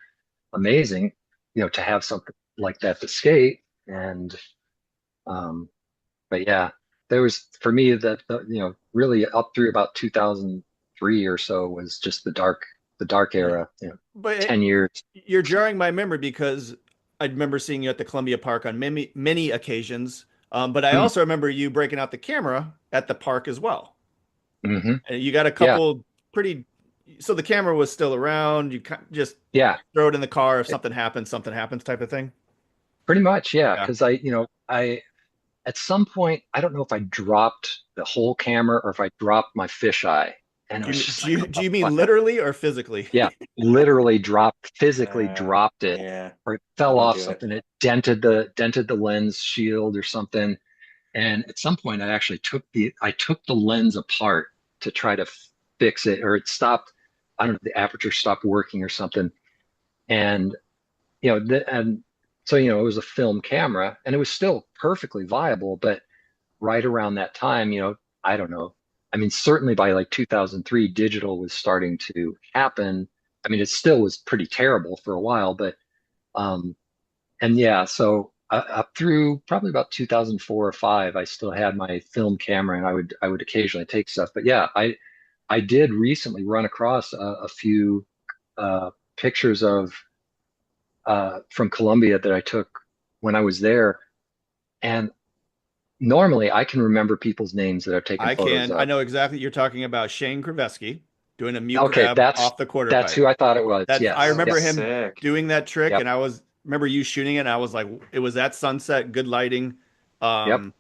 amazing, to have something like that to skate. And um, but yeah, there was for me that really up through about 2003 or so was just the dark Yeah. era, But 10 years. you're jarring my memory because I remember seeing you at the Columbia Park on many, many occasions. But I Mm, also remember you breaking out the camera at the park as well. hmm. And you got a Yeah, couple pretty, so the camera was still around. You just yeah, throw it in the car. If it- something happens type of thing. pretty much, yeah. Yeah. Because I at some point, I don't know if I dropped the whole camera or if I dropped my fisheye, and it Do was you, just do like, you, what do the you fuck? mean literally or physically? Yeah, physically dropped it, Yeah, or it fell that'll off do it. something. It dented the lens shield or something. And at some point, I took the lens apart to try to fix it, or it stopped. I don't know, the aperture stopped working or something. And and so it was a film camera, and it was still perfectly viable. But right around that time, I don't know. I mean, certainly by like 2003, digital was starting to happen. I mean, it still was pretty terrible for a while, but um, and yeah, so up through probably about 2004 or five, I still had my film camera, and I would occasionally take stuff. But yeah, I did recently run across a few pictures of from Colombia that I took when I was there, and normally I can remember people's names that I've taken I photos can. I of. know exactly. You're talking about Shane Krivesky doing a mute Okay, grab that's off the quarter that's pipe. who I thought it was. I Yes, Oh, remember yep, him sick. doing that trick, yep, and remember you shooting it. And I was like, it was at sunset, good lighting. yep. Um,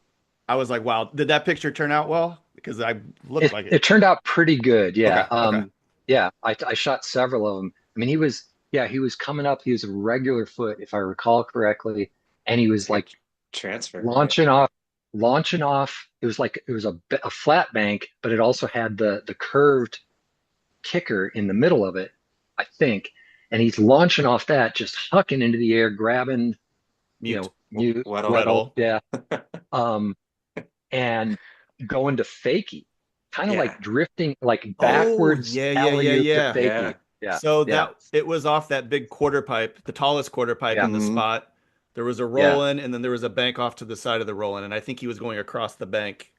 I was like, wow, did that picture turn out well? Because I looked It like it. it turned out pretty good. Okay, Yeah. okay. Yeah, I shot several of them. I mean, he was coming up. He was a regular foot, if I recall correctly, and he It's was like like transfer, right? launching off. It was a flat bank, but it also had the curved kicker in the middle of it, I think. And he's launching off that, just hucking into the air, grabbing, Mute. mute, Weddle. weddle, Weddle. yeah, um, and going to fakie, kind of like Yeah, drifting, like Oh, backwards yeah, yeah, yeah, alley oop to yeah. fakie. yeah. Yeah, So yeah, that it was off that big quarter pipe, the tallest quarter pipe yeah, in the Hmm. spot. There was a yeah, roll in, and then there was a bank off to the side of the roll in, and I think he was going across the bank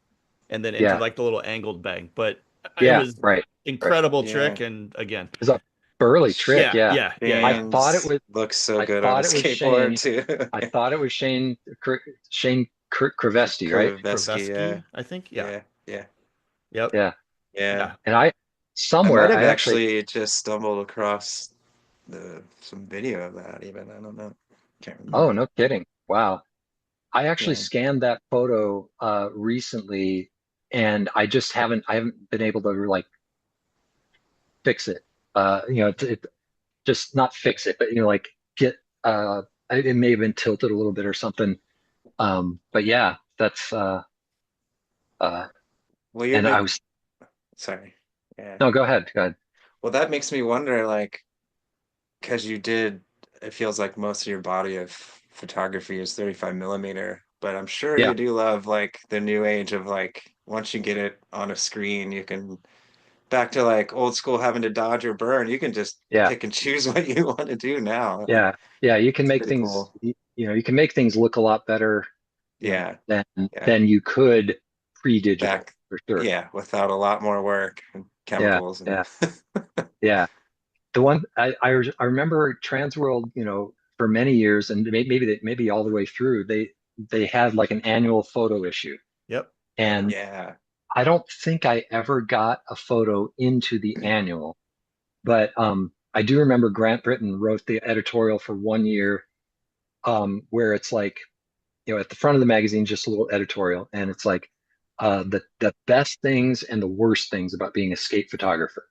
and then into yeah, like the little angled bank. But it yeah. was Right, right. incredible Yeah. trick, and again, It's a burly trick. yeah, Yeah, yeah, yeah, I yeah. thought it Shane's was. looks so I good on a thought it was skateboard Shane. too. I thought it was Shane Krivesty, right? Krivesky, yeah. Krivesky, I think. Yeah. Yeah, yeah, Yep. Yeah, yeah. Yeah. and I I might somewhere have I actually. actually just stumbled across the some video of that even. I don't know. Can't Oh, remember. no kidding! Wow. I actually Yeah. scanned that photo recently, and I haven't been able to like fix it. Just not fix it, but like get it may have been tilted a little bit or something. But yeah, that's uh Well, you and I make was sorry. Yeah. no, go ahead, go ahead. Well, that makes me wonder, like, because you did, it feels like most of your body of photography is 35 millimeter, but I'm sure Yeah, you do love like the new age of like once you get it on a screen, you can back to like old school having to dodge or burn. You can just yeah, pick and choose what you want to do now. yeah, yeah. You can It's make pretty things cool. you can make things look a lot better, Yeah, than yeah. than you could pre-digital Back, for sure. yeah, without a lot more work and Yeah, chemicals and yeah, yeah. The one I remember Transworld, for many years, and maybe all the way through, they had like an annual photo issue, Yep. and yeah. I don't think I ever got a photo into the annual, But I do remember Grant Britton wrote the editorial for one year, where it's like, at the front of the magazine, just a little editorial, and it's like the best things and the worst things about being a skate photographer.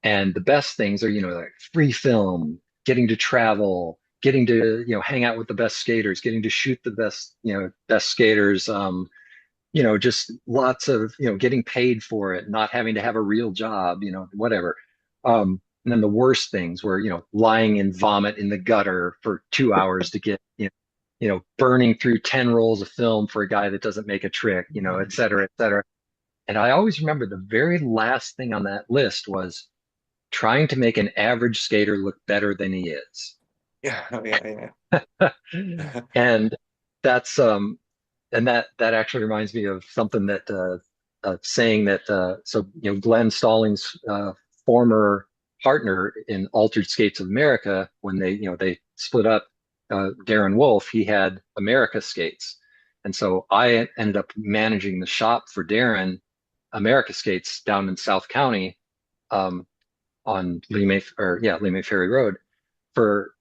And the best things are, like free film, getting to travel, getting to, hang out with the best skaters, getting to shoot the best skaters, just lots of, getting paid for it, not having to have a real job, whatever. And then the worst things were, lying in vomit in the gutter for 2 hours to get, burning through 10 rolls of film for a guy that doesn't make a trick, et cetera, et cetera. And I always remember the very last thing on that list was trying to make an average skater look better than he is. Yeah, yeah, And that's and that actually reminds me of something that saying that Glenn Stallings former partner in Altered Skates of America, when they split up, Darren Wolf, he had America Skates, and so I ended up managing the shop for Darren, America Skates, down in South County, on Lee May Ferry Road. For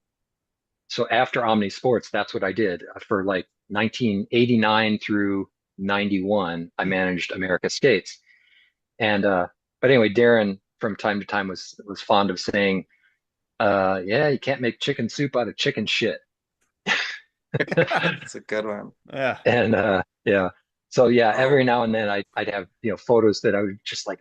So after Omni Sports, that's what I did for like 1989 through 91. I managed America Skates, and but anyway, Darren from time to time was fond of saying, "Yeah, you can't make chicken soup out of chicken shit." It's a good one. Yeah. And yeah, so yeah, every Oh, now and then I'd have photos that I would just like,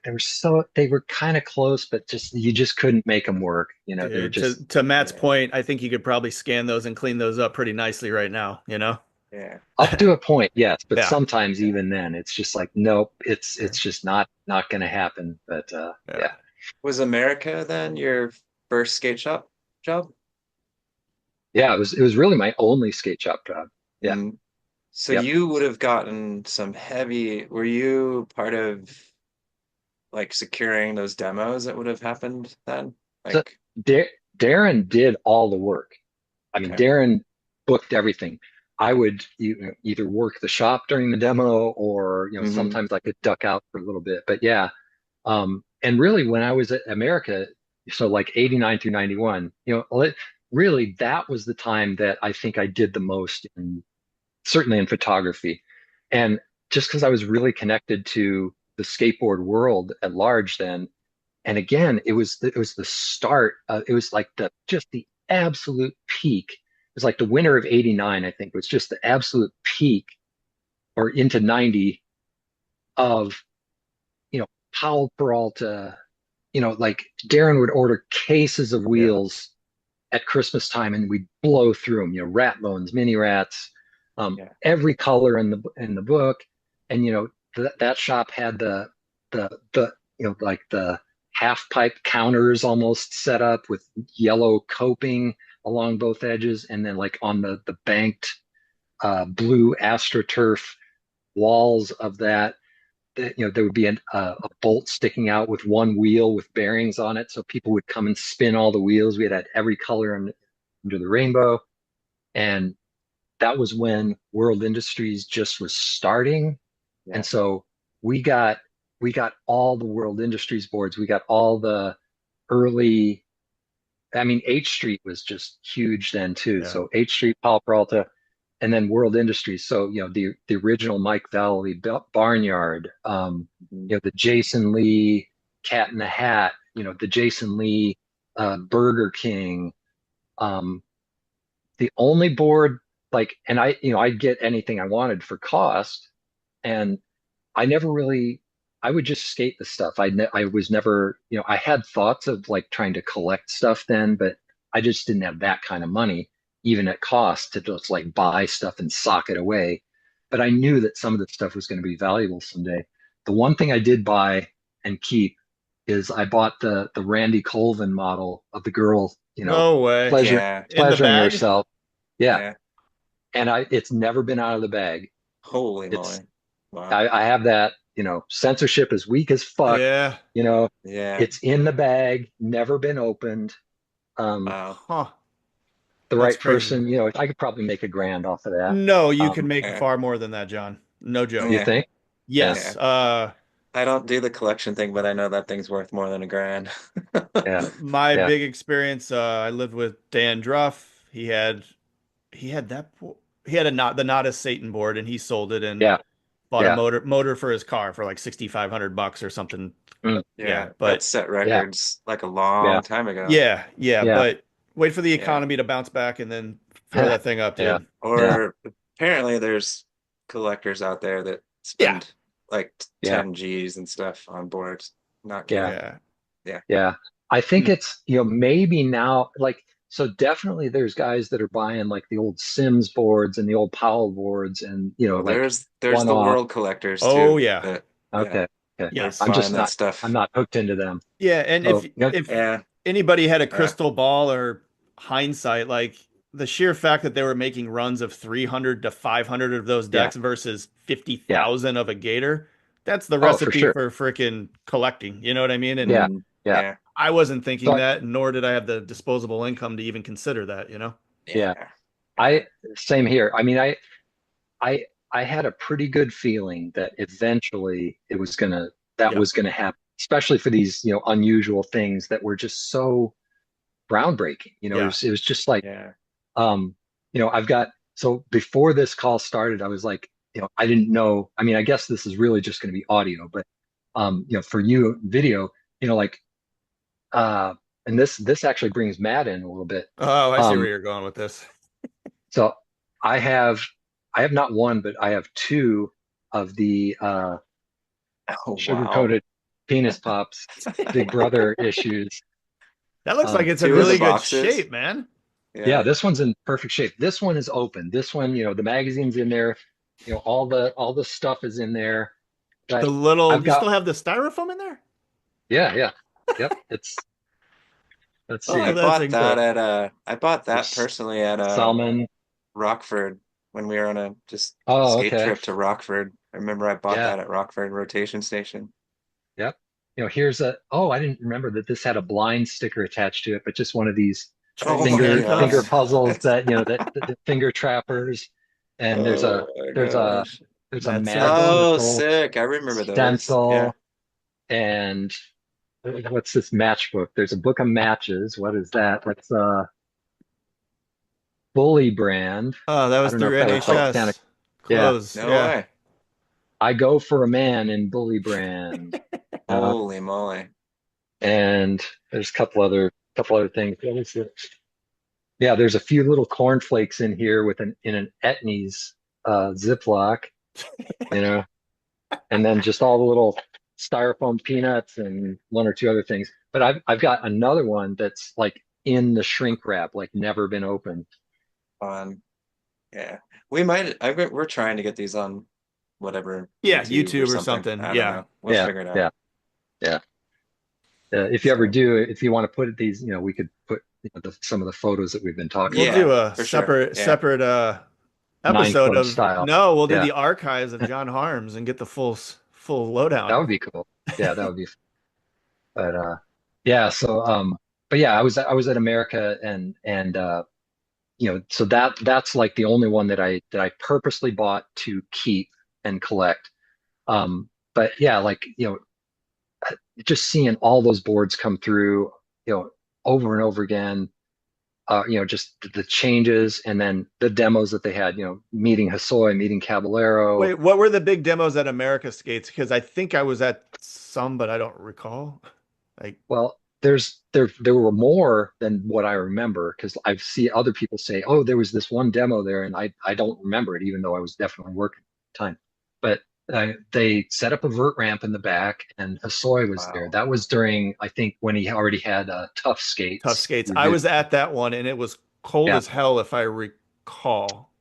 they were kind of close, but just you just couldn't make them work. They were Dude, just. to Matt's yeah, point, I think you could probably scan those and clean those up pretty nicely right now, you know? yeah. Up to a point, yes, but Yeah. sometimes Yeah. even then, it's just like, nope, it's Sure. it's just not going to happen. But Yeah. yeah, Was America then your first skate shop job? yeah, it was really my only skate shop job. Yeah, Mm. So yep. you would have gotten some were you part of like securing those demos that would have happened then? So Like, Da Darren did all the work. I mean, okay. Darren booked everything. I would either work the shop during the demo, or Hmm. sometimes I could duck out for a little bit. But yeah, and really when I was at America, so like 89 through 91, really that was the time that I think I did the most, certainly in photography. And just because I was really connected to the skateboard world at large then. And again, it was the start. It was like the absolute peak. It was like the winter of '89, I think, was just the absolute peak, or into '90, of you know Powell Peralta. Like Darren would order cases of Yeah. wheels at Christmas time, and we'd blow through them. Rat bones, mini rats, Yeah. every color in the book. And that shop had the like the half pipe counters almost set up with yellow coping along both edges, and then like on the banked blue AstroTurf walls of that, there would be a bolt sticking out with one wheel with bearings on it, so people would come and spin all the wheels. We had every color under the rainbow. And that was when World Industries just was starting. And Yeah. so we got we got all the World Industries boards. We got all the early. I mean, H Street was just huge then too. Yeah. So H Street, Palo Peralta, and then World Industries. So the original Mike Valley Barnyard, Mhm. the Jason Lee Cat in the Hat, the Jason Lee Burger King. Um, the only board, like, and I'd get anything I wanted for cost. And I never really, I would just skate the stuff. I was never, I had thoughts of like trying to collect stuff then, but I just didn't have that kind of money, even at cost, to just like buy stuff and sock it away. But I knew that some of the stuff was going to be valuable someday. The one thing I did buy and keep is I bought the Randy Colvin model of the girl, No way. pleasure Yeah. In the pleasuring bag? herself. Yeah. Yeah. And it's never been out of the bag. Holy It's moly. Wow. I have that, censorship is weak as fuck. Yeah. You know, Yeah. it's in the bag, never been opened. Um, Wow. Huh. the That's right crazy. person, I could probably make $1,000 off of that. No, you can Um, make Yeah. far more than that, John. No you joke. Yeah. think? Yeah. Yes. Yeah. I don't do the collection thing, but I know that thing's worth more than a grand. Yeah. My Yeah. big experience, I lived with Dan Druff. He had that he had a not the not a Satan board and he sold it and Yeah. bought a Yeah. motor for his car for like 6,500 bucks or something. Mm, Yeah, Yeah, that but set yeah. records like a Yeah. long time ago. yeah, Yeah. but wait for the Yeah. economy to bounce back and then throw Yeah. that thing up, Yeah. dude. Yeah. Or apparently there's collectors out there that Yeah. spend like Yeah. 10 G's and stuff on boards. Not Yeah. kidding. Yeah. Yeah. Yeah. I think Hmm. it's, maybe now, like, so definitely there's guys that are buying like the old Sims boards and the old Powell boards and, Well, like there's one the off. world collectors Oh too yeah. that yeah, Okay. Okay. they're Yes. I'm buying just that I'm stuff. not hooked into them. Yeah, and So, if Yeah. anybody had a Uh, crystal ball or hindsight, like the sheer fact that they were making runs of 300 to 500 of those yeah. decks versus Yeah. 50,000 of a Gator, that's the Oh, for recipe sure. for freaking collecting. You know what I mean? And Yeah. mm, Yeah. yeah. I wasn't thinking So, that, nor did I have the disposable income to even consider that, you know? yeah. Yeah. Yeah. I, same here. I mean, I, I had a pretty good feeling that eventually that Yeah. was gonna happen, especially for these, unusual things that were just so groundbreaking. Yeah. It was just like, Yeah. um, I've got, so before this call started, I was like, I didn't know. I mean, I guess this is really just going to be audio, but, for you video, like, uh, and this actually brings Matt in a little bit. Oh, I see where Um, you're going with this. so I have, I have not one, but I have two of the, Oh, wow. sugar-coated penis pops, Big Brother issues. That looks like Um, it's in Two of the really good boxes. shape, man. Yeah, Yeah. this one's in perfect shape. This one is open. This one, the magazine's in there. All the stuff is in there. The But little, I've you still got, have the styrofoam in there? yeah, yeah, yep. Let's Oh, Oh, see. that's I bought that There's personally at salmon. Rockford when we were on a just Oh, skate okay. trip to Rockford. I remember I bought Yeah, that at Rockford Rotation Station. yep. Here's I didn't remember that this had a blind sticker attached to it, but just one of these Oh Chinese my finger handcuffs. gosh. puzzles that, the finger trappers. And Oh my there's a gosh. there's a That's sick. Oh, magical sick. I remember those. Yeah. stencil. And what's this matchbook? There's a book of matches. What is that? That's Bully brand. Oh, that I was don't know through if that looks like Wow. Santa. NHS. Yeah. Clothes. No Yeah. way. I go for a man in Bully brand. Uh, Holy moly. and there's a couple other things. What is it? Yeah, there's a few little cornflakes in here with an Etnies Ziploc, you know, and then just all the little styrofoam peanuts and one or two other things. But I've got another one that's like in the shrink wrap, like never been opened. Fun. Yeah. We're trying to get these on whatever, Yeah, YouTube or YouTube or something. something. I don't Yeah. know. We'll Yeah, figure it out. yeah, yeah. If you ever So, do, if you want to put these, we could put some of the photos that we've been talking We'll about, do yeah, a for sure. Yeah. separate nine episode club of style. no, we'll do Yeah, the archives of John Harms and get the full that lowdown. would be cool. Yeah, that would be. But yeah. So but yeah, I was at America and so that's like the only one that I purposely bought to keep and collect. But yeah, like just seeing all those boards come through, over and over again. Just the changes and then the demos that they had, meeting Hosoi, meeting Caballero. Wait, what were the big demos at America Skates? Because I think I was at some, but I don't recall. Like, Well, there were more than what I remember because I've seen other people say, "Oh, there was this one demo there," and I don't remember it, even though I was definitely working at the time. But they set up a vert ramp in the back, and Hosoi was there. Wow. That was during, I think, when he already had Tough Tough Skates Skates. I review. was at that one and it was cold Yeah. as hell if I recall.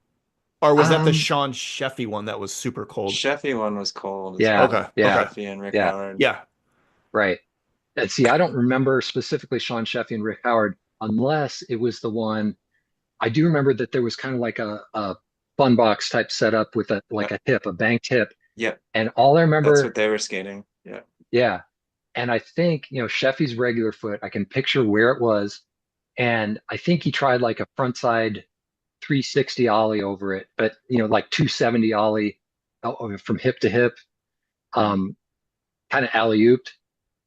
Or was that the Um. Sean Sheffy one that was super cold? Sheffy one was cold as Yeah. Okay, hell. Yeah. okay. Sheffy and Rick Yeah. Howard. Yeah. Right. And see, I don't remember specifically Sean Sheffy and Rick Howard, unless it was the one. I do remember that there was kind of like a fun box type setup with Yep. a banked hip. Yep. And all I That's what remember, they were skating. Yeah. yeah. And I think, Sheffy's regular foot, I can picture where it was. And I think he tried like a frontside 360 ollie over it, but, like 270 ollie from hip to hip. Um, kind of alley-ooped,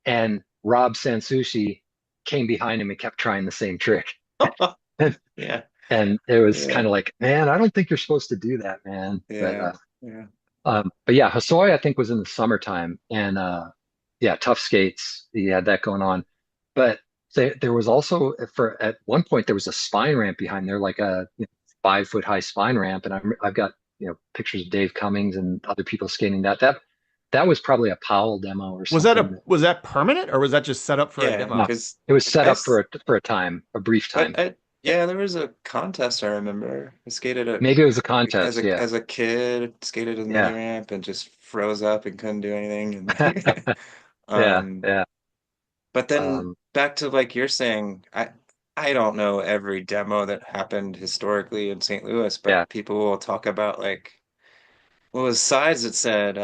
and Rob Sansushi came behind him and kept trying the same trick. Yeah. And it was Yeah. kind of like, man, I don't think you're supposed to do that, man. Yeah. Yeah. But yeah, Hosoi I think was in the summertime, and yeah, Tough Skates, he had that going on. But there was also for at one point there was a spine ramp behind there, like a 5 foot high spine ramp, and I've got pictures of Dave Cummings and other people skating that was probably a Powell demo or something. Was that permanent or was that just set up for a Yeah. demo? No, Because it was set I, up s- for a time, a brief time. yeah, there was a contest I remember. I skated it Maybe it was a as contest. Yeah, a kid, skated a mini yeah, ramp and just froze up and couldn't do anything. And yeah, um, yeah. but then Um, back to like you're saying, I don't know every demo that happened historically in St. Louis, yeah, but people will talk about like what was sides that said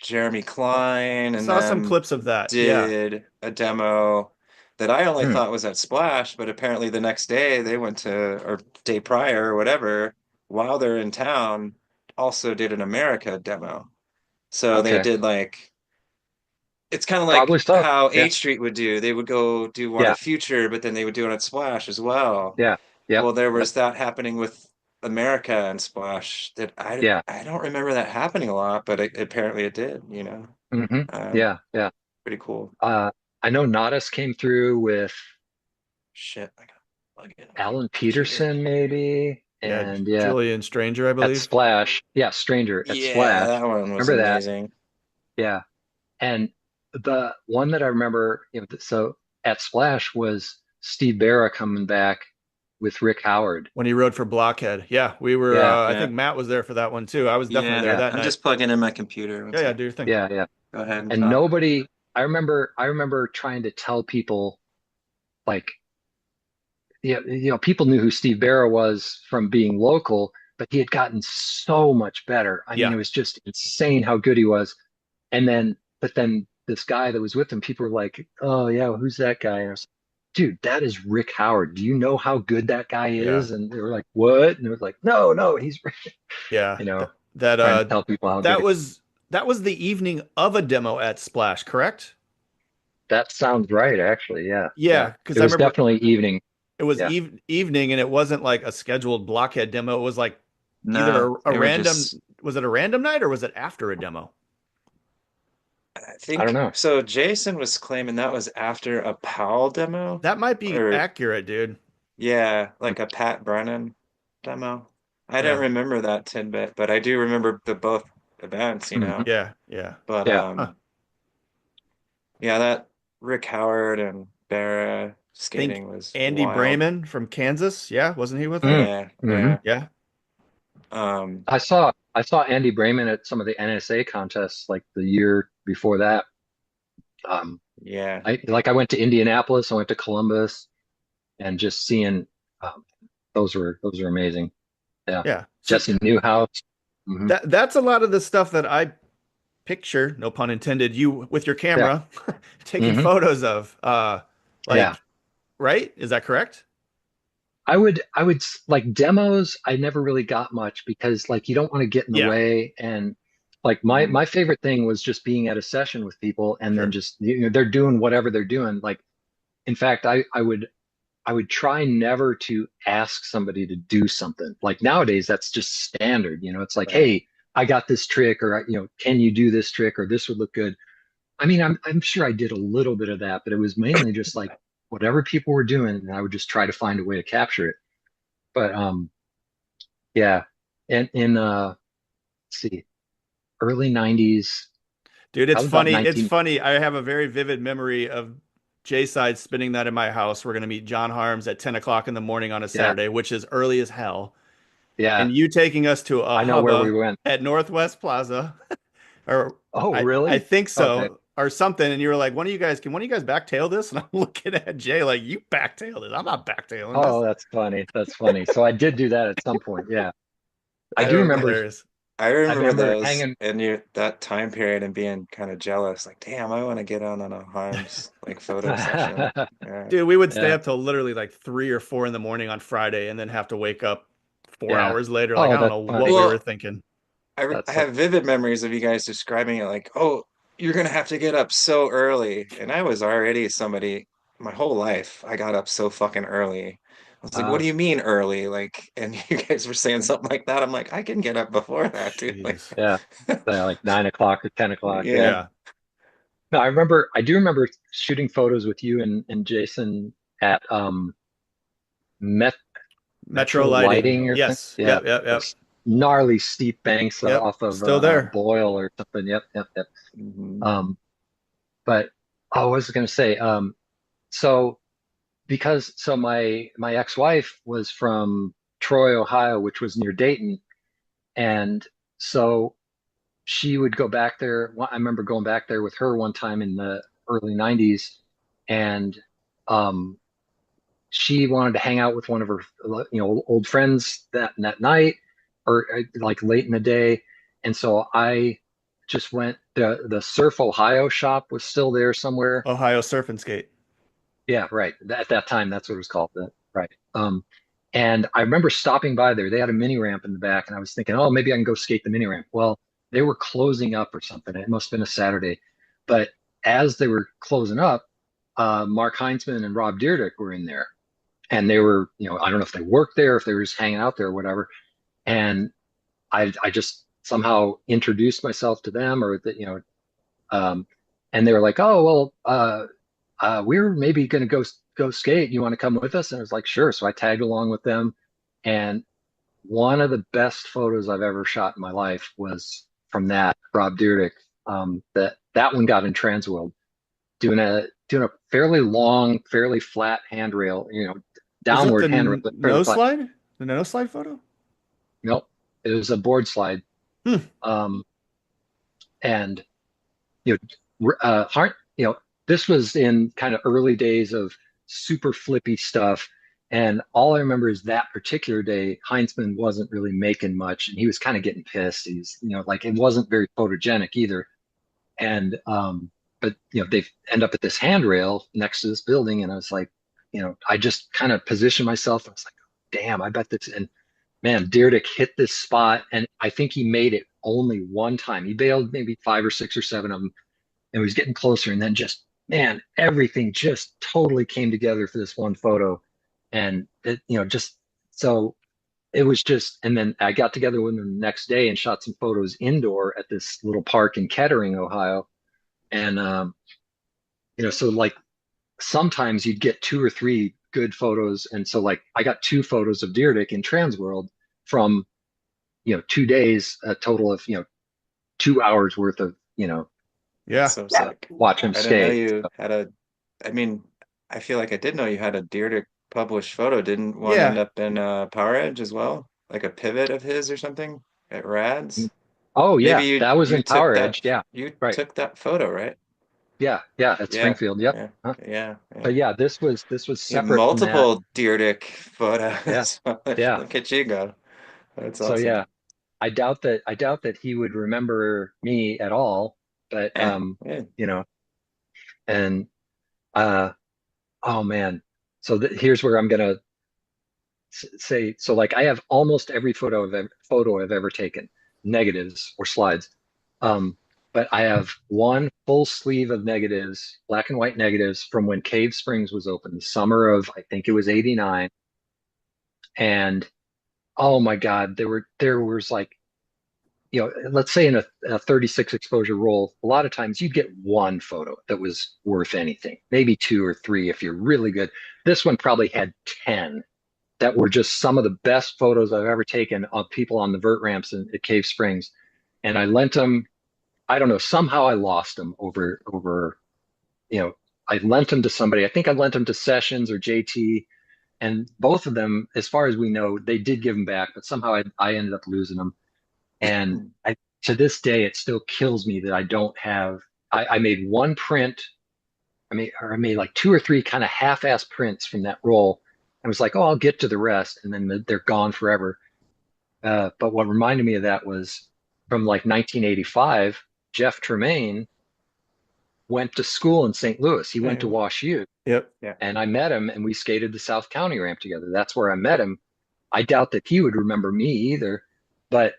Jeremy Klein and Saw some them clips of that. Yeah. did a demo that I only hmm, thought was at Splash, but apparently the next day they went to, or day prior or whatever, while they're in town, also did an America demo. So they okay, did like, it's kind of probably like so. how Yeah, H Street would do. They would go do one yeah, at Future, but then they would do it at Splash as well. yeah, yep, Well, there yep, was that happening with America and Splash that yeah. I don't remember that happening a lot, but apparently it did, Hmm. Um, Yeah, yeah. pretty cool. Uh, I know Nadas came through with Shit, I gotta plug in my Alan computer. Peterson, maybe, Yeah. and yeah, Julian Stranger, I at believe. Splash. Yeah, Stranger at Yeah, Splash. that one was Remember that? amazing. Yeah. And the one that I remember, so at Splash was Steve Barra coming back with Rick Howard. When he rode for Blockhead. Yeah, we were Yeah, I Yeah. think Matt was there for that one too. I was definitely Yeah. there yeah, that I'm night. just plugging in my computer. One Yeah, yeah, sec. do your thing. yeah, yeah. Go ahead and And talk. nobody, I remember trying to tell people like, yeah, people knew who Steve Barra was from being local, but he had gotten so much better. I mean, Yeah. it was just insane how good he was. And then, but then this guy that was with him, people were like, "Oh yeah, well, who's that guy?" And I was like, "Dude, that is Rick Howard. Do you know how good that guy Yeah. is?" And they were like, "What?" And it was like, "No, no, he's," Yeah. you know, That trying to tell people how good that he. was that was the evening of a demo at Splash, correct? That sounds right, actually. Yeah, yeah. Yeah, because It I was remember definitely evening. it was Yeah. evening and it wasn't like a scheduled Blockhead demo. It was like either No, a they were random just, was it a random night or was it after a demo? I I don't think, know. so Jason was claiming that was after a Powell demo, That might be or accurate, dude. yeah, like a Pat Brennan demo. I don't Yeah. remember that tidbit, but I do remember the both events. Hmm. Yeah. Yeah. But Yeah. Huh. yeah, that Rick Howard and Barra Think skating was Andy wild. Brayman from Kansas. Yeah, wasn't he with them? Mm. Yeah, Hmm. yeah. Yeah. Um, I saw Andy Brayman at some of the NSA contests like the year before that. Um, yeah. I went to Indianapolis, I went to Columbus, and just seeing um, those were amazing. Yeah, Yeah. So Jesse Newhouse. Hmm. that's a lot of the stuff that I picture, no pun intended, you with your Yeah. camera taking Hmm. photos of. Yeah. Like, right? Is that correct? Like demos. I never really got much because like you don't want to get in the Yeah, way, and like my Mhm. my favorite thing was just being at a session with people and then sure. just they're doing whatever they're doing. Like in fact, I would try never to ask somebody to do something. Like nowadays, that's just standard. It's like, Right. hey, I got this trick, or can you do this trick, or this would look good. I mean, I'm sure I did a little bit of that, but it was mainly just like whatever people were doing, and I would just try to find a way to capture it. But yeah, and in let's see, early '90s, Dude, it's probably about funny. It's 19. funny. I have a very vivid memory of Jay Side spinning that in my house. We're gonna meet John Harms at 10 o'clock in the morning on a Yeah, Saturday, which is early as hell. yeah, And you taking us to a I know where we hubba went. at Northwest Plaza, or Oh, I really? think Okay. so, or something. And you were like, can one of you guys backtail this? And I'm looking at Jay like, you backtail this. I'm not backtailing Oh, this. that's funny. That's funny. So I did do that at some point. Yeah, I I do That's remember. hilarious. I I remember remember those hanging. and that time period and being kind of jealous, like, damn, I want to get on a Harms like photo session. Yeah. Dude, we would stay Yeah, up till literally like 3 or 4 in the morning on Friday and then have to wake up four yeah. hours later. Like, Oh, I don't that's know what funny. we were Well, thinking. I That's so have vivid memories of you guys describing it like, oh, you're gonna have to get up so early. And I was already somebody my whole life. I got up so fucking early. I was like, what Uh, do you mean early? Like, and you guys were saying something like that. I'm like, I can get up before that, dude. Like, Jeez. yeah, like 9 o'clock or 10 o'clock. Yeah. yeah. Yeah. No, I do remember shooting photos with you and Jason at Met Metro Metro lighting. Lighting or something. Yes. Yeah, Yep. Yep. Yep. those gnarly steep banks Yep. off of Still there. Boyle or something. Yep, yep, yep. Mhm. Um, but oh, I was going to say, so my ex-wife was from Troy, Ohio, which was near Dayton, and so she would go back there. I remember going back there with her one time in the early '90s, and um, she wanted to hang out with one of her old friends that night or like late in the day, and so I just went. The Surf Ohio shop was still there somewhere. Ohio Surf and Skate. Yeah, right. At that time, that's what it was called. Right. And I remember stopping by there. They had a mini ramp in the back, and I was thinking, oh, maybe I can go skate the mini ramp. Well, they were closing up or something. It must have been a Saturday. But as they were closing up, Mark Heinzman and Rob Dyrdek were in there, and they were, I don't know if they worked there, if they were just hanging out there or whatever. And I just somehow introduced myself to them, or that, um, and they were like, oh, well, we were maybe going to go skate. You want to come with us? And I was like, sure. So I tagged along with them, and one of the best photos I've ever shot in my life was from that Rob Dyrdek. That one got in Transworld, doing a fairly long, fairly flat handrail, Was it the downward handrail, but fairly no flat. slide? The no slide photo? Nope, it was a board slide. Hmm. Um, and Hart, this was in kind of early days of super flippy stuff. And all I remember is that particular day, Heinzman wasn't really making much and he was kind of getting pissed. He's, like it wasn't very photogenic either. And, but, they end up at this handrail next to this building. And I was like, I just kind of positioned myself. I was like, damn, I bet this. And man, Dyrdek hit this spot. And I think he made it only one time. He bailed maybe 5 or 6 or 7 of them and we was getting closer and then just man everything just totally came together for this one photo and it just so it was just and then I got together with them the next day and shot some photos indoor at this little park in Kettering, Ohio. And so like sometimes you'd get 2 or 3 good photos, and so like I got 2 photos of Dyrdek in Transworld from 2 days, a total of 2 hours worth of Yeah. So sick. watch him I didn't know skate. you had a, I mean, I feel like I did know you had a Deer published photo. Didn't one end Yeah. up in Poweredge as well? Like a pivot of his or something at Rads? Oh Maybe yeah, that was you in took Poweredge. Yeah, right. took that photo, right? Yeah, yeah, at Yeah. Springfield. Yep. Yeah. Huh. Yeah. Yeah. But yeah, this was You have separate from that. multiple Deer Yeah, photos. yeah. Look at you go. That's So awesome. yeah, I doubt that he would remember me at all. But Yeah. you know, and uh, oh man. So here's where I'm gonna say. So like, I have almost every photo I've ever taken, negatives or slides. Um, but I have one full sleeve of negatives, black and white negatives from when Cave Springs was open, the summer of I think it was '89. And oh my God, there was like, let's say in a 36 exposure roll, a lot of times you'd get one photo that was worth anything, maybe 2 or 3 if you're really good. This one probably had 10 that were just some of the best photos I've ever taken of people on the vert ramps at Cave Springs. And I lent them, I don't know, somehow I lost them over, you know, I lent them to somebody. I think I lent them to Sessions or JT, and both of them, as far as we know, they did give them back, but somehow I ended up losing them. And to this day, it still kills me that I don't have. I made one print. I made like 2 or 3 kind of half-ass prints from that roll. I was like, oh, I'll get to the rest, and then they're gone forever. But what reminded me of that was from like 1985. Jeff Tremaine went to school in St. Louis. He went to Yeah. Wash U, Yep. Yeah. and I met him, and we skated the South County ramp together. That's where I met him. I doubt that he would remember me either, but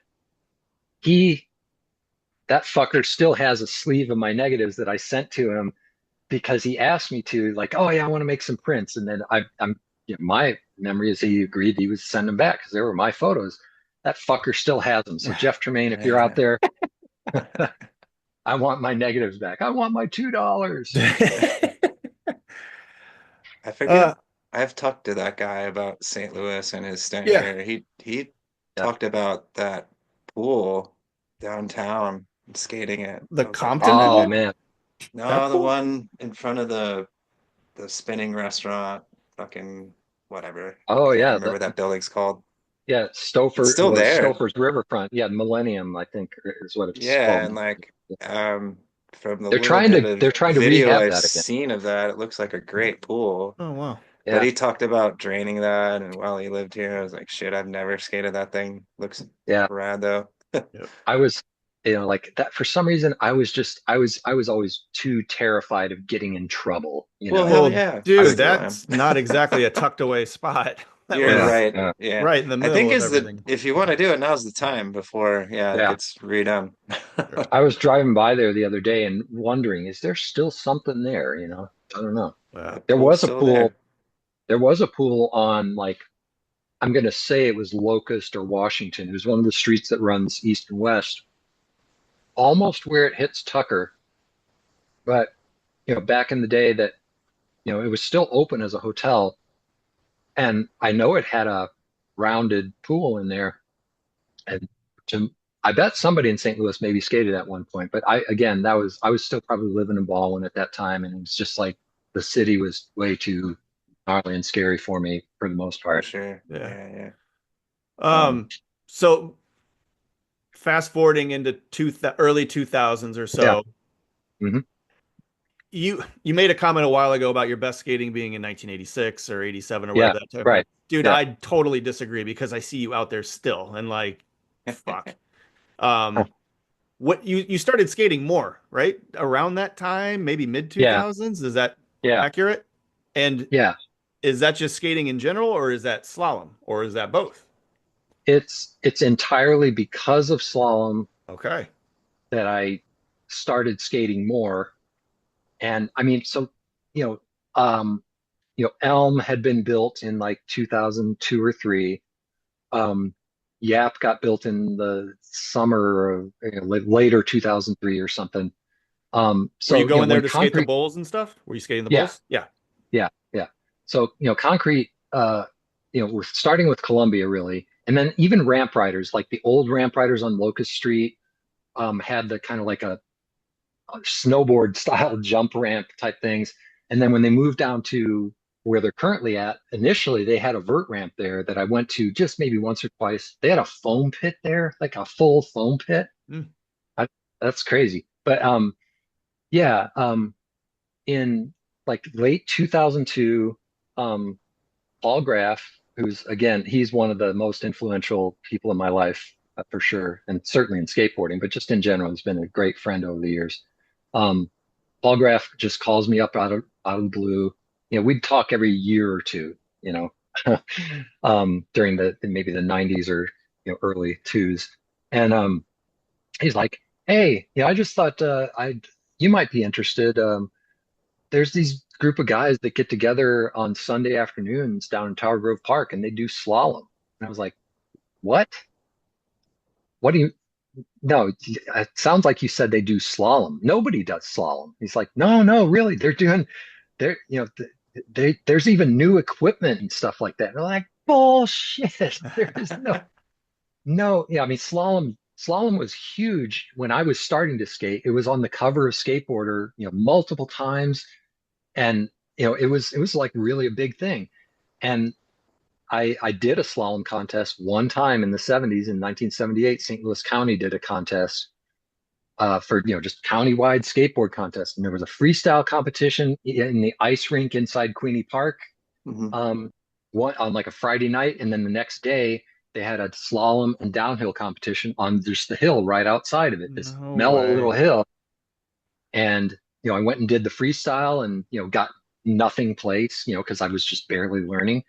he that fucker still has a sleeve of my negatives that I sent to him because he asked me to, like, oh yeah, I want to make some prints. And then I'm, my memory is he agreed he would send them back because they were my photos. That fucker still has them. So Jeff Tremaine, if you're out Man. there, I want my negatives back. I want my $2. I forget. uh, I've talked to that guy about St. Louis and his staying yeah, here. He Yeah. talked about that pool downtown and skating it. the I was like, Compton Oh wow. pool, man. that No, the pool. one in front of the spinning restaurant, fucking whatever. I Oh can't yeah. remember what that building's called. Yeah. It's Stouffer still was there. Stouffer's Riverfront. Yeah. Millennium, I think is what it's Yeah, called. and like from the They're little trying bit to of they're trying to video rehab I've that again. seen of that, it looks like a great pool. Oh wow. But Yeah. he talked about draining that, and while he lived here, I was like, shit, I've never skated that thing. Looks Yeah. rad though. Yep. I was, like that for some reason. I was always too terrified of getting in trouble. Well, hell Well, yeah, I dude, I, still am. that's not exactly a tucked away spot. That You're yeah, was right. yeah, Yeah. right in the I middle think of is that everything. if you want to do it, now's the time before, yeah, it yeah. gets redone. Sure. I was driving by there the other day and wondering, is there still something there? I don't know. Yeah. That There pool's was a still pool. there. There was a pool on, like, I'm going to say it was Locust or Washington. It was one of the streets that runs east and west, almost where it hits Tucker. But back in the day, that it was still open as a hotel, and I know it had a rounded pool in there. And to, I bet somebody in St. Louis maybe skated at one point. But again, I was still probably living in Baldwin at that time, and it was just like the city was way too gnarly and scary for me for the most For part. sure. Yeah. Yeah, yeah. Um, So fast forwarding into early 2000s or yeah. so, Hmm. you made a comment a while ago about your best skating being in 1986 or 87 or Yeah. whatever that time was. Right. Dude, Yeah. I totally disagree because I see you out there still and like fuck. Huh. Um what you started skating more, right? Around that time, maybe mid Yeah. 2000s, is that Yeah. accurate? And Yeah. is that just skating in general or is that slalom or is that both? It's entirely because of slalom Okay. that I started skating more. And I mean, so, you know, Elm had been built in like 2002 or three. Um, Yap got built in the summer of, later 2003 or something. Were you So, going there when to skate the concrete, bowls and stuff? Were you skating the yeah, bowls? Yeah. yeah, yeah. So, concrete, we're starting with Columbia really. And then even ramp riders, like the old ramp riders on Locust Street, had the kind of like a snowboard style jump ramp type things. And then when they moved down to where they're currently at, initially they had a vert ramp there that I went to just maybe once or twice. They had a foam pit there, like a full foam pit. Mm. I, that's crazy. But yeah, in like late 2002, um, Paul Graff, who's again, he's one of the most influential people in my life, for sure, and certainly in skateboarding, but just in general, he's been a great friend over the years. Um, Paul Graff just calls me up out of the blue. We'd talk every year or two, you know, during maybe the '90s or early twos, and he's like, "Hey, I just thought I you might be interested. There's these group of guys that get together on Sunday afternoons down in Tower Grove Park, and they do slalom." And I was like, "What? What do you?" No, it sounds like you said they do slalom. Nobody does slalom. He's like, no, no, really, they're doing, they're, there's even new equipment and stuff like that. And they're like, bullshit. There is no, yeah. I mean, slalom was huge when I was starting to skate. It was on the cover of Skateboarder, multiple times, and it was like really a big thing. And I did a slalom contest one time in the '70s. In 1978, St. Louis County did a contest for just countywide skateboard contest, and there was a freestyle competition in the ice rink inside Queenie Park, Hmm. one on like a Friday night, and then the next day they had a slalom and downhill competition on just the hill right outside of it, this No mellow little way. hill. And I went and did the freestyle, and got nothing place, because I was just barely learning.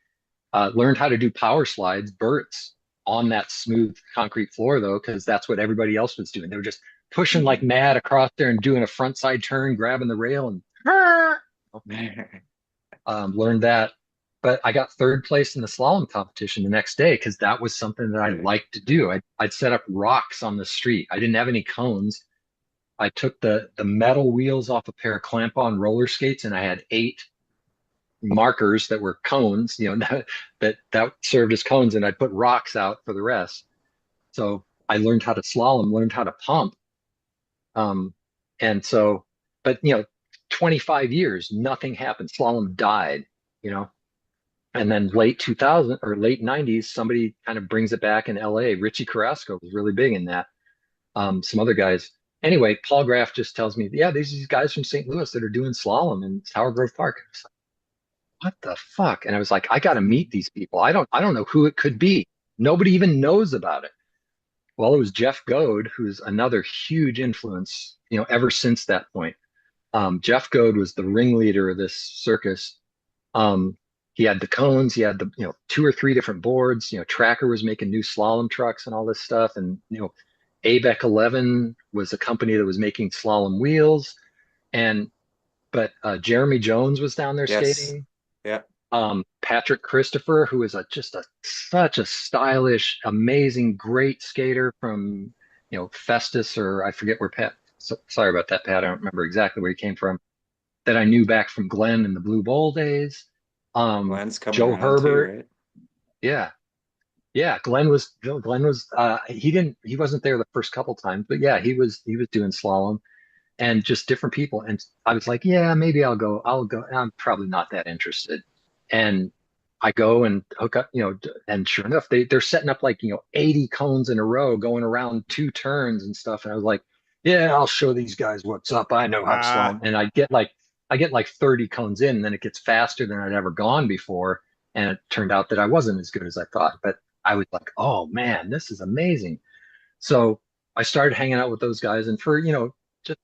Learned how to do power slides, Burts, on that smooth concrete floor though, because that's what everybody else was doing. They were just pushing like mad across there and doing a front side turn, grabbing the rail and learned that. But I got third place in the slalom competition the next day because that was something that I liked to do. I'd set up rocks on the street. I didn't have any cones. I took the metal wheels off a pair of clamp-on roller skates, and I had 8 markers that were cones, that served as cones, and I put rocks out for the rest. So I learned how to slalom, learned how to pump. Um, and so, but 25 years, nothing happened. Slalom died, you know. And then late 2000 or late 90s, somebody kind of brings it back in LA. Richie Carrasco was really big in that. Some other guys. Anyway, Paul Graff just tells me, yeah, these guys from St. Louis that are doing slalom in Tower Grove Park. I was like, what the fuck? And I was like, I got to meet these people. I don't know who it could be. Nobody even knows about it. Well, it was Jeff Goad, who's another huge influence, ever since that point. Jeff Goad was the ringleader of this circus. Um, he had the cones, he had the, 2 or 3 different boards. Tracker was making new slalom trucks and all this stuff. And, ABEC 11 was a company that was making slalom wheels. And, but Jeremy Jones was down there Yes. skating. Yeah. Patrick Christopher, who is such a stylish, amazing, great skater from, Festus, or I forget where Pat, sorry about that, Pat. I don't remember exactly where he came from, that I knew back from Glenn in the Blue Bowl days. Glenn's coming Joe around too, Herbert. right? Yeah. Yeah. Glenn was, he wasn't there the first couple times, but yeah, he was doing slalom and just different people. And I was like, yeah, maybe I'll go. I'm probably not that interested. And I go and hook up, and sure enough, they're setting up like, 80 cones in a row going around 2 turns and stuff. And I was like, yeah, I'll show these guys what's up. I know how to Ah, slalom. And I get like 30 cones in, and then it gets faster than I'd ever gone before. And it turned out that I wasn't as good as I thought. But I was like, oh man, this is amazing. So I started hanging out with those guys, and for, just,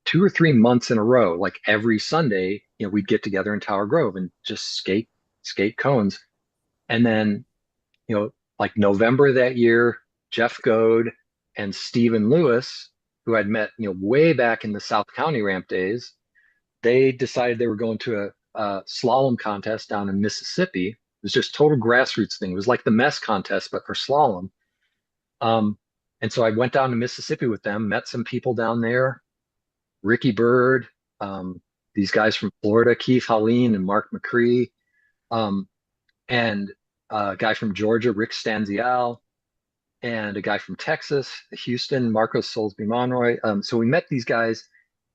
2 or 3 months in a row, like every Sunday, we'd get together in Tower Grove and just skate cones. And then, like November that year, Jeff Goad and Stephen Lewis, who I'd met, way back in the South County ramp days, they decided they were going to a slalom contest down in Mississippi. It was just total grassroots thing. It was like the mess contest, but for slalom. Um, and so I went down to Mississippi with them, met some people down there, Ricky Bird, um, these guys from Florida, Keith Holleen and Mark McCree, um, and a guy from Georgia, Rick Stanzial, and a guy from Texas, Houston, Marcos Soulsby Monroy. So we met these guys,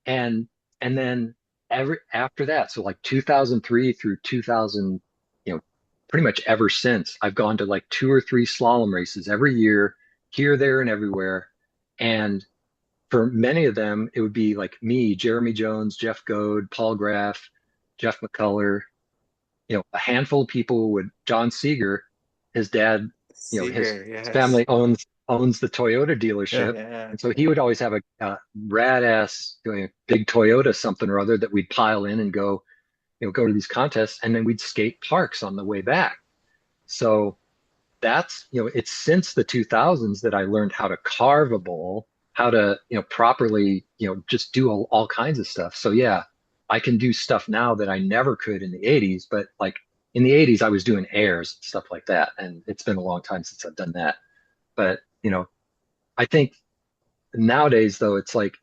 and then every after that, so like 2003 through 2000, pretty much ever since, I've gone to like 2 or 3 slalom races every year, here, there, and everywhere, and for many of them, it would be like me, Jeremy Jones, Jeff Goad, Paul Graff, Jeff McCullough, a handful of people would, John Seeger, his dad, his Seeger, yes. family owns the Toyota yeah. dealership. Yeah. And so he would always have a rad ass big Toyota something or other that we'd pile in and go to these contests, and then we'd skate parks on the way back. So that's, it's since the 2000s that I learned how to carve a bowl, how to, properly, just do all kinds of stuff. So yeah, I can do stuff now that I never could in the 80s, but like in the 80s, I was doing airs, stuff like that. And it's been a long time since I've done that. But, I think nowadays though, it's like,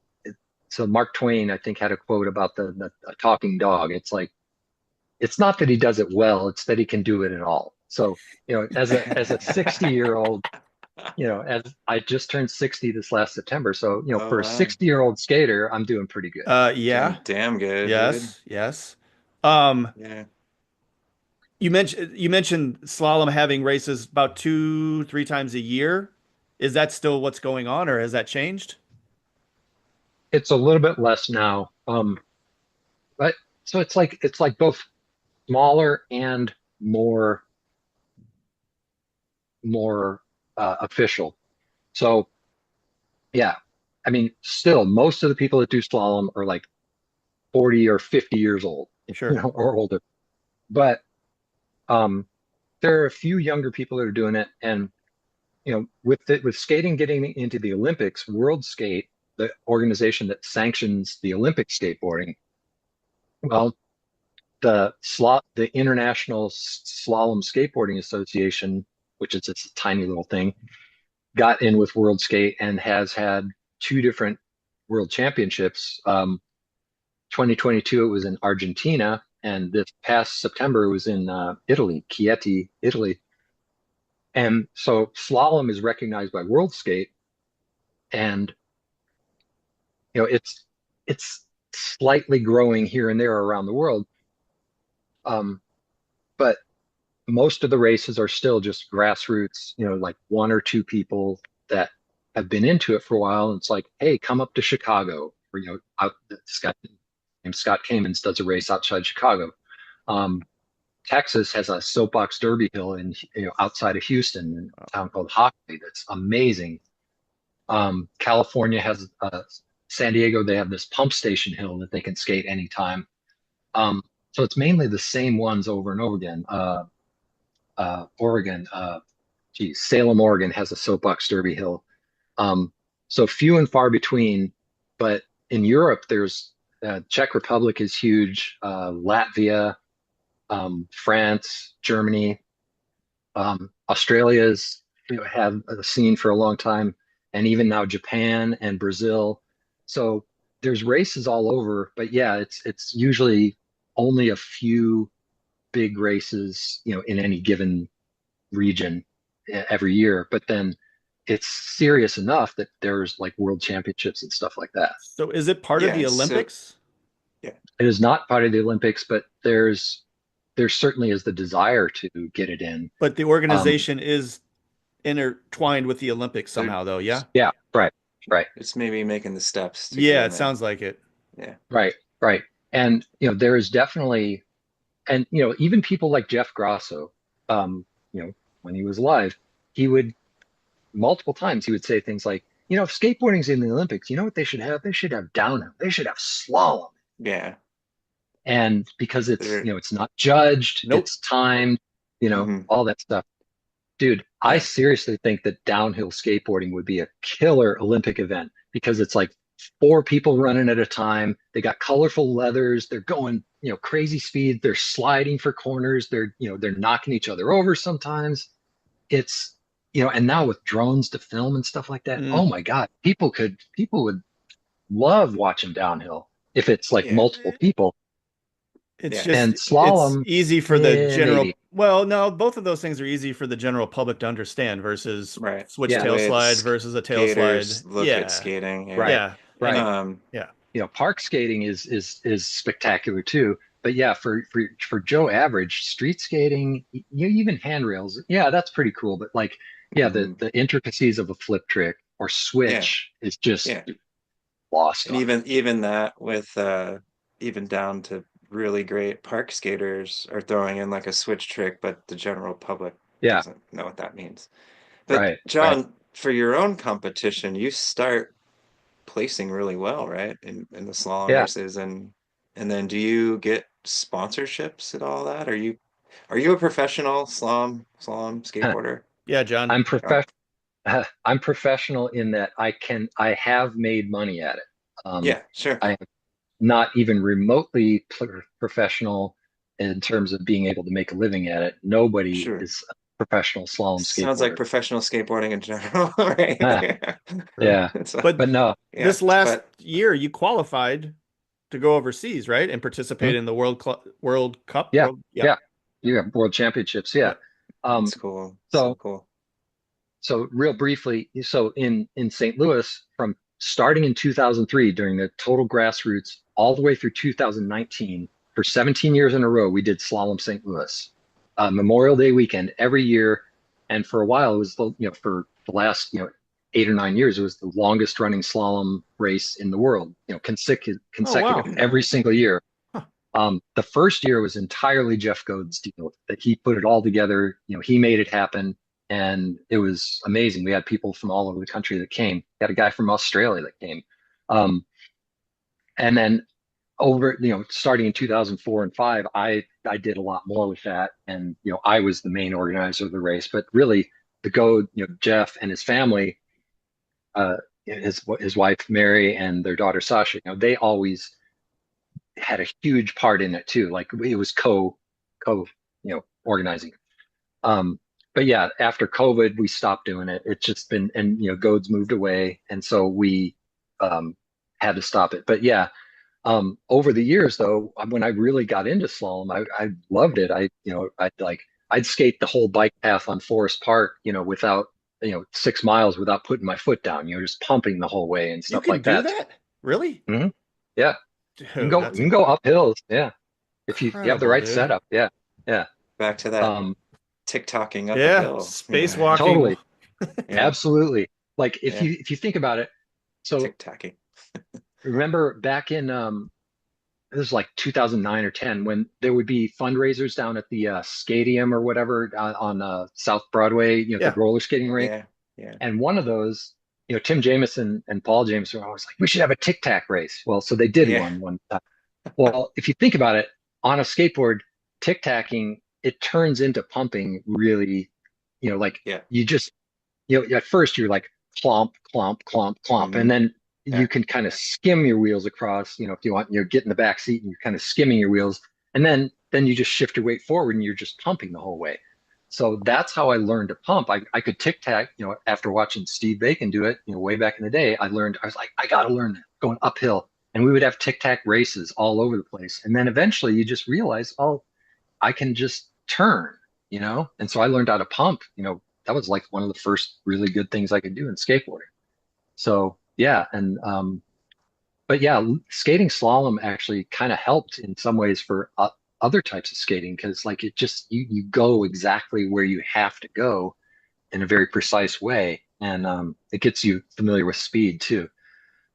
so Mark Twain, I think, had a quote about the a talking dog. It's like, it's not that he does it well, it's that he can do it at all. So, as a 60-year-old, as I just turned 60 this last September. So, Oh for a wow. 60-year-old skater, I'm doing pretty good. Yeah. Doing damn good, dude. Yes. Yes. Um, Yeah. you mentioned slalom having races about 2, 3 times a year. Is that still what's going on, or has that changed? It's a little bit less now. But so it's like both smaller and more official. So yeah, I mean, still most of the people that do slalom are like 40 or 50 years old, Sure. or older. But um, there are a few younger people that are doing it, and with skating getting into the Olympics, World Skate, the organization that sanctions the Olympic skateboarding, well, the International Slalom Skateboarding Association, which is it's a tiny little thing, got in with World Skate and has had two different world championships. 2022 it was in Argentina, and this past September it was in Italy, Chieti, Italy. And so slalom is recognized by World Skate, and it's slightly growing here and there around the world. But most of the races are still just grassroots, like one or two people that have been into it for a while. And it's like, hey, come up to Chicago, or out this guy named Scott Kamens does a race outside Chicago. Um, Texas has a soapbox derby hill in outside of Houston, in a town called Hockley. That's amazing. California has San Diego. They have this pump station hill that they can skate anytime. So it's mainly the same ones over and over again. Oregon, Salem, Oregon has a soapbox derby hill. So few and far between. But in Europe, there's Czech Republic is huge. Latvia, France, Germany, Australia's had a scene for a long time, and even now Japan and Brazil. So there's races all over, but yeah, it's usually only a few big races, in any given region every year. But then it's serious enough that there's like world championships and stuff like that. So is it part of Yeah. the So Olympics? yeah. It is not part of the Olympics, but there certainly is the desire to get it in. But the organization is intertwined with the Olympics They're somehow, though, yeah? Yeah, right, right, it's maybe making the steps to get Yeah, in it there. sounds like it. Yeah. right, right. And there is definitely, and even people like Jeff Grosso, um, when he was alive, he would multiple times he would say things like, if skateboarding's in the Olympics, you know what they should have? They should have downhill. They should have slalom. Yeah. And because it's, They're it's not judged, Nope. it's timed, mhm. all that stuff. Dude, I Yeah. seriously think that downhill skateboarding would be a killer Olympic event because it's like four people running at a time. They got colorful leathers. They're going, crazy speed. They're sliding for corners. They're knocking each other over sometimes. It's, and now with drones to film and stuff like that, Mm. oh my God, people would love watching downhill if it's like Yeah. multiple people. It's Yeah. just And it's slalom, easy for the yeah, general. maybe. Well, no, both of those things are easy for the general public to understand versus Right. switch Yeah, tail The way the slide versus a tail slide. skaters look at Yeah. skating. Yeah. right, Yeah. right. And Um, yeah. Park skating is spectacular too. But yeah, for Joe Average, street skating, even handrails, yeah, that's pretty cool. But like, yeah, the mhm. the intricacies of a flip trick or Yeah. switch is just Yeah. lost And on me. even that with even down to really great park skaters are throwing in like a switch trick, but the general public Yeah, doesn't know what that means. But right, right. John, for your own competition, you start placing really well, right? In the slalom Yeah. races and then do you get sponsorships and all that? Are you a professional slalom skateboarder? Yeah, John. I'm Oh, I'm professional in that I have made money at it. Um, yeah, sure. I am not even remotely professional in terms of being able to make a living at it. Nobody Sure. is a professional slalom Sounds like skateboarder. professional skateboarding in general, right? Ah, Yeah. True. yeah, So, But but no. yeah, this last but year, you qualified to go overseas, right? And Hmm? participate in the World Cup. Yeah, World, yeah. yeah, yeah. World Championships. Yeah. Yeah. Um, that's cool. So so cool. so real briefly, so in St. Louis, from starting in 2003 during the total grassroots all the way through 2019, for 17 years in a row, we did Slalom St. Louis, Memorial Day weekend every year. And for a while, it was for the last 8 or 9 years, it was the longest running slalom race in the world. Oh, Consecutive wow. every single year. Huh. The first year was entirely Jeff Gode's deal that he put it all together. He made it happen, and it was amazing. We had people from all over the country that came. We had a guy from Australia that came, and then starting in 2004 and five, I did a lot more with that, and I was the main organizer of the race. But really, the Goat, Jeff and his family, uh, his wife Mary and their daughter Sasha, they always had a huge part in it too. Like it was co organizing. Um, but yeah, after COVID, we stopped doing it. It's just been, and Goats moved away, and so we um, had to stop it. But yeah, over the years though, when I really got into slalom, I loved it. I'd skate the whole bike path on Forest Park, without 6 miles without putting my foot down, just pumping the whole way and You stuff can like do that. that? Really? Hmm. Yeah, Dude, you that's can go up hills. Yeah, if you have the incredible, right dude. setup. Yeah, yeah. Back to that Um, TikToking up a Yeah, hill. Yeah. spacewalking. totally, Yeah. absolutely. Like Yeah. if you think about it, so TikToking. remember back in this was like 2009 or 10 when there would be fundraisers down at the stadium or whatever on South Broadway, the Yeah. roller skating rink. Yeah. Yeah. And one of those, Tim Jameson and Paul Jameson were always like, we should have a tic tac race. Well, so they did Yeah. one time. Well, if you think about it, on a skateboard, tic tacking, it turns into pumping really, like Yeah. you just, at first you're like clomp, clomp, clomp, clomp. And Hmm. then you Yeah. can kind of skim your wheels across, if you want, get in the back seat and you're kind of skimming your wheels. And then you just shift your weight forward and you're just pumping the whole way. So that's how I learned to pump. I could tic tac, after watching Steve Bacon do it, way back in the day, I was like, I got to learn that going uphill. And we would have tic tac races all over the place. And then eventually you just realize, oh, I can just turn, And so I learned how to pump, that was like one of the first really good things I could do in skateboarding. So yeah, and but yeah, skating slalom actually kind of helped in some ways for other types of skating because like it just you go exactly where you have to go in a very precise way, and it gets you familiar with speed too.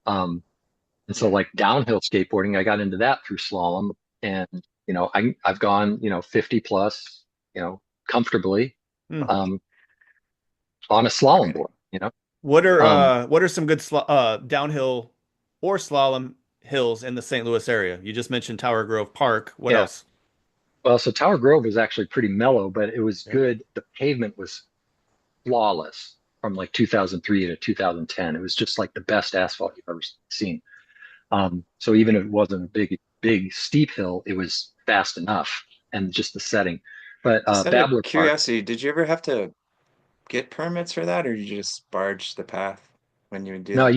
Um, and so Yeah. like downhill skateboarding, I got into that through slalom, and I've gone 50 plus, comfortably Hmm. um, on a slalom Crazy. board. Um, What are some good downhill or slalom hills in the St. Louis area? You just mentioned Tower Grove Park. What yeah. else? Well, so Tower Grove was actually pretty mellow, but it was Yeah. good. The pavement was flawless from like 2003 to 2010. It was just like the best asphalt you've ever seen. So even if it wasn't a big steep hill, it was fast enough and just the setting. But Just out of Babbler Park, curiosity, did you ever have to get permits for that, or you just barge the path when you would do no, that?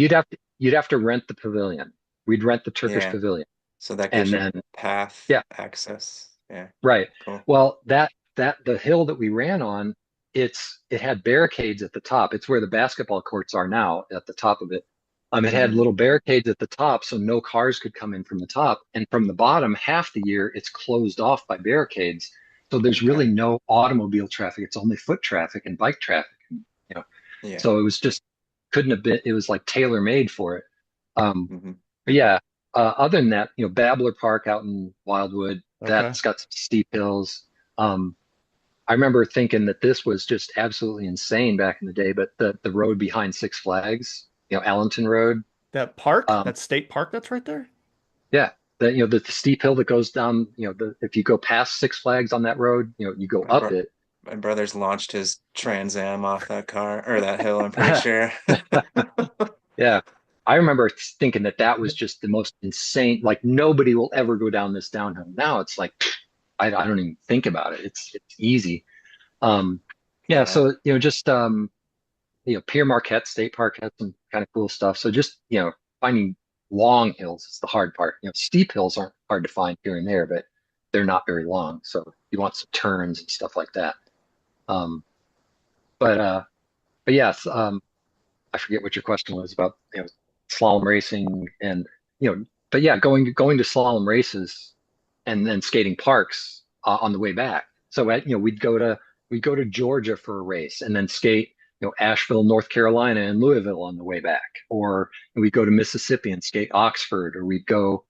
you'd have to rent the pavilion. We'd rent the Turkish Yeah. pavilion, So that gives and you then path yeah, access. Yeah. right. Cool. Well, that the hill that we ran on, it had barricades at the top. It's where the basketball courts are now at the top of it. It had Hmm. little barricades at the top so no cars could come in from the top. And from the bottom, half the year it's closed off by barricades. So there's really Okay. no automobile traffic. It's only foot traffic and bike traffic. You know, Yeah. so it was just couldn't have been, it was like tailor made for it. Um, Hmm. but yeah, other than that, Babbler Park out in Wildwood, Okay. that's got some steep hills. Um, I remember thinking that this was just absolutely insane back in the day, but the road behind Six Flags, Allenton Road, That park, um, that state park that's right there? yeah, the steep hill that goes down, if you go past Six Flags on that road, you go My up bro it. my brother's launched his Trans Am off that car or that hill, I'm pretty sure. Yeah, I remember thinking that was just the most insane. Like nobody will ever go down this downhill. Now it's like I don't even think about it. It's easy. Um, yeah, Yeah. so just Pierre Marquette State Park has some kind of cool stuff. So just finding long hills is the hard part. Steep hills aren't hard to find here and there, but they're not very long. So you want some turns and stuff like that. Um, but yes, I forget what your question was about, slalom racing and but yeah, going to slalom races and then skating parks on the way back. So we'd go to Georgia for a race and then skate Asheville, North Carolina, and Louisville on the way back, or we'd go to Mississippi and skate Oxford, or we'd go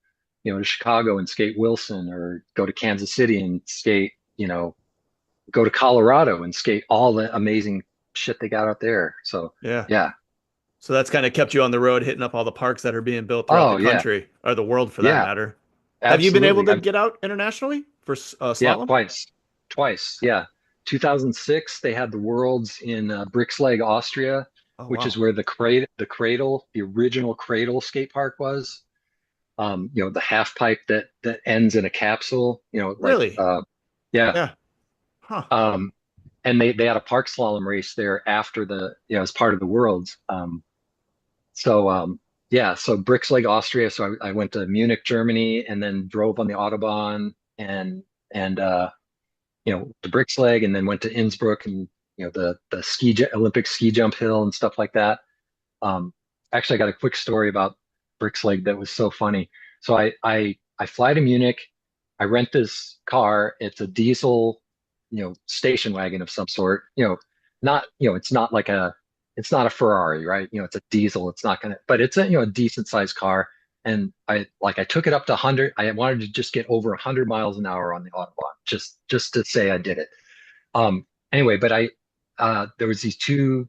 to Chicago and skate Wilson, or go to Kansas City and skate go to Colorado and skate all the amazing shit they got out there. So Yeah. yeah. So that's kind of kept you on the road, hitting up all the parks that are being built throughout the Oh yeah. country or the world for that Yeah, matter. Have you been able absolutely. to get out internationally for Yeah, slalom? twice. Yeah. 2006, they had the Worlds in Brixlage, Austria, Oh, which is wow. where the original Cradle skate park was. The half pipe that ends in a capsule. Really? Yeah. Yeah. Huh. Um, and they had a park slalom race there after as part of the Worlds. So yeah, so Brixlage, Austria. So I went to Munich, Germany, and then drove on the Autobahn and to Brixlage, and then went to Innsbruck and the Olympic ski jump hill and stuff like that. Um, Actually, I got a quick story about Brixlage that was so funny. So I fly to Munich. I rent this car. It's a diesel, station wagon of some sort. It's not like it's not a Ferrari, right? It's a diesel. It's not gonna, but it's a decent sized car. And I took it up to 100. I wanted to just get over 100 miles an hour on the Autobahn, just to say I did it. Anyway, but there was these two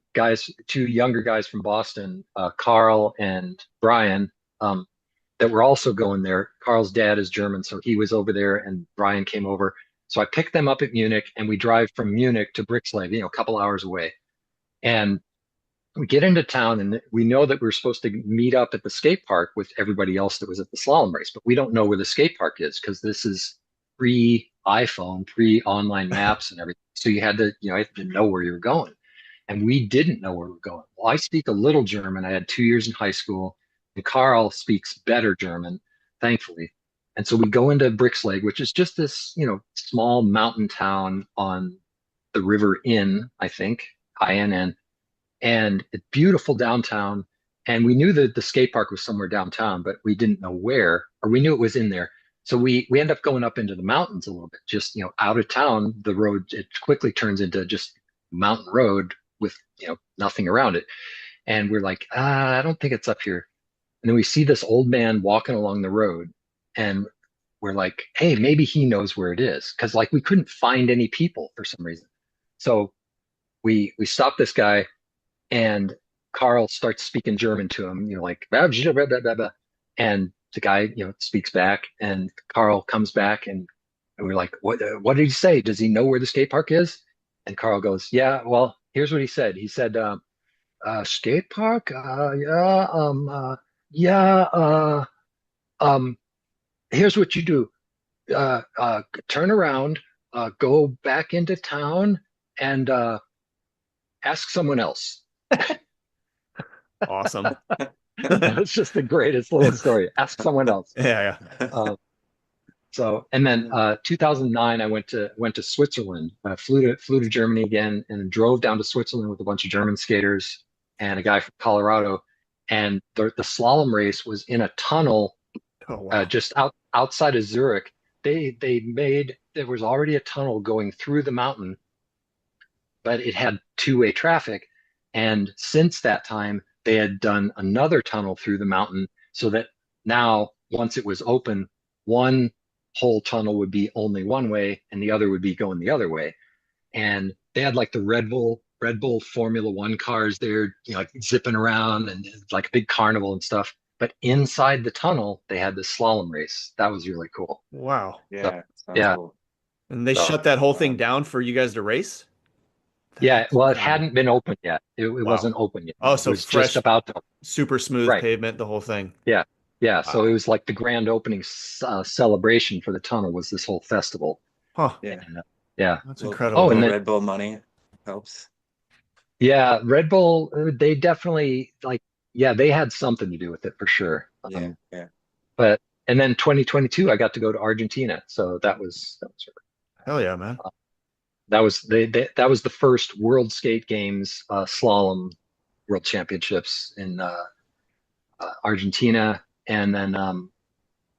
younger guys from Boston, Carl and Brian, that were also going there. Carl's dad is German, so he was over there, and Brian came over. So I picked them up at Munich, and we drive from Munich to Brixlage, a couple hours away. And we get into town, and we know that we're supposed to meet up at the skate park with everybody else that was at the slalom race, but we don't know where the skate park is because this is pre-iPhone, pre-online maps and everything. So you had to know where you were going. And we didn't know where we were going. Well, I speak a little German. I had 2 years in high school, and Carl speaks better German, thankfully. And so we go into Brixlage, which is just this, small mountain town on the River Inn, I think, INN, and it's beautiful downtown. And we knew that the skate park was somewhere downtown, but we didn't know where, or we knew it was in there. So we end up going up into the mountains a little bit, just out of town. The road, it quickly turns into just mountain road with nothing around it. And we're like, I don't think it's up here. And then we see this old man walking along the road, and we're like, hey, maybe he knows where it is, because like we couldn't find any people for some reason. So we stop this guy, and Carl starts speaking German to him, like blah, blah, blah, blah, blah. And the guy, speaks back, and Carl comes back, and we're like, what did he say? Does he know where the skate park is? And Carl goes, yeah, well, here's what he said. He said, skate park? Yeah, um, here's what you do. Turn around, go back into town, and ask someone else. Awesome. It's just the greatest little story. Ask someone else. Yeah, yeah. And then 2009, I went to Switzerland. Flew to Germany again, and drove down to Switzerland with a bunch of German skaters and a guy from Colorado. And the slalom race was in a tunnel Oh, wow. just outside of Zurich. There was already a tunnel going through the mountain, but it had two-way traffic. And since that time, they had done another tunnel through the mountain so that now, once it was open, one whole tunnel would be only one way and the other would be going the other way. And they had like the Red Bull Formula One cars there, like zipping around, and like a big carnival and stuff. But inside the tunnel, they had the slalom race. That was really cool. Wow. So, Yeah, sounds yeah. cool. And they So, shut that whole thing down for you guys to race? yeah. That's Well, it incredible. hadn't been open yet. It Wow. wasn't open yet. Oh, It so was just fresh, about to open. super smooth Right. pavement, the whole thing. Yeah. Yeah. So it Wow. was like the grand opening celebration for the tunnel was this whole festival. Huh. Yeah. And, yeah. That's Oh, incredible. and Little then, Red Bull money helps. yeah, Red Bull, they definitely yeah, they had something to do with it for sure. Yeah, yeah. But, and then 2022, I got to go to Argentina. So Hell yeah, man. that was the first World Skate Games, slalom World Championships in Argentina. And then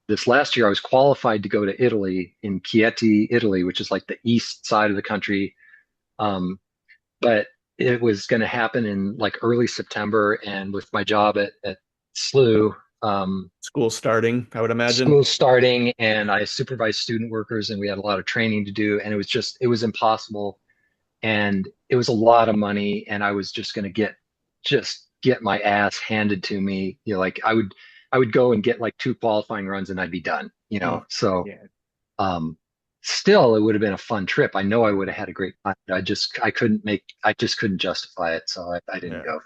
this last year, I was qualified to go to Italy, in Chieti, Italy, which is like the east side of the country. Um, but it was going to happen in like early September. And with my job at SLU, School starting, I would imagine. school starting, and I supervised student workers, and we had a lot of training to do. And it was impossible. And it was a lot of money. And I was just going to get my ass handed to me. Like I would go and get like two qualifying runs and I'd be done, Mm. So, Yeah. um, still, it would have been a fun trip. I know I would have had a great time. I just couldn't justify it, so I didn't Yeah. go.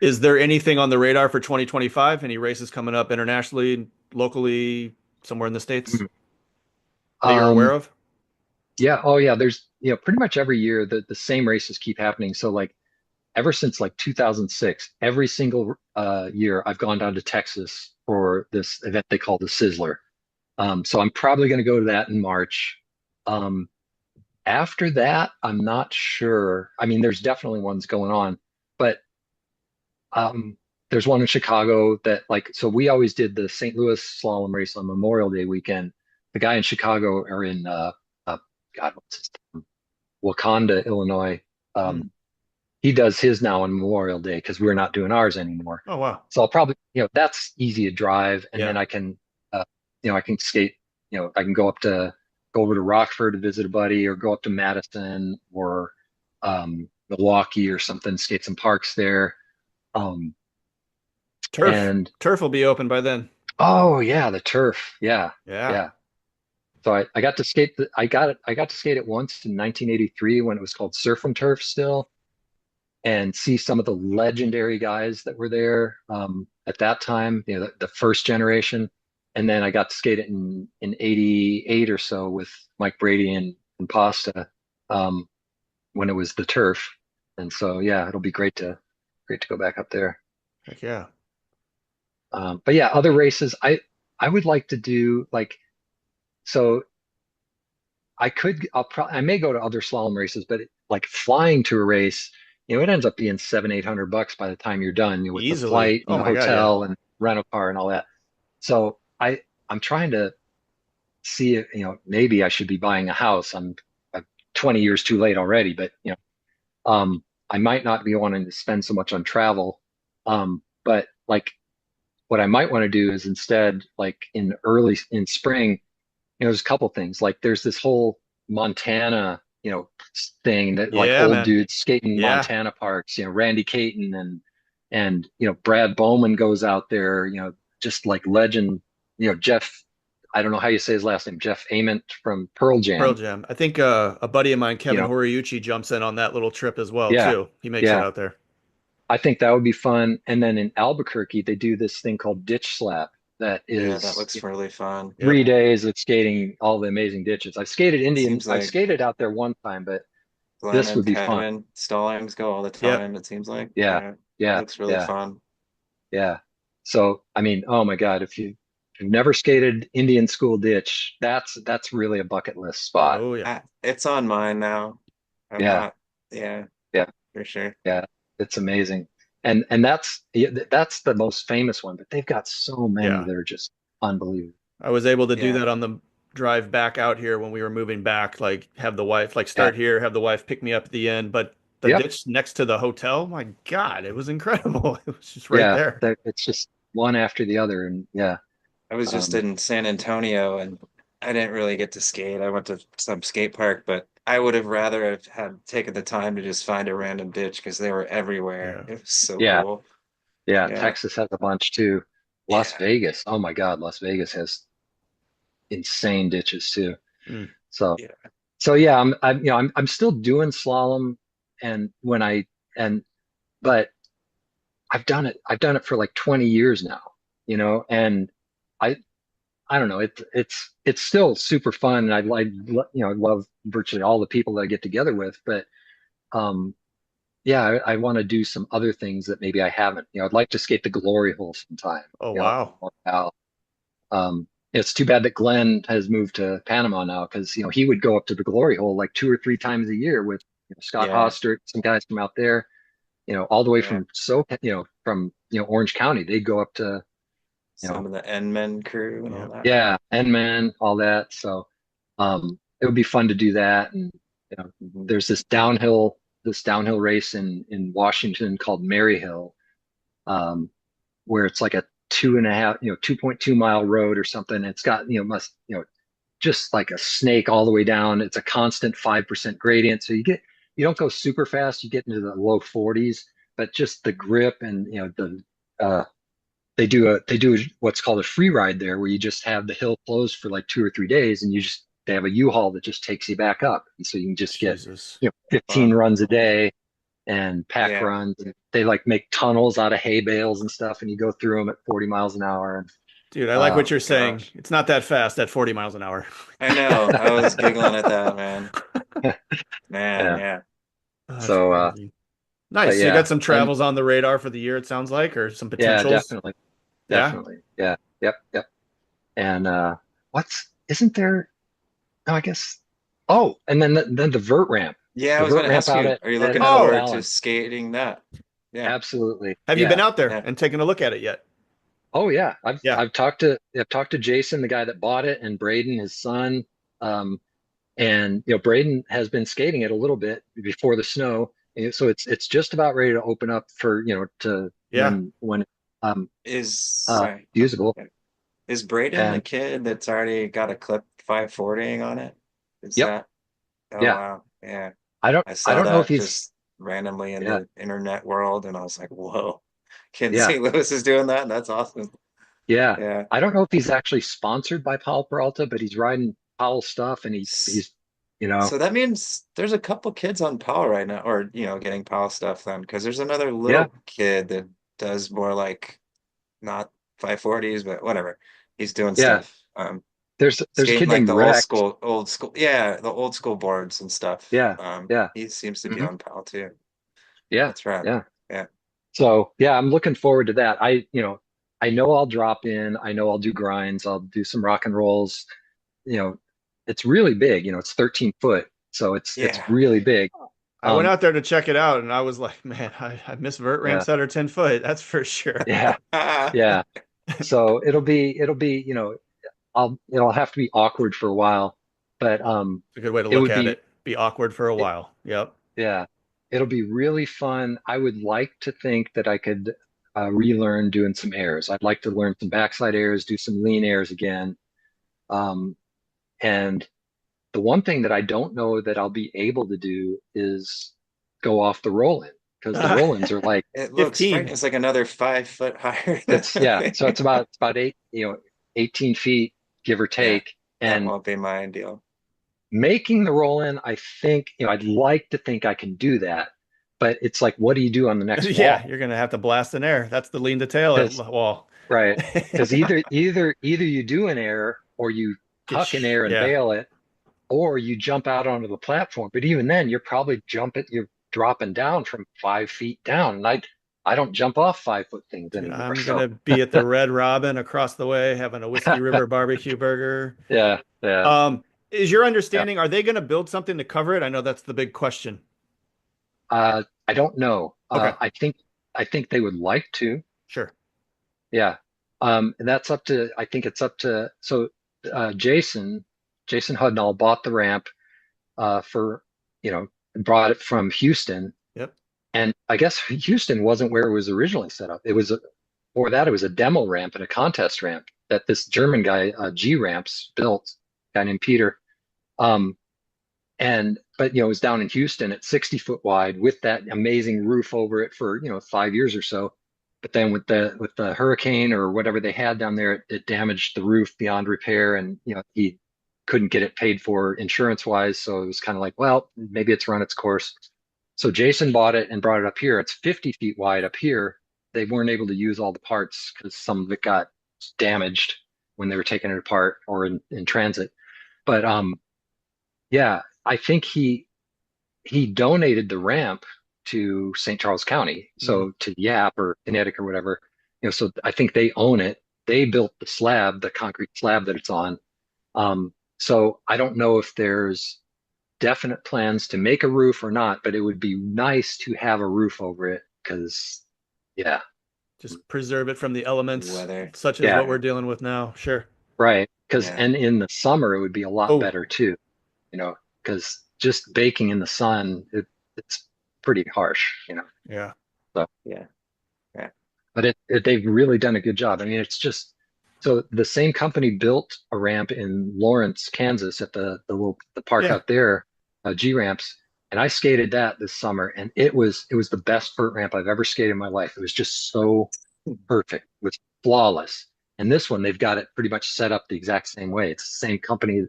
Is there anything on the radar for 2025? Any races coming up internationally, locally, somewhere in the States Mhm. that you're aware of? Yeah, oh yeah, there's pretty much every year the same races keep happening. So like ever since like 2006, every single year I've gone down to Texas for this event they call the Sizzler. So I'm probably going to go to that in March. Um, After that, I'm not sure. I mean, there's definitely ones going on, but um, there's one in Chicago that like so we always did the St. Louis slalom race on Memorial Day weekend. The guy in Chicago or in uh God, what's his name? Wakanda, Illinois. Hmm. Um, he does his now on Memorial Day because we're not doing ours anymore. Oh, wow. So I'll probably, that's easy to drive, and then Yeah. I can, I can skate. I can go over to Rockford to visit a buddy, or go up to Madison or Milwaukee or something, skate some parks there. Um, Turf. and Turf will be open by then. oh yeah, the turf, yeah, Yeah. yeah. So I got to skate. I got to skate it once in 1983 when it was called Surf and Turf still, and see some of the legendary guys that were there at that time, the first generation. And then I got to skate it in 88 or so with Mike Brady and Pasta um, when it was the turf. And so, yeah, it'll be great to go back up there. Heck yeah. But yeah, other races, I would like to do like, so I may go to other slalom races, but like flying to a race, it ends up being 700, $800 by the time you're done, with the Easily. flight Oh and the my God, yeah. hotel and rental car and all that. So I'm trying to see if, maybe I should be buying a house. I'm 20 years too late already, but I might not be wanting to spend so much on travel. But like what I might want to do is instead, like in spring, there's a couple things. Like there's this whole Montana, thing that like Yeah, old man. dudes skating Yeah. Montana parks, Randy Caton and Brad Bowman goes out there, just like legend, Jeff, I don't know how you say his last name, Jeff Ament from Pearl Pearl Jam, Jam. I think a buddy of mine, you Kevin know, Horiuchi, jumps in on that little trip as well, yeah, too. He makes it yeah. out there. I think that would be fun. And then in Albuquerque, they do this thing called Ditch Slap that Yeah, that is looks really fun. three Yep. days of skating all the amazing ditches. Seems I've like skated out there one time, but Glenn this would and be fun. Kevin Stallings go all the Yep. time, it seems like. Yeah, Yeah, yeah, looks really yeah, fun. yeah. So, I mean, oh my God, if you've never skated Indian School Ditch, that's really a bucket list spot. Oh, yeah. It's on mine now. I'm Yeah, not, yeah, yeah, for sure. yeah. It's amazing. And that's the most famous one, but they've got so many Yeah. that are just unbelievable. I was able to do Yeah, that on the drive back out here when we were moving back, like have the wife, like Yeah. start here, have the wife pick me up at the end. But the Yep. ditch next to the hotel, my God, it was incredible. It was just right Yeah. there. It's just one after the other. And yeah. I was just Um, in San Antonio and I didn't really get to skate. I went to some skate park, but I would have rather have had taken the time to just find a random ditch because they were everywhere. Yeah. It was so yeah. cool. Yeah. Yeah, Texas has a bunch too. Las yeah, Vegas. Oh my God. Las Vegas has insane ditches too. Mm. So, yeah. so yeah, I'm still doing slalom and and, but I've done it for like 20 years now, and I, I don't know, it's still super fun. And I love virtually all the people that I get together with, but, um, yeah, I want to do some other things that maybe I haven't, I'd like to skate the glory hole sometime, Oh, wow. Out. It's too bad that Glenn has moved to Panama now because he would go up to the glory hole like 2 or 3 times a year with Scott Yeah, Hostert, some guys from out there, all the way yeah. from Orange County. They'd go up to you Some know of the N-Men crew and all Yep. that. yeah, N-Man, all that. So it would be fun to do that. And Mhm. there's this downhill race in Washington called Maryhill, um, where it's like a 2.2 mile road or something. It's got, just like a snake all the way down. It's a constant 5% gradient. So you don't go super fast. You get into the low 40s, but just the grip and, uh, they do what's called a free ride there where you just have the hill closed for like 2 or 3 days and you just they have a U-Haul that just takes you back up, and so you can just get Jesus. 15 Wow. runs a day and pack Yeah. runs. And they like make tunnels out of hay bales and stuff, and you go through them at 40 miles an hour. And Dude, I like Oh uh, what you're my saying. gosh. It's not that fast at 40 miles an hour. I know. I was giggling at that, man. Man, yeah, yeah. Oh, that's so crazy. but Nice. So you got yeah, some and travels on the radar for the year, it sounds like, or some yeah, potentials. definitely, Yeah. definitely, yeah, yep. And what's isn't there? No, I guess. Oh, and then the vert ramp, Yeah, I the was vert gonna ramp ask out you, are you at looking Oh, forward to Fallon. skating that? Yeah. Absolutely, have you been yeah, out there Yeah. and taken a look at it yet? oh yeah. I've Yeah. I've talked to I've talked to Jason, the guy that bought it, and Braden, his son. Um, and Braden has been skating it a little bit before the snow, and so it's just about ready to open up for to Yeah. when um Is sorry. Oh, usable. yeah. Is Braden the And kid that's already got a clip 540 on it? Is yep, that? Oh yeah. wow. Yeah. I don't I I saw don't know if that he's just randomly in yeah, the internet world and I was like, whoa. Kid in yeah, St. Louis is doing that? That's awesome. yeah. Yeah. I don't know if he's actually sponsored by Powell Peralta, but he's riding Powell stuff, and S- he's you know So that means there's a couple kids on PAL right now, or getting PAL stuff then, because there's another yeah, little kid that does more like not 540s, but whatever. He's doing yeah. stuff. There's a Skating kid like named the Rex. old school, yeah, the old school boards and stuff. Yeah, yeah, He seems to be hmm on PAL too. yeah, That's right. yeah. Yeah. So yeah, I'm looking forward to that. I know I'll drop in. I know I'll do grinds. I'll do some rock and rolls. You know, it's really big. It's 13 foot, so it's Yeah. really big. I went Um, out there to check it out and I was like, man, I miss vert yeah, ramps that are 10 foot. That's for sure. yeah, yeah. So it'll be, it'll have to be awkward for a while, but It's a good way to it look would at be, it. Be awkward for a it, while. Yep. yeah, it'll be really fun. I would like to think that I could relearn doing some airs. I'd like to learn some backside airs, do some lean airs again. Um, and the one thing that I don't know that I'll be able to do is go off the roll-in, because the roll-ins are like It looks 15. frightening. It's like another 5 foot higher it's than yeah, so it's about 18 feet, give or Yeah, take. that And won't be my ideal. making the roll-in, I think, I'd like to think I can do that, but it's like, what do you do on the next Yeah, wall? you're gonna have to blast an air. That's the lean to tail at Because wall. right, because either you do an air, or you huck an air and Yeah. bail it, or you jump out onto the platform. But even then, you're dropping down from 5 feet down. And I don't jump off 5 foot things Dude, anymore. I'm So gonna be at the Red Robin across the way having a Whiskey River barbecue burger. yeah, yeah, Is your yeah. understanding, are they gonna build something to cover it? I know that's the big question. I don't know. Okay, I think they would like to. sure. Yeah. And that's up to, I think it's up to, so Jason Hudnall bought the ramp for, brought it from Houston. Yep. And I guess Houston wasn't where it was originally set up. For that, it was a demo ramp and a contest ramp that this German guy, G Ramps, built, a guy named Peter. Um, but it was down in Houston at 60 foot wide with that amazing roof over it for 5 years or so. But then with the hurricane or whatever they had down there, it damaged the roof beyond repair, and he couldn't get it paid for insurance wise. So it was kind of like, well, maybe it's run its course. So Jason bought it and brought it up here. It's 50 feet wide up here. They weren't able to use all the parts because some of it got damaged when they were taking it apart or in transit. But yeah, I think he donated the ramp to St. Charles County, Mhm. so to Yap or Connecticut or whatever. So I think they own it. They built the slab, the concrete slab that it's on. So I don't know if there's definite plans to make a roof or not, but it would be nice to have a roof over it because, yeah, Just preserve it from the elements, Weather. such as yeah, what we're dealing with now. Sure. right. Because Yeah. and in the summer it would be a lot Oh, better too, because just baking in the sun, it's pretty harsh. yeah. So, Yeah. Yeah. but they've really done a good job. I mean, it's just so the same company built a ramp in Lawrence, Kansas, at the park Yeah. out there, G ramps, and I skated that this summer, and it was the best vert ramp I've ever skated in my life. It was just so perfect, it was flawless. And this one, they've got it pretty much set up the exact same way. It's the same company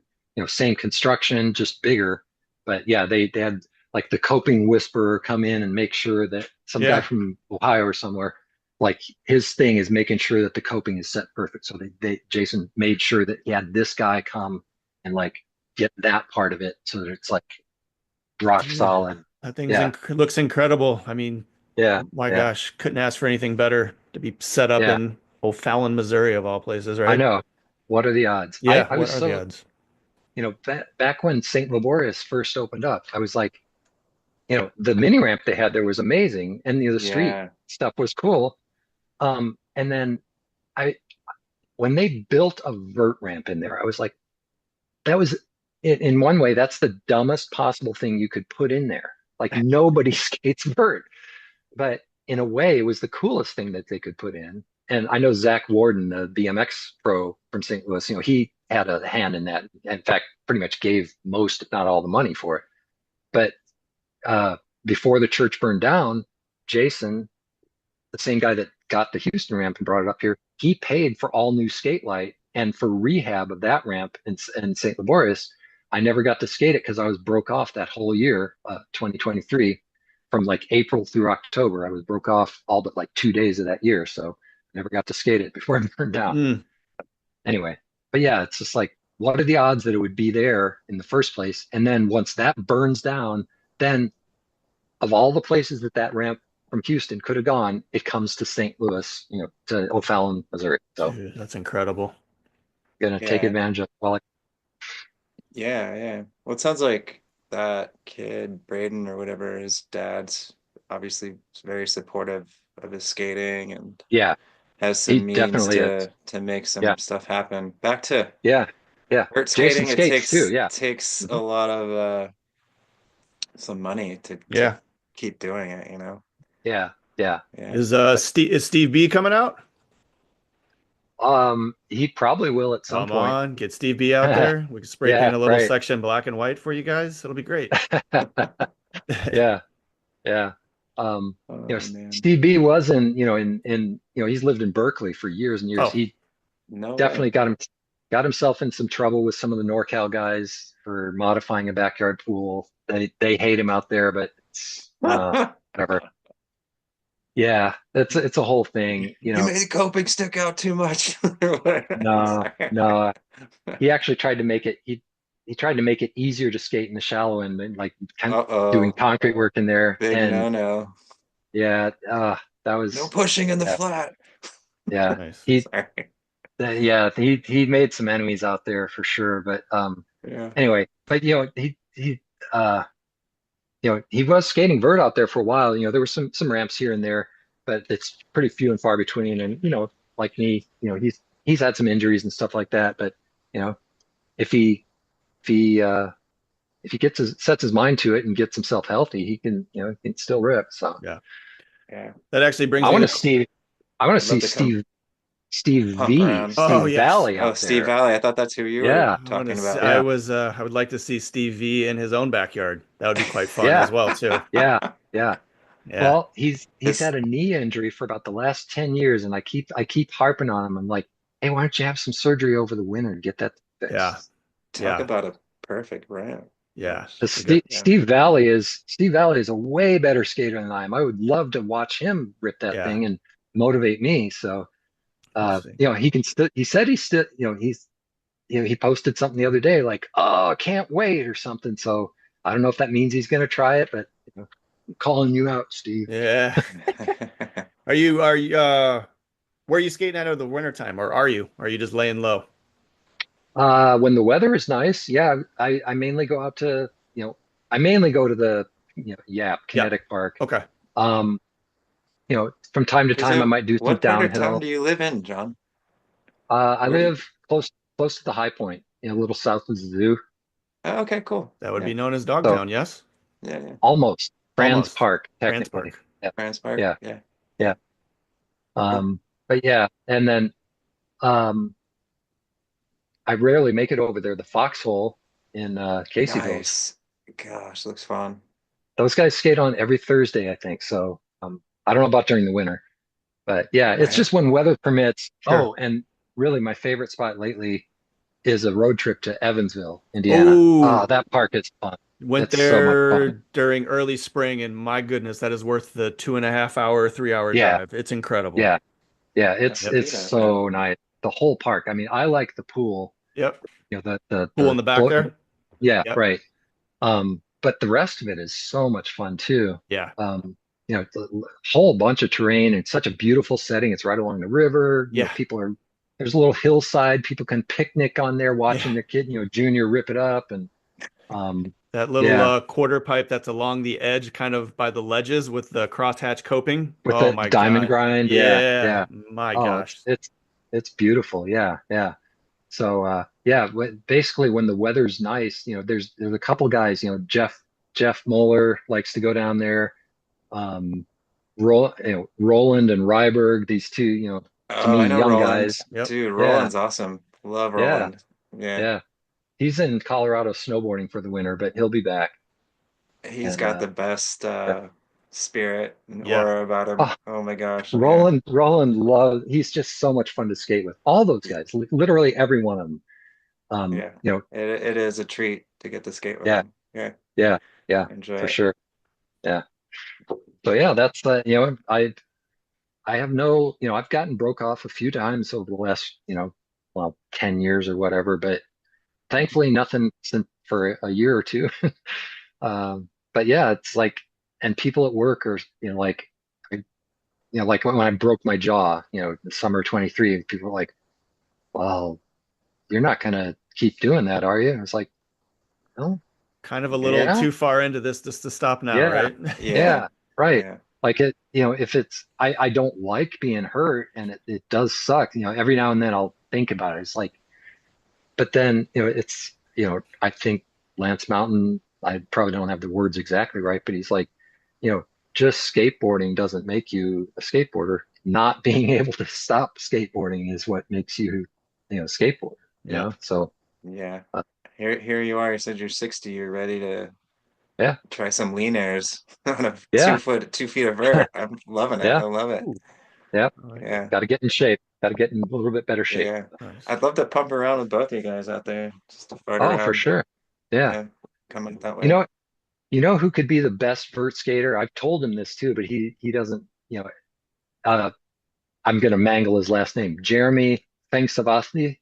same construction, just bigger. But yeah, they had like the coping whisperer come in and make sure that some guy Yeah. from Ohio or somewhere, like his thing is making sure that the coping is set perfect. So Jason made sure that he had this guy come and like get that part of it so that it's like rock Dude, solid. that thing's Yeah, looks incredible. I mean, yeah, my yeah, gosh, couldn't ask for anything better to be set up yeah. in O'Fallon, Missouri, of all places, I right? know. What are the odds? Yeah, I what was are the so, odds? back when St. Laborious first opened up, I was like, the mini ramp they had there was amazing, and the street Yeah. stuff was cool. And then I, when they built a vert ramp in there, I was like, that was in one way, that's the dumbest possible thing you could put in there. Like nobody skates vert, but in a way, it was the coolest thing that they could put in. And I know Zach Warden, the BMX pro from St. Louis, he had a hand in that. In fact, pretty much gave most, if not all, the money for it. But uh, before the church burned down, Jason, the same guy that got the Houston ramp and brought it up here, he paid for all new skate light and for rehab of that ramp in St. Laborious. I never got to skate it because I was broke off that whole year, 2023, from like April through October. I was broke off all but like 2 days of that year, so never got to skate it before it burned down. Mm, Anyway, but yeah, it's just like, what are the odds that it would be there in the first place? And then once that burns down, then of all the places that ramp from Houston could have gone, it comes to St. Louis, to O'Fallon, Missouri. So dude, that's incredible. gonna take Yeah. advantage of while Yeah, yeah. Well, it sounds like that kid, Braden or whatever, his dad's obviously very supportive of his skating and yeah, has some he means definitely is. to make Yeah, some stuff happen. Back to yeah, yeah. vert Jason skating, it skates too. Yeah. takes a Mhm. lot of some money to Yeah. keep doing it, you know? Yeah, yeah. Yeah. Is Steve B coming out? He probably will at some Come point. on, get Steve B out there. We can spray Yeah, paint a little right. section black and white for you guys. It'll be great. Yeah, yeah. Oh man. Steve B was he's lived in Berkeley for years and years. Oh, He No way. definitely got himself in some trouble with some of the NorCal guys for modifying a backyard pool. They hate him out there, but whatever. Yeah, it's a whole thing. You made the coping stick out too much. No, Sorry. no. He actually tried to make it. He tried to make it easier to skate in the shallow end, and like kind of doing Uh-oh. concrete work in there. Big And no-no. yeah, that No was pushing in the yeah, flat. yeah. nice. He Sorry. yeah he made some enemies out there for sure. But Yeah. anyway, but uh he was skating vert out there for a while. There were some ramps here and there, but it's pretty few and far between. And like me, he's had some injuries and stuff like that. But you know, if he if he if he sets his mind to it and gets himself healthy, he can still rip. So Yeah. Yeah. That actually brings I me want to to. see I want to I'd love see to come Steve pump V around. Oh, Steve yes. Valley Oh, out Steve there. Valley. I thought that's who you were Yeah, I want to talking see, about. yeah, I would like to see Steve V in his own backyard. That would be quite fun yeah, as well, too. yeah, yeah. Yeah. Well, he's His had a knee injury for about the last 10 years, and I keep harping on him. I'm like, hey, why don't you have some surgery over the winter and get that Yeah. fixed? talk Yeah. about a perfect ramp. Yeah. Gosh. Because It's a good. Yeah. Steve Valley is a way better skater than I am. I would love to watch him rip that Yeah. thing and motivate me. So We'll see. he can still he said he's still he posted something the other day like, oh, I can't wait or something. So I don't know if that means he's gonna try it, but I'm calling you out, Steve. Yeah. Are you where are you skating out of the wintertime, or are you? Are you just laying low? When the weather is nice, yeah, I mainly go out to, I mainly go to the, Yap Yeah. Kinetic Park. Okay. Um, from time to Is time, I it might do some what part of town downhill. do you live in, John? I Where do you live close to the High Point, a little south of the zoo. Oh, okay, cool. That would Yeah. be known as So Dogtown, yes? Yeah, yeah. almost Franz Almost. Park, France technically. Park. Yeah, France Park. yeah, Yeah. yeah. Cool. But yeah, and then um, I rarely make it over there. The Foxhole in Caseyville's. Nice. Gosh, looks fun. Those guys skate on every Thursday, I think. So I don't know about during the winter, but yeah, it's Right. just when weather permits. Sure. Oh, and really my favorite spot lately, is a road trip to Evansville, Indiana. Oh, Ah, that park is fun. went It's so much there fun. during early spring, and my goodness, that is worth the 2.5 hour, 3 hour Yeah, drive. It's incredible. yeah, yeah. Have to Yep. do It's that, man. so nice. The whole park. I mean, I like the pool. Yep. You know, the Pool in the back float. there. Yeah, Yep. right. But the rest of it is so much fun too. Yeah. Um, whole bunch of terrain. It's such a beautiful setting. It's right along the river. Yeah. There's a little hillside. People can picnic on there Yeah. watching their kid, junior rip it up. And That little yeah, quarter pipe that's along the edge, kind of by the ledges with the crosshatch coping. with Oh the my diamond God. grind. Yeah, Yeah. yeah. My Oh, gosh. it's beautiful. Yeah, yeah. So yeah, basically when the weather's nice, there's a couple guys, Jeff Moeller likes to go down there. Um, Roland and Ryberg, these two, to Oh, me, I know young Roland. guys. Yep. Dude, Yeah, Roland's awesome. Love yeah, Roland. Yeah. yeah. He's in Colorado snowboarding for the winter, but he'll be back. He's And got the best yeah. spirit and Yeah. aura about him. Oh, Oh my gosh. Yeah. Roland he's just so much fun to skate with. All those guys, literally every one of them. Yeah. It is a treat to get to skate with Yeah, him. Yeah. yeah, yeah, Enjoy for it. sure. Yeah. So yeah, that's I have no, I've gotten broke off a few times over the last, well, 10 years or whatever, but thankfully nothing since for a year or two. But yeah, it's like, and people at work are, like when I broke my jaw, the summer 23, people were like, well, you're not gonna keep doing that, are you? And it's like, oh, Kind of a little yeah, too far into this just to stop now, yeah, right? Yeah. yeah, right. Yeah. Like if I don't like being hurt and it does suck, every now and then I'll think about it. It's like, but then, I think Lance Mountain, I probably don't have the words exactly right, but he's like, you know, just skateboarding doesn't make you a skateboarder. Not being able to stop skateboarding is what makes you, skateboarder, Yep. So, Yeah. uh, Here you are. You said you're 60. You're ready to yeah, try some lean airs on a yeah, 2 feet of vert. I'm loving it. yeah, I love it. Ooh, yeah. I like it. Yeah. Got to get in shape. Got to get in a little bit better shape. Yeah. Nice. I'd love to pump around with both you guys out there, just to fart Oh, for around. sure. Yeah. Yeah. Coming that You way. know, who could be the best vert skater? I've told him this too, but he doesn't, uh, I'm gonna mangle his last name. Jeremy Fengsavasthi.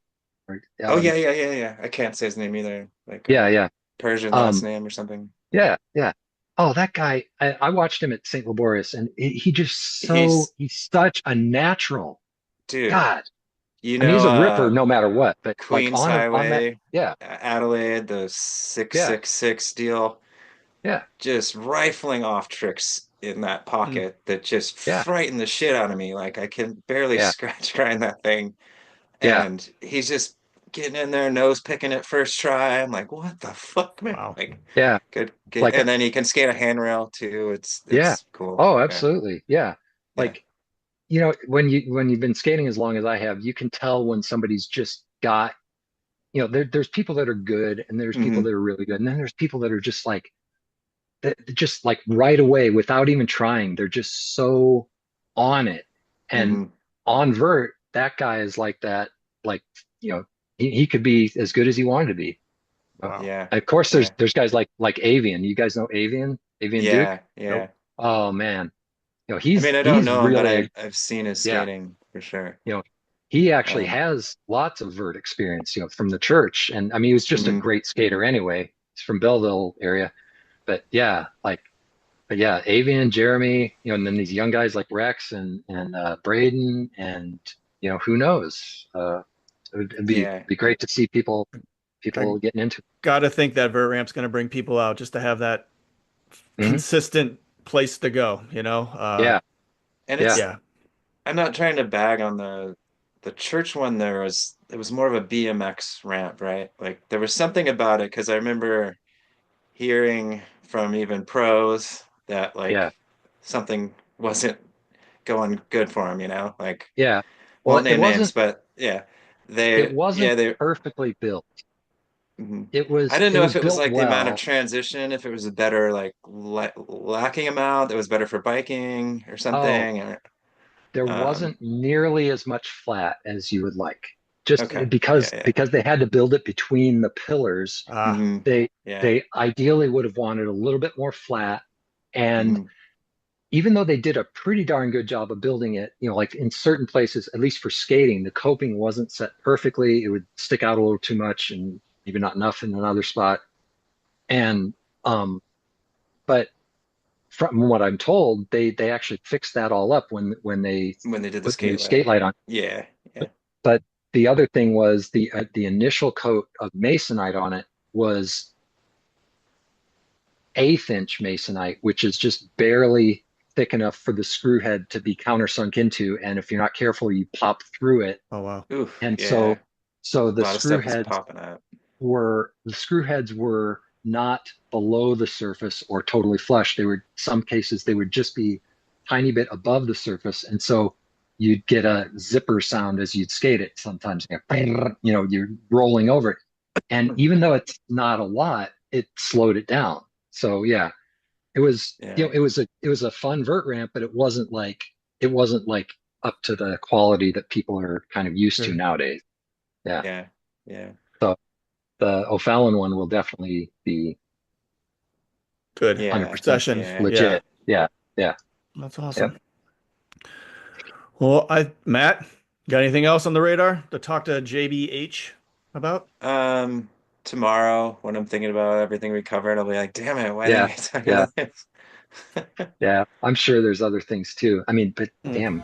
Or Oh yeah, yeah, yeah, yeah. I can't say his name either. Like yeah, yeah. Persian last Um, name or something. yeah, yeah. Oh, that guy, I watched him at St. Laborious and He's he's such a natural. dude. God. You I mean, he's know, a ripper no matter what, but like Queens on that, Highway, yeah, Adelaide, the yeah, 666 deal, yeah, just rifling off tricks in that mm, pocket that just yeah, frighten the shit out of me. Like I can barely yeah, scratch grind that thing. yeah, And he's just getting in there, nose picking it first try. I'm like, what the fuck, man? Wow. Like, yeah. good, good. Like, And then he can skate a handrail too. yeah. It's cool. Oh, Yeah, absolutely. Yeah. yeah. Like, when you've been skating as long as I have, you can tell when somebody's just got, there's people that are good and there's people Hmm. that are really good. And then there's people that are just like, just like right away without even trying, they're just so on it. And Hmm. on vert, that guy is like that, like, he could be as good as he wanted to be. Uh, Wow. Yeah, of course, yeah, there's guys like Avian. You guys know Avian Duke? yeah, yeah. Nope. Oh man, I mean, I don't he's know him, but really I've seen his yeah, skating for sure. you know, he actually Um, has lots of vert experience, from the church. And I mean, he was just a mhm. great skater anyway. He's from Belleville area. But yeah, but yeah, Avian, Jeremy, and then these young guys like Rex and Braden, and who knows? It'd Yeah, be great to see I people getting into got to think that vert ramp's going to bring people out just to have that it. Hmm. consistent place to go, you know? Yeah, and yeah. it's Yeah. I'm not trying to bag on the church one. It was more of a BMX ramp, right? Like there was something about it because I remember hearing from even pros that Yeah, like something wasn't going good for him, Like yeah. Well, won't name names, but yeah, it yeah wasn't they. perfectly built. Mhm. I didn't It know was if it was built like the amount of well. transition, if it was a better like lacking amount that was better for biking or Oh, something, or there um, wasn't nearly as much flat as you would like. just Okay. Yeah, because yeah. they had to build it between the pillars. Ah, Hmm. They Yeah. they ideally would have wanted a little bit more flat. And Hmm. even though they did a pretty darn good job of building it, like in certain places, at least for skating, the coping wasn't set perfectly. It would stick out a little too much and maybe not enough in another spot. And but from what I'm told, they actually fixed that all up when they When they did the put the new skate skate light. light on. Yeah. Yeah. But the other thing was the initial coat of masonite on it was eighth inch masonite, which is just barely thick enough for the screw head to be countersunk into. And if you're not careful, you pop through it. oh wow. Oof. And Yeah. so A lot of stuff was popping out. the screw heads were not below the surface or totally flush. They were some cases they would just be tiny bit above the surface. And so you'd get a zipper sound as you'd skate it sometimes. You're rolling over it. And even though it's not a lot, it slowed it down. So yeah, it was Yeah. it was a fun vert ramp, but it wasn't like up to the quality that people are kind of used to Sure. nowadays. Yeah. Yeah. Yeah. So the O'Fallon one will definitely be Good. 100% Session. Yeah. Yeah. legit. Yeah. Yeah. That's Yep. awesome. Well, Matt, got anything else on the radar to talk to JBH about? Um, Tomorrow when I'm thinking about everything we covered, I'll be like, damn it, why didn't Yeah. we talk Yeah. about this? Yeah. I'm sure there's other things too. I mean, but Hmm. damn,